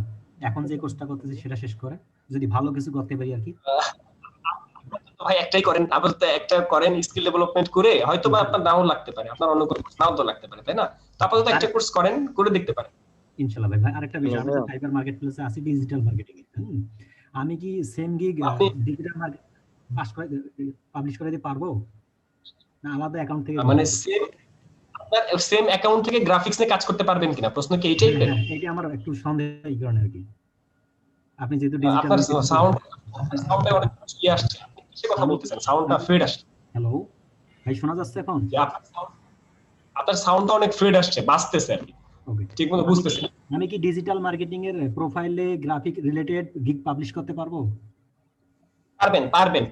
এখন যে কোর্সটা করতেছি সেটা শেষ করে যদি ভালো কিছু করতে পারি আর কি। ভাই একটাই করেন, আপাতত একটা করেন, স্কিল ডেভেলপমেন্ট করে হয়তো বা আপনার নাও লাগতে পারে, আপনার অন্য কোনো কোর্স নাও তো লাগতে পারে, তাই না? আপাতত একটা কোর্স করেন, করে দেখতে পারেন। ইনশাআল্লাহ ভাই। আরেকটা বিষয়, আমি ফাইবার মার্কেট প্লেসে আছি ডিজিটাল মার্কেটিং এ। আমি কি same gig digital market publish করে দিতে পারবো, না আলাদা অ্যাকাউন্ট থেকে? মানে সেম অ্যাকাউন্ট থেকে গ্রাফিক্স নিয়ে কাজ করতে পারবেন কিনা, প্রশ্ন কি এই টাইপের? এটা আমার একটু সন্দেহ এই কারণে আর কি। আপনি যেহেতু ডিজিটাল, আপনার সাউন্ডে অনেক কি আসছে, কিসে কথা বলতেছেন? সাউন্ডটা ফেড আসছে। হ্যালো ভাই, শোনা যাচ্ছে এখন? আপনার সাউন্ডটা অনেক ফেড আসছে, বাজতেছে আর কি। ওকে, ঠিকমতো বুঝতেছি না। আমি কি ডিজিটাল মার্কেটিং এর প্রোফাইলে গ্রাফিক রিলেটেড গিগ পাবলিশ করতে পারবো?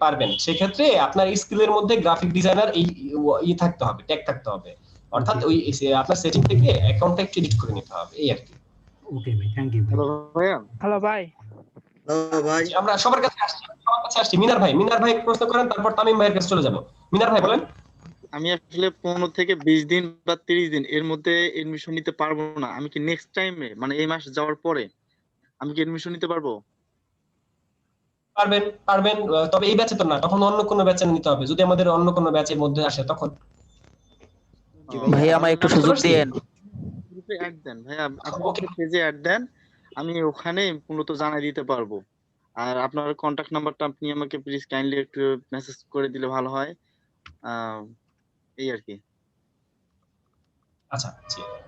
পারবেন। সেক্ষেত্রে আপনার স্কিলের মধ্যে গ্রাফিক ডিজাইনার এই থাকতে হবে, ট্যাগ থাকতে হবে। অর্থাৎ ওই আপনার সেটিং থেকে অ্যাকাউন্টটা একটু এডিট করে নিতে হবে, এই আর কি। ওকে ভাই, থ্যাংক ইউ। হ্যালো ভাইয়া। হ্যালো ভাই। ভাই আমরা সবার কাছে আসছি। মিনার ভাই প্রশ্ন করেন, তারপর তামিম ভাইয়ের কাছে চলে যাব। মিনার ভাই বলেন। আমি আসলে 15 থেকে 20 দিন বা 30 দিন এর মধ্যে এডমিশন নিতে পারবো না। আমি কি নেক্সট টাইমে মানে এই মাস যাওয়ার পরে আমি কি এডমিশন নিতে পারবো? পারবেন, তবে এই ব্যাচে তো না, তখন অন্য কোনো ব্যাচে নিতে হবে। যদি আমাদের অন্য কোনো ব্যাচের মধ্যে আসে তখন। ভাই আমায় একটু সুযোগ দিয়েন। গ্রুপে অ্যাড দেন ভাইয়া, আপনি পেজে অ্যাড দেন, আমি ওখানে মূলত জানাই দিতে পারবো। আর আপনার কন্টাক্ট নাম্বারটা আপনি আমাকে প্লিজ কাইন্ডলি একটু মেসেজ করে দিলে ভালো হয়, এই আর কি। আচ্ছা,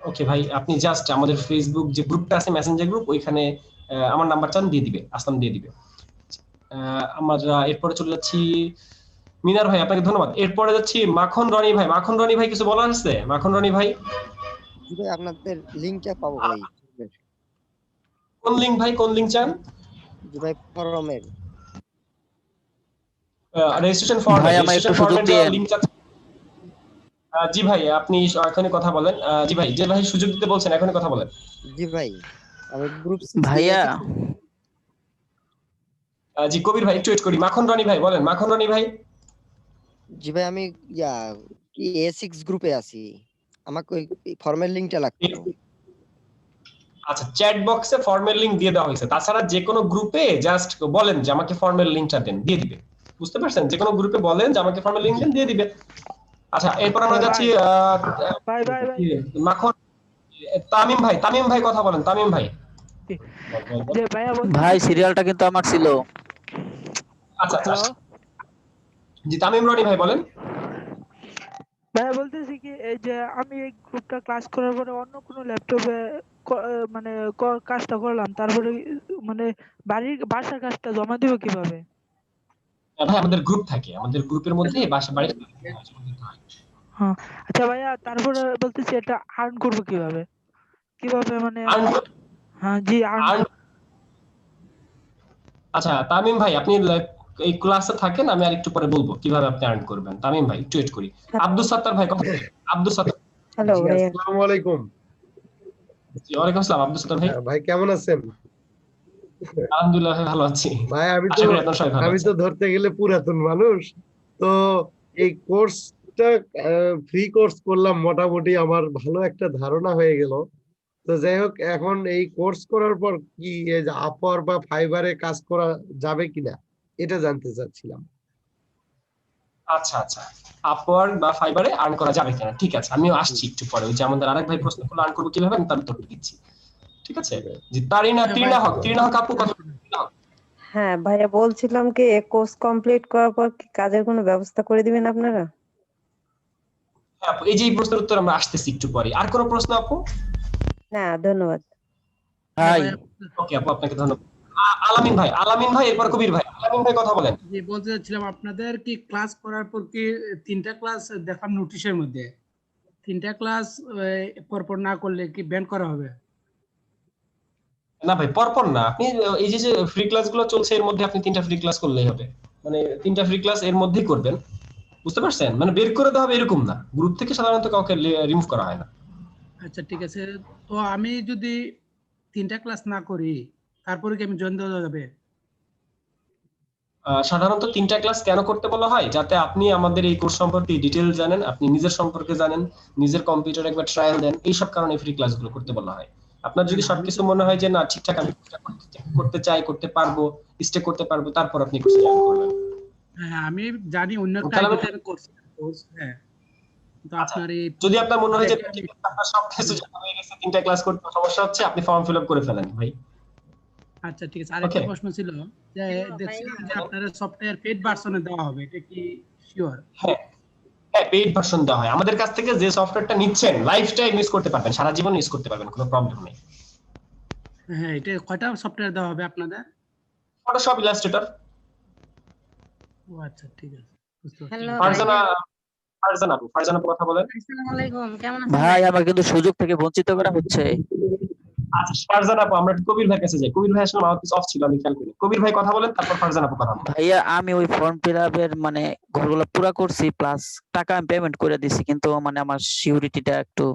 ওকে ভাই, আপনি জাস্ট আমাদের ফেসবুক যে গ্রুপটা আছে, মেসেঞ্জার গ্রুপ, ওইখানে আমার নাম্বারটা দিয়ে দিবে, আসলাম দিয়ে দিবে। আমরা এরপরে চলে যাচ্ছি। মিনার ভাই আপনাকে ধন্যবাদ। এরপরে যাচ্ছি মাখন রনি ভাই। মাখন রনি ভাই কিছু বলার আছে? মাখন রনি ভাই। জি ভাই, আপনাদের লিংকটা পাবো ভাই? কোন লিংক ভাই, কোন লিংক চান? জি ভাই, ফরমের রেজিস্ট্রেশন ফর্ম। ভাই আমায় একটু সুযোগ দিয়েন। লিংক চাচ্ছেন? জি ভাই, আপনি এখনই কথা বলেন। জি ভাই, যে ভাই সুযোগ দিতে বলছেন এখনই কথা বলেন। জি ভাই, আমি গ্রুপ ভাইয়া। জি কবির ভাই, একটু ওয়েট করি। মাখন রনি ভাই বলেন। মাখন রনি ভাই। জি ভাই, আমি কি A6 গ্রুপে আছি, আমাকে ওই ফর্মের লিংকটা লাগবে। আচ্ছা, চ্যাট বক্সে ফর্মের লিংক দিয়ে দেওয়া হয়েছে। তাছাড়া যে কোনো গ্রুপে জাস্ট বলেন যে আমাকে ফর্মের লিংকটা দেন, দিয়ে দিবে। বুঝতে পারছেন? যে কোনো গ্রুপে বলেন যে আমাকে ফর্মের লিংক দেন, দিয়ে দিবে। আচ্ছা, এরপর আমরা যাচ্ছি মাখন তামিম ভাই কথা বলেন। তামিম ভাই। ভাই সিরিয়ালটা কিন্তু আমার ছিল। আচ্ছা, জি তামিম রনি ভাই বলেন। ভাই বলতেছি কি, এই যে আমি এই গ্রুপটা ক্লাস করার পরে অন্য কোনো ল্যাপটপে মানে কাজটা করলাম, তারপরে মানে বাসার কাজটা জমা দিব কিভাবে? ভাই আমাদের গ্রুপ থাকে, আমাদের গ্রুপের মধ্যে বাড়ির। হ্যাঁ, আচ্ছা ভাইয়া, তারপরে বলতেছি এটা আর্ন করব কিভাবে মানে? হ্যাঁ জি, আর্ন। আচ্ছা তামিম ভাই, আপনি এই ক্লাসে থাকেন, আমি আর একটু পরে বলবো কিভাবে আপনি আর্ন করবেন। তামিম ভাই একটু ওয়েট করি। আব্দুল সাত্তার ভাই কথা বলেন। আব্দুল সাত্তার। হ্যালো ভাই, আসসালামু আলাইকুম। জি ওয়ালাইকুম আসসালাম আব্দুল সাত্তার ভাই। ভাই কেমন আছেন? আলহামদুলিল্লাহ ভাই, ভালো আছি। ভাই আমি আশা করি আপনারা সবাই ভালো তো আছেন। ধরতে গেলে পুরাতন মানুষ, তো এই কোর্সটা ফ্রি কোর্স করলাম, মোটামুটি আমার ভালো একটা ধারণা হয়ে গেল। তো যাই হোক, এখন এই কোর্স করার পর কি এই যে আপওয়ার বা ফাইবারে কাজ করা যাবে কিনা এটা জানতে চাচ্ছিলাম। আচ্ছা আচ্ছা, আপওয়ার্ক বা ফাইবারে আর্ন করা যাবে কিনা, ঠিক আছে আমিও আসছি একটু পরে। ওই যে আমাদের আরেক ভাই প্রশ্ন করলো আর্ন করবো কিভাবে, আমি তার উত্তর দিচ্ছি, ঠিক আছে। জি তৃণা হক আপু কথা বলেন। হ্যাঁ ভাইয়া, বলছিলাম কি কোর্স কমপ্লিট করার পর কি কাজের কোনো ব্যবস্থা করে দিবেন আপনারা? হ্যাঁ আপু, এই যে এই প্রশ্নের উত্তর আমরা আসতেছি একটু পরে। আর কোনো প্রশ্ন আপু? না ধন্যবাদ। ওকে আপু, আপনাকে ধন্যবাদ। আলামিন ভাই এরপর কবির ভাই। আলামিন ভাই কথা বলেন। জি বলতে চাচ্ছিলাম, আপনাদের কি ক্লাস করার পর কি 3টা ক্লাস দেখার নোটিশের মধ্যে 3টা ক্লাস পরপর না করলে কি ব্যান করা হবে? না ভাই পরপর না, আপনি এই যে ফ্রি ক্লাসগুলো চলছে এর মধ্যে আপনি 3টা ফ্রি ক্লাস করলেই হবে। মানে 3টা ফ্রি ক্লাস এর মধ্যেই করবেন, বুঝতে পারছেন? মানে বের করে দেওয়া হবে এরকম না, গ্রুপ থেকে সাধারণত কাউকে রিমুভ করা হয় না। আচ্ছা ঠিক আছে, তো আমি যদি 3টা ক্লাস না করি তারপরে কি আমি জয়েন দেওয়া যাবে? সাধারণত 3টা ক্লাস কেন করতে বলা হয়, যাতে আপনি আমাদের এই কোর্স সম্পর্কে ডিটেইল জানেন, আপনি নিজের সম্পর্কে জানেন, নিজের কম্পিউটার একবার ট্রায়াল দেন, এই সব কারণে ফ্রি ক্লাসগুলো করতে বলা হয়। আপনার যদি সবকিছু মনে হয় যে না ঠিকঠাক আমি করতে চাই, করতে পারবো, স্টে করতে পারবো, তারপর আপনি কোর্সে জয়েন করবেন। হ্যাঁ আমি জানি অন্য একটা তাহলে আইডিতে আমি করছি কোর্স, হ্যাঁ তো আপনার এই যদি আপনার মনে হয় যে ঠিক আছে, আপনার সবকিছু জানা হয়ে গেছে, 3টা ক্লাস করতে সমস্যা হচ্ছে, আপনি ফর্ম ফিল আপ করে ফেলেন ভাই। আচ্ছা ঠিক আছে, আরেকটা প্রশ্ন ছিল যে দেখছিলাম যে আপনারা সফটওয়্যার পেইড ভার্সনে দেওয়া হবে, এটা কি শিওর? হ্যাঁ হ্যাঁ, পেইড ভার্সন দেওয়া হয়। আমাদের কাছ থেকে যে সফটওয়্যারটা নিচ্ছেন লাইফ টাইম ইউজ করতে পারবেন, সারা জীবন ইউজ করতে পারবেন, কোনো প্রবলেম নেই। হ্যাঁ এটা কয়টা সফটওয়্যার দেওয়া হবে আপনাদের? Photoshop, Illustrator. ও আচ্ছা ঠিক আছে, হ্যালো ফারজানা আপু কথা বলেন। আসসালামু আলাইকুম, কেমন আছেন ভাই? আমার কিন্তু সুযোগ থেকে বঞ্চিত করা হচ্ছে। আচ্ছা ফারজানা আপু, আমরা একটু কবির ভাইয়ের কাছে যাই। কবির ভাই আসলে মাউথপিস অফ ছিল, আমি খেয়াল করি। কবির ভাই কথা বলেন, তারপর ফারজানা আপু কথা বলেন। ভাইয়া আমি ওই ফর্ম ফিল আপের মানে ঘরগুলো পুরা করছি, প্লাস টাকা আমি পেমেন্ট করে দিছি, কিন্তু মানে আমার সিকিউরিটিটা একটু।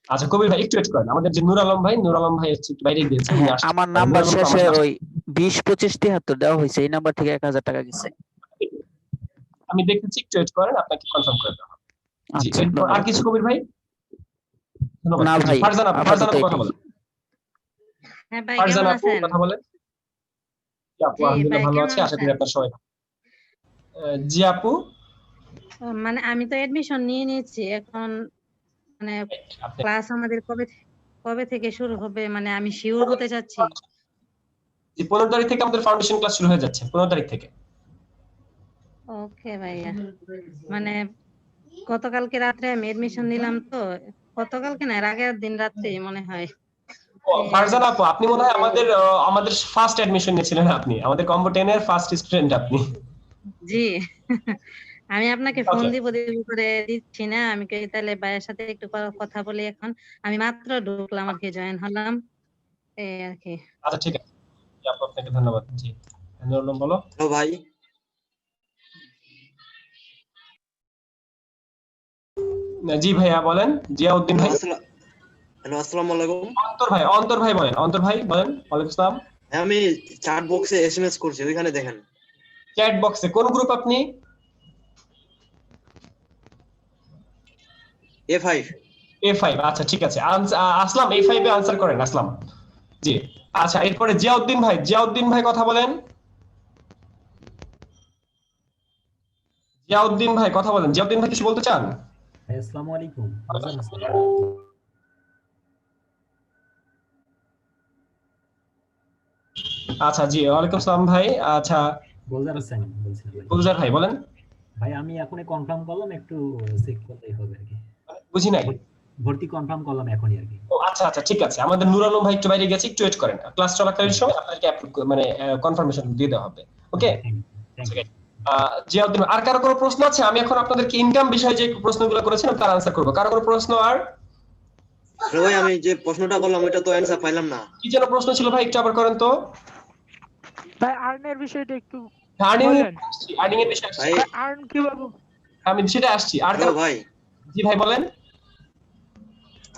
আচ্ছা কবির ভাই একটু ওয়েট করেন, আমাদের যে নূর আলম ভাই একটু বাইরে গিয়েছে। হ্যাঁ, আমার নাম্বার শেষে ওই 20-25-73 দেওয়া হয়েছে, এই নাম্বার থেকে 1000 টাকা গেছে। আমি দেখেছি, একটু ওয়েট করেন, আপনাকে কনফার্ম করে দেওয়া হবে। জি আচ্ছা, এরপর আর কিছু কবির ভাই? ধন্যবাদ। না ভাই, ফারজানা আপু কথা বলেন। হ্যাঁ ভাই ফারজানা কেমন আপু আছেন? কথা বলেন। জি আপু জি আলহামদুলিল্লাহ ভাই, ভালো কেমন আছি, আশা করি আছেন? আপনার সবাই ভালো। জি আপু মানে আমি তো এডমিশন নিয়ে নিয়েছি, এখন মানে ক্লাস আমাদের কবে থেকে শুরু হবে, মানে আমি শিওর হতে চাচ্ছি। জি 15 তারিখ থেকে আমাদের ফাউন্ডেশন ক্লাস শুরু হয়ে যাচ্ছে, 15 তারিখ থেকে। ওকে ভাইয়া, মানে গতকালকে রাত্রে আমি এডমিশন নিলাম, তো গতকালকে না এর আগের দিন রাত্রে মনে হয়। ফারজানা আপু আপনি মনে হয় আমাদের ফার্স্ট অ্যাডমিশন নিয়েছিলেন, আপনি আমাদের কম্বো 10 এর ফার্স্ট স্টুডেন্ট আপনি। জি আমি আপনাকে ফোন দিব করে দিচ্ছি না, আমি কই তাহলে ভাইয়ের সাথে একটু কথা বলি। এখন আমি মাত্র ঢুকলাম আর কি, জয়েন হলাম এই আর কি। আচ্ছা ঠিক আছে, জি আপু আপনাকে ধন্যবাদ। জি নূরুল বলো। হ্যালো ভাই। জি ভাইয়া বলেন। জিয়াউদ্দিন ভাই। হ্যালো আসসালামু আলাইকুম। অন্তর ভাই বলেন। ওয়ালাইকুম আসসালাম। আমি চ্যাট বক্সে এসএমএস করছি, ওইখানে দেখেন। চ্যাট বক্সে কোন গ্রুপ আপনি? A5 আচ্ছা ঠিক আছে, আসলাম A5 এ আনসার করেন আসলাম। জি আচ্ছা, এরপরে জিয়াউদ্দিন ভাই কথা বলেন। জিয়াউদ্দিন ভাই কথা বলেন। জিয়াউদ্দিন ভাই কিছু বলতে চান? আসসালামু আলাইকুম। আচ্ছা জি ওয়ালাইকুম আসসালাম ভাই। আচ্ছা গোলজার হোসেন বলছিলাম ভাই। গুলজার ভাই বলেন। ভাই আমি এখনই কনফার্ম করলাম, একটু চেক করলেই হবে আর কি। বুঝি নাই। ভর্তি কনফার্ম করলাম এখনই আর কি। ও আচ্ছা আচ্ছা ঠিক আছে, আমাদের নূর আলম ভাই একটু বাইরে গেছে, একটু ওয়েট করেন। ক্লাস চলাকালীন সময় আপনাকে মানে কনফার্মেশন দিয়ে দেওয়া হবে। ওকে জিয়াউদ্দিন, আর কারো কোনো প্রশ্ন আছে? আমি এখন আপনাদেরকে ইনকাম বিষয়ে যে প্রশ্নগুলো করেছিলাম তার আনসার করব। কারো কোনো প্রশ্ন? আর ভাই আমি যে প্রশ্নটা করলাম ওইটা তো অ্যানসার পাইলাম না। কি যেন প্রশ্ন ছিল ভাই, একটু আবার করেন তো। ভাই আর্নের বিষয়টা একটু আর্নিং বলেন। আর্নিং এর বিষয়ে আসছি। ভাই আর্ন কিভাবে? আমি সেটা আসছি। আর হ্যালো ভাই, জি ভাই বলেন।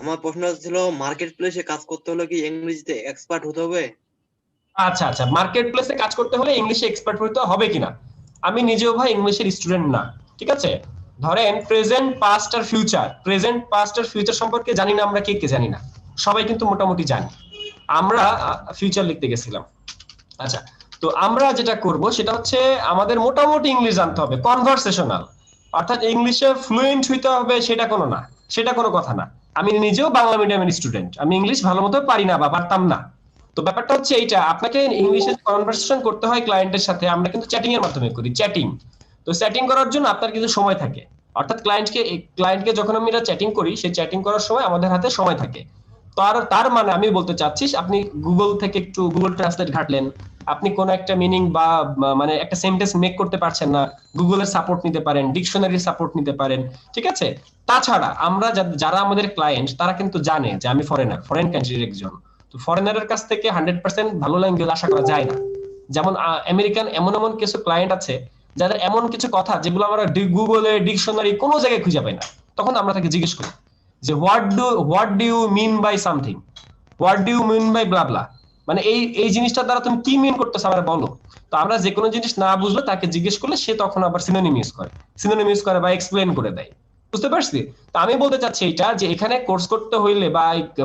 আমার প্রশ্ন ছিল মার্কেট প্লেসে কাজ করতে হলে কি ইংরেজিতে এক্সপার্ট হতে হবে? আচ্ছা আচ্ছা, মার্কেট প্লেসে কাজ করতে হলে ইংলিশে এক্সপার্ট হতে হবে কিনা? আমি নিজেও ভাই ইংলিশের স্টুডেন্ট না, ঠিক আছে? ধরেন প্রেজেন্ট পাস্ট আর ফিউচার সম্পর্কে জানি না আমরা, কে কে জানি না? সবাই কিন্তু মোটামুটি জানি। আমরা ফিউচার লিখতে গেছিলাম। আচ্ছা, তো আমরা যেটা করব সেটা হচ্ছে আমাদের মোটামুটি ইংলিশ জানতে হবে, কনভারসেশনাল, অর্থাৎ ইংলিশে ফ্লুয়েন্ট হইতে হবে সেটা কোনো কথা না। আমি নিজেও বাংলা মিডিয়ামের স্টুডেন্ট, আমি ইংলিশ ভালো মতো পারি না বা পারতাম না। তো ব্যাপারটা হচ্ছে এইটা, আপনাকে ইংলিশে কনভারসেশন করতে হয় ক্লায়েন্টের সাথে, আমরা কিন্তু চ্যাটিং এর মাধ্যমে করি, চ্যাটিং। তো চ্যাটিং করার জন্য আপনার কিন্তু সময় থাকে, অর্থাৎ ক্লায়েন্টকে যখন আমরা চ্যাটিং করি, সেই চ্যাটিং করার সময় আমাদের হাতে সময় থাকে। তার মানে আমি বলতে চাচ্ছি, আপনি গুগল থেকে একটু গুগল ট্রান্সলেট ঘাটলেন, আপনি কোন একটা মিনিং বা মানে একটা সেন্টেন্স মেক করতে পারছেন না, গুগলের সাপোর্ট নিতে পারেন, ডিকশনারির সাপোর্ট নিতে পারেন, ঠিক আছে? তাছাড়া আমরা যারা আমাদের ক্লায়েন্ট, তারা কিন্তু জানে যে আমি ফরেন কান্ট্রির একজন। তো ফরেনারের কাছ থেকে 100% ভালো ল্যাঙ্গুয়েজ আশা করা যায় না। যেমন আমেরিকান এমন কিছু ক্লায়েন্ট আছে যাদের এমন কিছু কথা যেগুলো আমরা গুগলে ডিকশনারি কোনো জায়গায় খুঁজে পাই না। তখন আমরা তাকে জিজ্ঞেস করি যে what do you mean by something, what do you mean by blah blah, মানে এই জিনিসটার দ্বারা তুমি কি মিন করতেছো আমরা বলো। তো আমরা যে কোনো জিনিস না বুঝলে তাকে জিজ্ঞেস করলে সে তখন আবার সিনোনিম ইউজ করে বা এক্সপ্লেন করে দেয়। বুঝতে পারছি? তো আমি বলতে চাচ্ছি এইটা, যে এখানে কোর্স করতে হইলে বা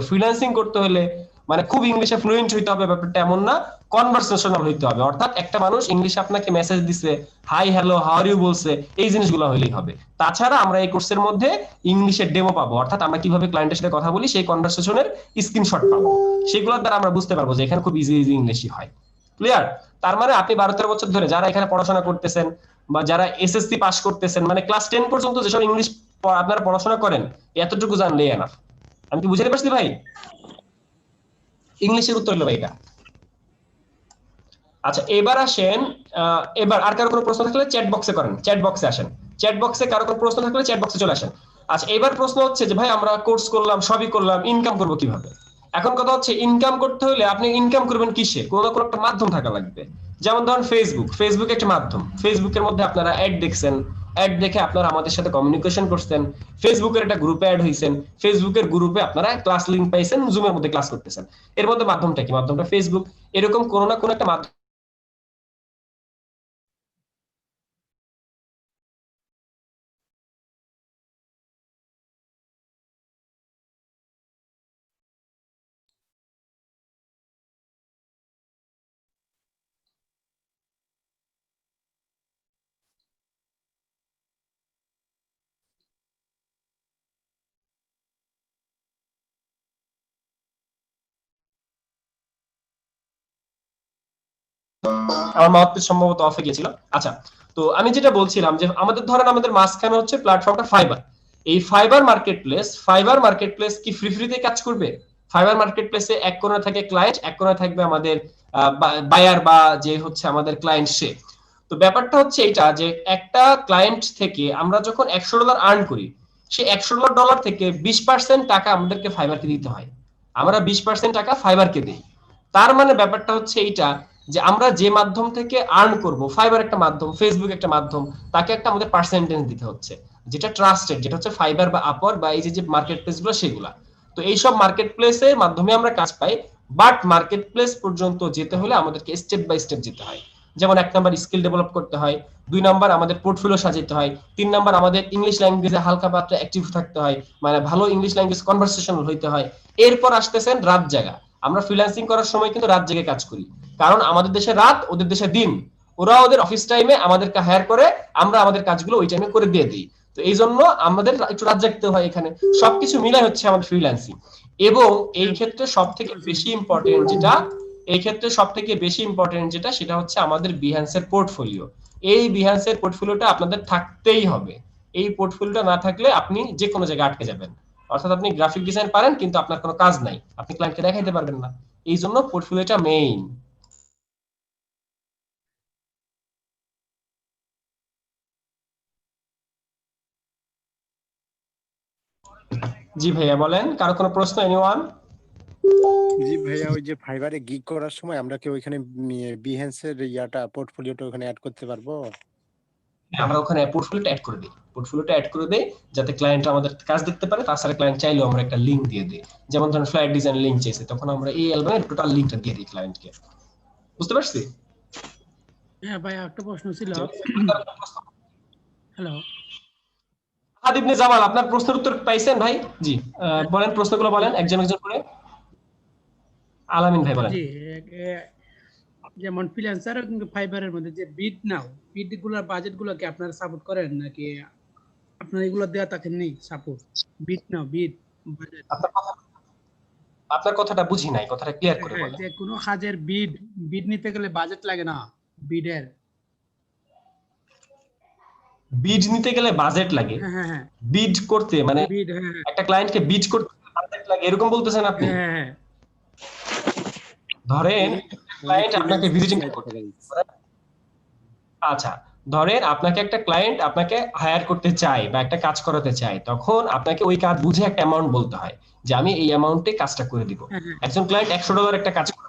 ফ্রিল্যান্সিং করতে হলে মানে খুব ইংলিশে ফ্লুয়েন্ট হইতে হবে ব্যাপারটা এমন না, কনভারসেশনাল হইতে হবে। অর্থাৎ একটা মানুষ ইংলিশে আপনাকে মেসেজ দিছে, hi hello how are you বলছে, এই জিনিসগুলো হইলেই হবে। তাছাড়া আমরা এই কোর্সের মধ্যে ইংলিশের ডেমো পাবো, অর্থাৎ আমরা কিভাবে ক্লায়েন্টের সাথে কথা বলি সেই কনভারসেশনের স্ক্রিনশট পাবো। সেগুলোর দ্বারা আমরা বুঝতে পারবো যে এখানে খুব ইজি ইংলিশই হয়। ক্লিয়ার? তার মানে আপনি 12-13 বছর ধরে যারা এখানে পড়াশোনা করতেছেন বা যারা এসএসসি পাস করতেছেন, মানে ক্লাস 10 পর্যন্ত যেসব ইংলিশ আপনারা পড়াশোনা করেন, এতটুকু জানলেই এনাফ। আমি কি বুঝতে পারছি ভাই? ইংলিশের উত্তর হলো এটা। আচ্ছা, এবার আসেন, এবার আর কারো কোনো প্রশ্ন থাকলে চ্যাট বক্সে করেন, চ্যাট বক্সে আসেন, চ্যাট বক্সে কারো কোনো প্রশ্ন থাকলে চ্যাট বক্সে চলে আসেন। আচ্ছা, এবার প্রশ্ন হচ্ছে যে ভাই আমরা কোর্স করলাম, সবই করলাম, ইনকাম করব কিভাবে? এখন কথা হচ্ছে ইনকাম করতে হলে আপনি ইনকাম করবেন কিসে? কোনো না কোনো একটা মাধ্যম থাকা লাগবে। যেমন ধরুন ফেসবুক একটা মাধ্যম। ফেসবুকের মধ্যে আপনারা অ্যাড দেখছেন, অ্যাড দেখে আপনারা আমাদের সাথে কমিউনিকেশন করছেন, ফেসবুকের একটা গ্রুপে অ্যাড হইছেন, ফেসবুকের গ্রুপে আপনারা ক্লাস লিংক পাইছেন, জুমের মধ্যে ক্লাস করতেছেন। এর মধ্যে মাধ্যমটা কি? মাধ্যমটা ফেসবুক। এরকম কোনো না কোনো একটা মাধ্যম আমার মাউথপিস সম্ভবত অফে গিয়েছিল। আচ্ছা, তো আমি যেটা বলছিলাম যে আমাদের মাঝখানে হচ্ছে প্ল্যাটফর্মটা ফাইবার। এই ফাইবার মার্কেট প্লেস কি ফ্রিতে কাজ করবে? ফাইবার মার্কেট প্লেসে এক কোণে থাকে ক্লায়েন্ট, এক কোণে থাকবে আমাদের বায়ার বা যে হচ্ছে আমাদের ক্লায়েন্ট সে। তো ব্যাপারটা হচ্ছে এটা, যে একটা ক্লায়েন্ট থেকে আমরা যখন $100 আর্ন করি, সেই $100 থেকে 20% টাকা আমাদেরকে ফাইবারকে দিতে হয়। আমরা 20% টাকা ফাইবারকে দিই। তার মানে ব্যাপারটা হচ্ছে এইটা, যে আমরা যে মাধ্যম থেকে আর্ন করব, ফাইবার একটা মাধ্যম, ফেসবুক একটা মাধ্যম, তাকে একটা আমাদের পার্সেন্টেজ দিতে হচ্ছে, যেটা ট্রাস্টেড, যেটা হচ্ছে ফাইবার বা আপওয়ার বা এই যে মার্কেট প্লেস গুলো সেগুলা। তো এইসব মার্কেট প্লেসের মাধ্যমে আমরা কাজ পাই, বাট মার্কেট প্লেস পর্যন্ত যেতে হলে আমাদেরকে স্টেপ বাই স্টেপ যেতে হয়। যেমন 1 নাম্বার স্কিল ডেভেলপ করতে হয়, 2 নাম্বার আমাদের পোর্টফোলিও সাজাতে হয়, 3 নাম্বার আমাদের ইংলিশ ল্যাঙ্গুয়েজে হালকা পাতলা অ্যাক্টিভ থাকতে হয়, মানে ভালো ইংলিশ ল্যাঙ্গুয়েজ কনভারসেশনাল হইতে হয়। এরপর আসতেছেন রাত জাগা। আমরা ফ্রিল্যান্সিং করার সময় কিন্তু রাত জেগে কাজ করি, কারণ আমাদের দেশে রাত, ওদের দেশে দিন। ওরা ওদের অফিস টাইমে আমাদেরকে হায়ার করে, আমরা আমাদের কাজগুলো ওই টাইমে করে দিয়ে দিই। তো এই জন্য আমাদের একটু রাত জাগতে হয়। এখানে সবকিছু মিলাই হচ্ছে আমাদের ফ্রিল্যান্সিং। এবং এই ক্ষেত্রে সব থেকে বেশি ইম্পর্টেন্ট যেটা সেটা হচ্ছে আমাদের বিহান্সের পোর্টফোলিও। এই বিহান্সের পোর্টফোলিওটা আপনাদের থাকতেই হবে। এই পোর্টফোলিওটা না থাকলে আপনি যে কোনো জায়গায় আটকে যাবেন। অর্থাৎ আপনি গ্রাফিক ডিজাইন পারেন কিন্তু আপনার কোনো কাজ নাই, আপনি ক্লায়েন্টকে দেখাইতে পারবেন না। এই জন্য পোর্টফোলিওটা মেইন। জি ভাইয়া বলেন, কারো কোনো প্রশ্ন? এনিওয়ান? জি ভাইয়া, ওই যে ফাইবারে গিগ করার সময় আমরা কি ওইখানে বিহেন্সের ইয়াটা পোর্টফোলিওটা ওখানে অ্যাড করতে পারবো? আমরা ওখানে পোর্টফোলিওটা অ্যাড করে দিই, যাতে ক্লায়েন্ট আমাদের কাজ দেখতে পারে। তাছাড়া ক্লায়েন্ট চাইলেও আমরা একটা লিংক দিয়ে দিই, যেমন ধরেন ফ্লাইট ডিজাইন লিংক চাইছে, তখন আমরা এই অ্যালবামের টোটাল লিংকটা দিয়ে দিই ক্লায়েন্টকে। বুঝতে পারছি? হ্যাঁ ভাই, একটা প্রশ্ন ছিল। হ্যালো আহাদ ইবনে জামাল, আপনার প্রশ্নের উত্তর পাইছেন ভাই? জি, বলেন, প্রশ্নগুলো বলেন একজন একজন করে। আলামিন ভাই বলেন। জি, যেমন ফ্রিল্যান্সার কিন্তু ফাইবারের মধ্যে যে বিড নাও, বিড গুলোর বাজেট গুলো কি আপনারা সাপোর্ট করেন নাকি আপনারা এগুলো দেয়া থাকেন নেই সাপোর্ট? বিড নাও, বিড বাজেট। আপনার কথাটা বুঝি নাই, কথাটা ক্লিয়ার করে বলেন। যে কোনো কাজের বিড নিতে গেলে বাজেট লাগে না? বিডের বিড নিতে গেলে বাজেট লাগে? হ্যাঁ বিড করতে মানে বিড, একটা ক্লায়েন্টকে বিড করতে বাজেট লাগে, এরকম বলতেছেন আপনি? হ্যাঁ। ধরেন ক্লায়েন্ট আপনাকে ভিজিটিং করতে, আচ্ছা ধরেন আপনাকে একটা ক্লায়েন্ট আপনাকে হায়ার করতে চায় বা একটা কাজ করাতে চায়, তখন আপনাকে ওই কাজ বুঝে একটা অ্যামাউন্ট বলতে হয় যে আমি এই অ্যামাউন্টে কাজটা করে দিব। একজন ক্লায়েন্ট $100 একটা কাজ করে,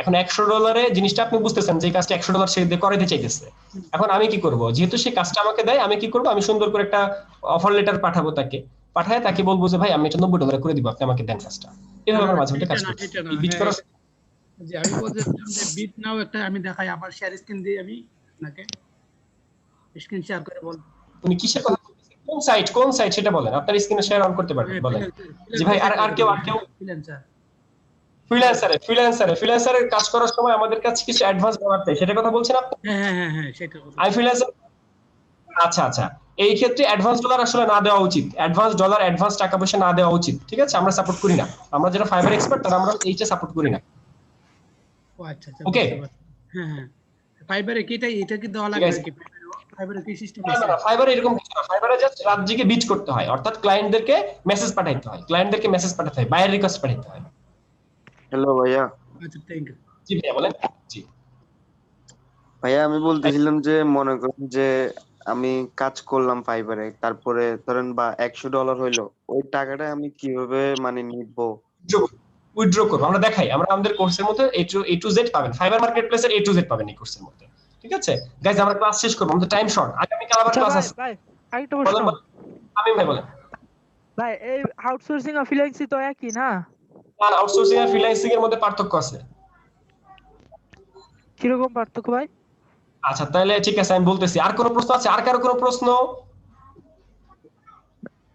এখন $100 জিনিসটা আপনি বুঝতেছেন যে এই কাজটা $100 সে দিয়ে করাতে চাইতেছে। এখন আমি কি করব, যেহেতু সে কাজটা আমাকে দেয়, আমি কি করব, আমি সুন্দর করে একটা অফার লেটার পাঠাবো, পাঠায় তাকে বলবো যে ভাই আমি এটা $90 করে দিব, আপনি আমাকে দেন কাজটা। এভাবে আমরা মাঝে মধ্যে কাজ করি। বিট করা যে আমি বলছিলাম যে বিট নাও একটা আমি দেখাই, আবার শেয়ার স্ক্রিন দিয়ে আমি আপনাকে স্ক্রিন শেয়ার করে বল। উনি কিসের কথা বলতেছেন, কোন সাইট সেটা বলেন, আপনার স্ক্রিনে শেয়ার অন করতে পারবেন, বলেন। জি ভাই, আর কেউ ফ্রিল্যান্সারের কাজ করার সময় আমাদের কাছে কিছু অ্যাডভান্স দেওয়ার চাই, সেটা কথা বলছেন আপনি? হ্যাঁ সেটা কথা। আই ফ্রিল্যান্সার, আচ্ছা এই ক্ষেত্রে অ্যাডভান্স ডলার আসলে না দেওয়া উচিত, অ্যাডভান্স টাকা পয়সা না দেওয়া উচিত, ঠিক আছে? আমরা সাপোর্ট করি না, আমরা যারা ফাইবার এক্সপার্ট তারা আমরা এইটা সাপোর্ট করি না। ও আচ্ছা, ওকে, হ্যাঁ ফাইবারে কি এটা কি দেওয়া লাগে নাকি? ফাইবারে কি সিস্টেম আছে? না, ফাইবারে এরকম কিছু না, ফাইবারে জাস্ট রাজ্যকে বিট করতে হয়, অর্থাৎ ক্লায়েন্টদেরকে মেসেজ পাঠাতে হয়, বায়ার রিকোয়েস্ট পাঠাতে হয়। হ্যালো ভাইয়া। আচ্ছা, থ্যাংক ইউ। জি ভাইয়া বলেন। জি ভাইয়া, আমি বলতেছিলাম যে মনে করেন যে আমি কাজ করলাম ফাইবারে, তারপরে ধরেন বা $100 হইলো, ওই টাকাটা আমি কিভাবে মানে নিব? উইথড্র করব আমরা দেখাই, আমরা আমাদের কোর্সের মধ্যে A to Z পাবেন, ফাইবার মার্কেটপ্লেসের A to Z পাবেন এই কোর্সের মধ্যে, ঠিক আছে? গাইস, আমরা ক্লাস শেষ করব, আমাদের টাইম শর্ট, আগামী কাল আবার ক্লাস আছে। ভাই আরেকটা প্রশ্ন। আমি ভাই বলেন। ভাই এই আউটসোর্সিং আর ফ্রিল্যান্সিং তো একই না? আর আউটসোর্সিং আর ফ্রিল্যান্সিং এর মধ্যে পার্থক্য আছে। কিরকম পার্থক্য ভাই? আচ্ছা তাহলে ঠিক আছে, আমি বলতেছি। আর কোনো প্রশ্ন আছে? আর কারো কোনো প্রশ্ন?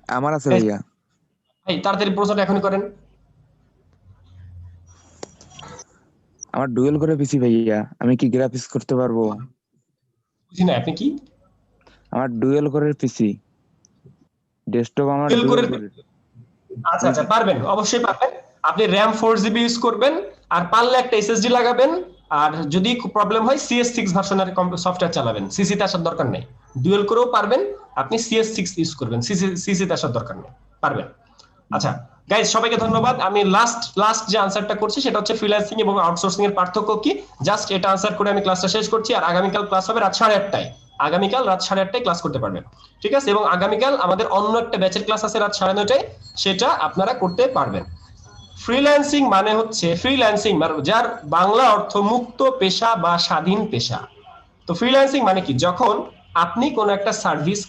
আমার আছে ভাইয়া। ভাই তাড়াতাড়ি প্রশ্নটা এখনই করেন। আমার ডুয়েল করে পিসি ভাইয়া, আমি কি গ্রাফিক্স করতে পারবো? বুঝি না, আপনি কি? আমার ডুয়েল করে পিসি, ডেস্কটপ আমার ডুয়েল করে। আচ্ছা পারবেন, অবশ্যই পারবেন। আপনি RAM 4GB ইউজ করবেন, আর পারলে একটা SSD লাগাবেন, আর যদি প্রবলেম হয় CS6 ভার্সনের সফটওয়্যার চালাবেন, সিসি তে আসার দরকার নেই। ডুয়েল করেও পারবেন, আপনি CS6 ইউজ করবেন, সিসি তে আসার দরকার নেই, পারবেন। আচ্ছা গাইস, সবাইকে ধন্যবাদ। আমি লাস্ট যে আনসারটা করছি সেটা হচ্ছে ফ্রিল্যান্সিং এবং আউটসোর্সিং এর পার্থক্য কি, জাস্ট এটা আনসার করে আমি ক্লাসটা শেষ করছি। আর আগামীকাল ক্লাস হবে রাত 8:30টায়, আগামীকাল রাত 8:30টায় ক্লাস করতে পারবেন, ঠিক আছে? এবং আগামীকাল আমাদের অন্য একটা ব্যাচের ক্লাস আছে রাত 9:30টায়, সেটা আপনারা করতে পারবেন। ফ্রিল্যান্সিং মানে হচ্ছে যার বাংলা অর্থ মুক্ত পেশা বা স্বাধীন পেশা। তো ফ্রিল্যান্সিং মানে কি, যখন আপনি কোন একটা সার্ভিস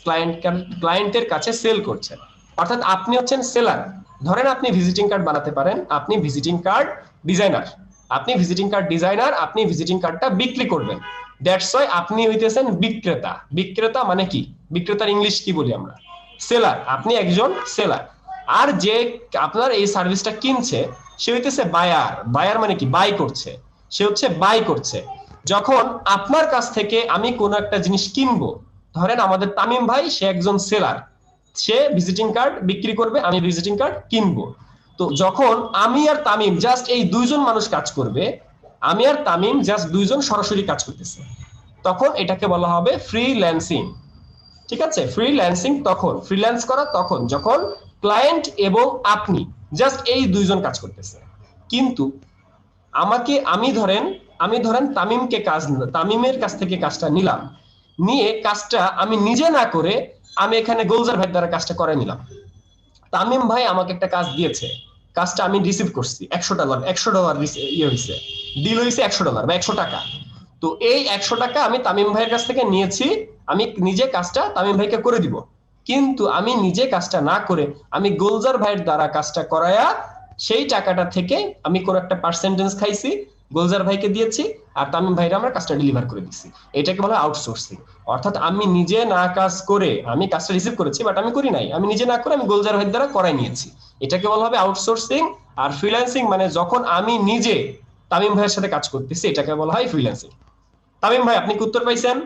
ক্লায়েন্টের কাছে সেল করছেন, অর্থাৎ আপনি হচ্ছেন সেলার। ধরেন আপনি ভিজিটিং কার্ড বানাতে পারেন, আপনি ভিজিটিং কার্ড ডিজাইনার, আপনি ভিজিটিং কার্ডটা বিক্রি করবেন, দ্যাটস ওয়াই আপনি হইতেছেন বিক্রেতা মানে কি, বিক্রেতার ইংলিশ কি বলি আমরা? সেলার। আপনি একজন সেলার। আর যে আপনার এই সার্ভিসটা কিনছে সে হইতেছে বায়ার মানে কি, সে হচ্ছে বাই করছে। যখন আপনার কাছ থেকে আমি কোনো একটা জিনিস কিনবো, ধরেন আমাদের তামিম ভাই, সে একজন সেলার, সে ভিজিটিং কার্ড বিক্রি করবে, আমি ভিজিটিং কার্ড কিনবো। তো যখন আমি আর তামিম জাস্ট এই দুইজন মানুষ কাজ করবে, আমি আর তামিম জাস্ট দুইজন সরাসরি কাজ করতেছে, তখন এটাকে বলা হবে ফ্রিল্যান্সিং, ঠিক আছে? ফ্রিল্যান্স করা তখন যখন ক্লায়েন্ট এবং আপনি জাস্ট এই দুইজন কাজ করতেছে। কিন্তু আমি ধরেন তামিমের কাছ থেকে কাজটা নিলাম, নিয়ে কাজটা আমি নিজে না করে আমি এখানে গোলজার ভাই দ্বারা কাজটা করে নিলাম। তামিম ভাই আমাকে একটা কাজ দিয়েছে, কাজটা আমি রিসিভ করছি $100 ইয়ে হয়েছে, ডিল হয়েছে $100 বা 100 টাকা। তো এই 100 টাকা আমি তামিম ভাইয়ের কাছ থেকে নিয়েছি, আমি নিজে কাজটা তামিম ভাইকে করে দিব। কিন্তু আমি নিজে কাজটা না করে আমি গুলজার ভাইয়ের দ্বারা কাজটা করায়া সেই টাকাটা থেকে আমি কোন একটা পার্সেন্টেজ খাইছি, গুলজার ভাইকে দিয়েছি, আর তামিম ভাইরা আমরা কাজটা ডেলিভার করে দিচ্ছি। এটাকে বলা হয় আউটসোর্সিং। অর্থাৎ আমি নিজে না কাজ করে আমি কাজটা রিসিভ করেছি, বাট আমি করি নাই, আমি নিজে না করে আমি গুলজার ভাইয়ের দ্বারা করাই নিয়েছি। এটাকে বলা হবে আউটসোর্সিং। আর ফ্রিল্যান্সিং মানে যখন আমি নিজে তামিম ভাইয়ের সাথে কাজ করতেছি, এটাকে বলা হয় ফ্রিল্যান্সিং। তামিম ভাই, আপনি কি উত্তর পাইছেন?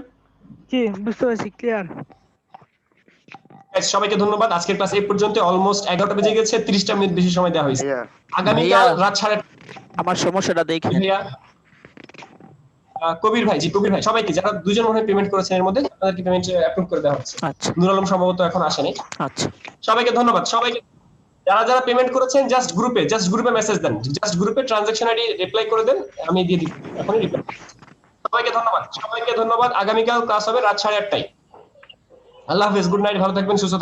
জি, বুঝতে পারছি, ক্লিয়ার। সবাইকে ধন্যবাদ। আজকের ক্লাস এই পর্যন্ত। অলমোস্ট 11টা বেজে গেছে, 30টা মিনিট বেশি সময় দেওয়া হয়েছে। আগামীকাল রাত 8:30। আমার সমস্যাটা দেখেন ভাইয়া, কবির ভাই, জি কবির ভাই, সবাইকে যারা দুজন মনে পেমেন্ট করেছেন এর মধ্যে তাদেরকে পেমেন্ট অ্যাপ্রুভ করে দেওয়া হচ্ছে। আচ্ছা, নূর আলম সম্ভবত এখন আসেনি। আচ্ছা, সবাইকে ধন্যবাদ। সবাইকে যারা যারা পেমেন্ট করেছেন জাস্ট গ্রুপে মেসেজ দেন, জাস্ট গ্রুপে ট্রানজাকশন আইডি রিপ্লাই করে দেন, আমি দিয়ে দিব এখনই রিপ্লাই। সবাইকে ধন্যবাদ। আগামীকাল ক্লাস হবে রাত 8:30টায়। আল্লাহ হাফেজ, গুড নাইট, ভালো থাকবেন, সুস্থ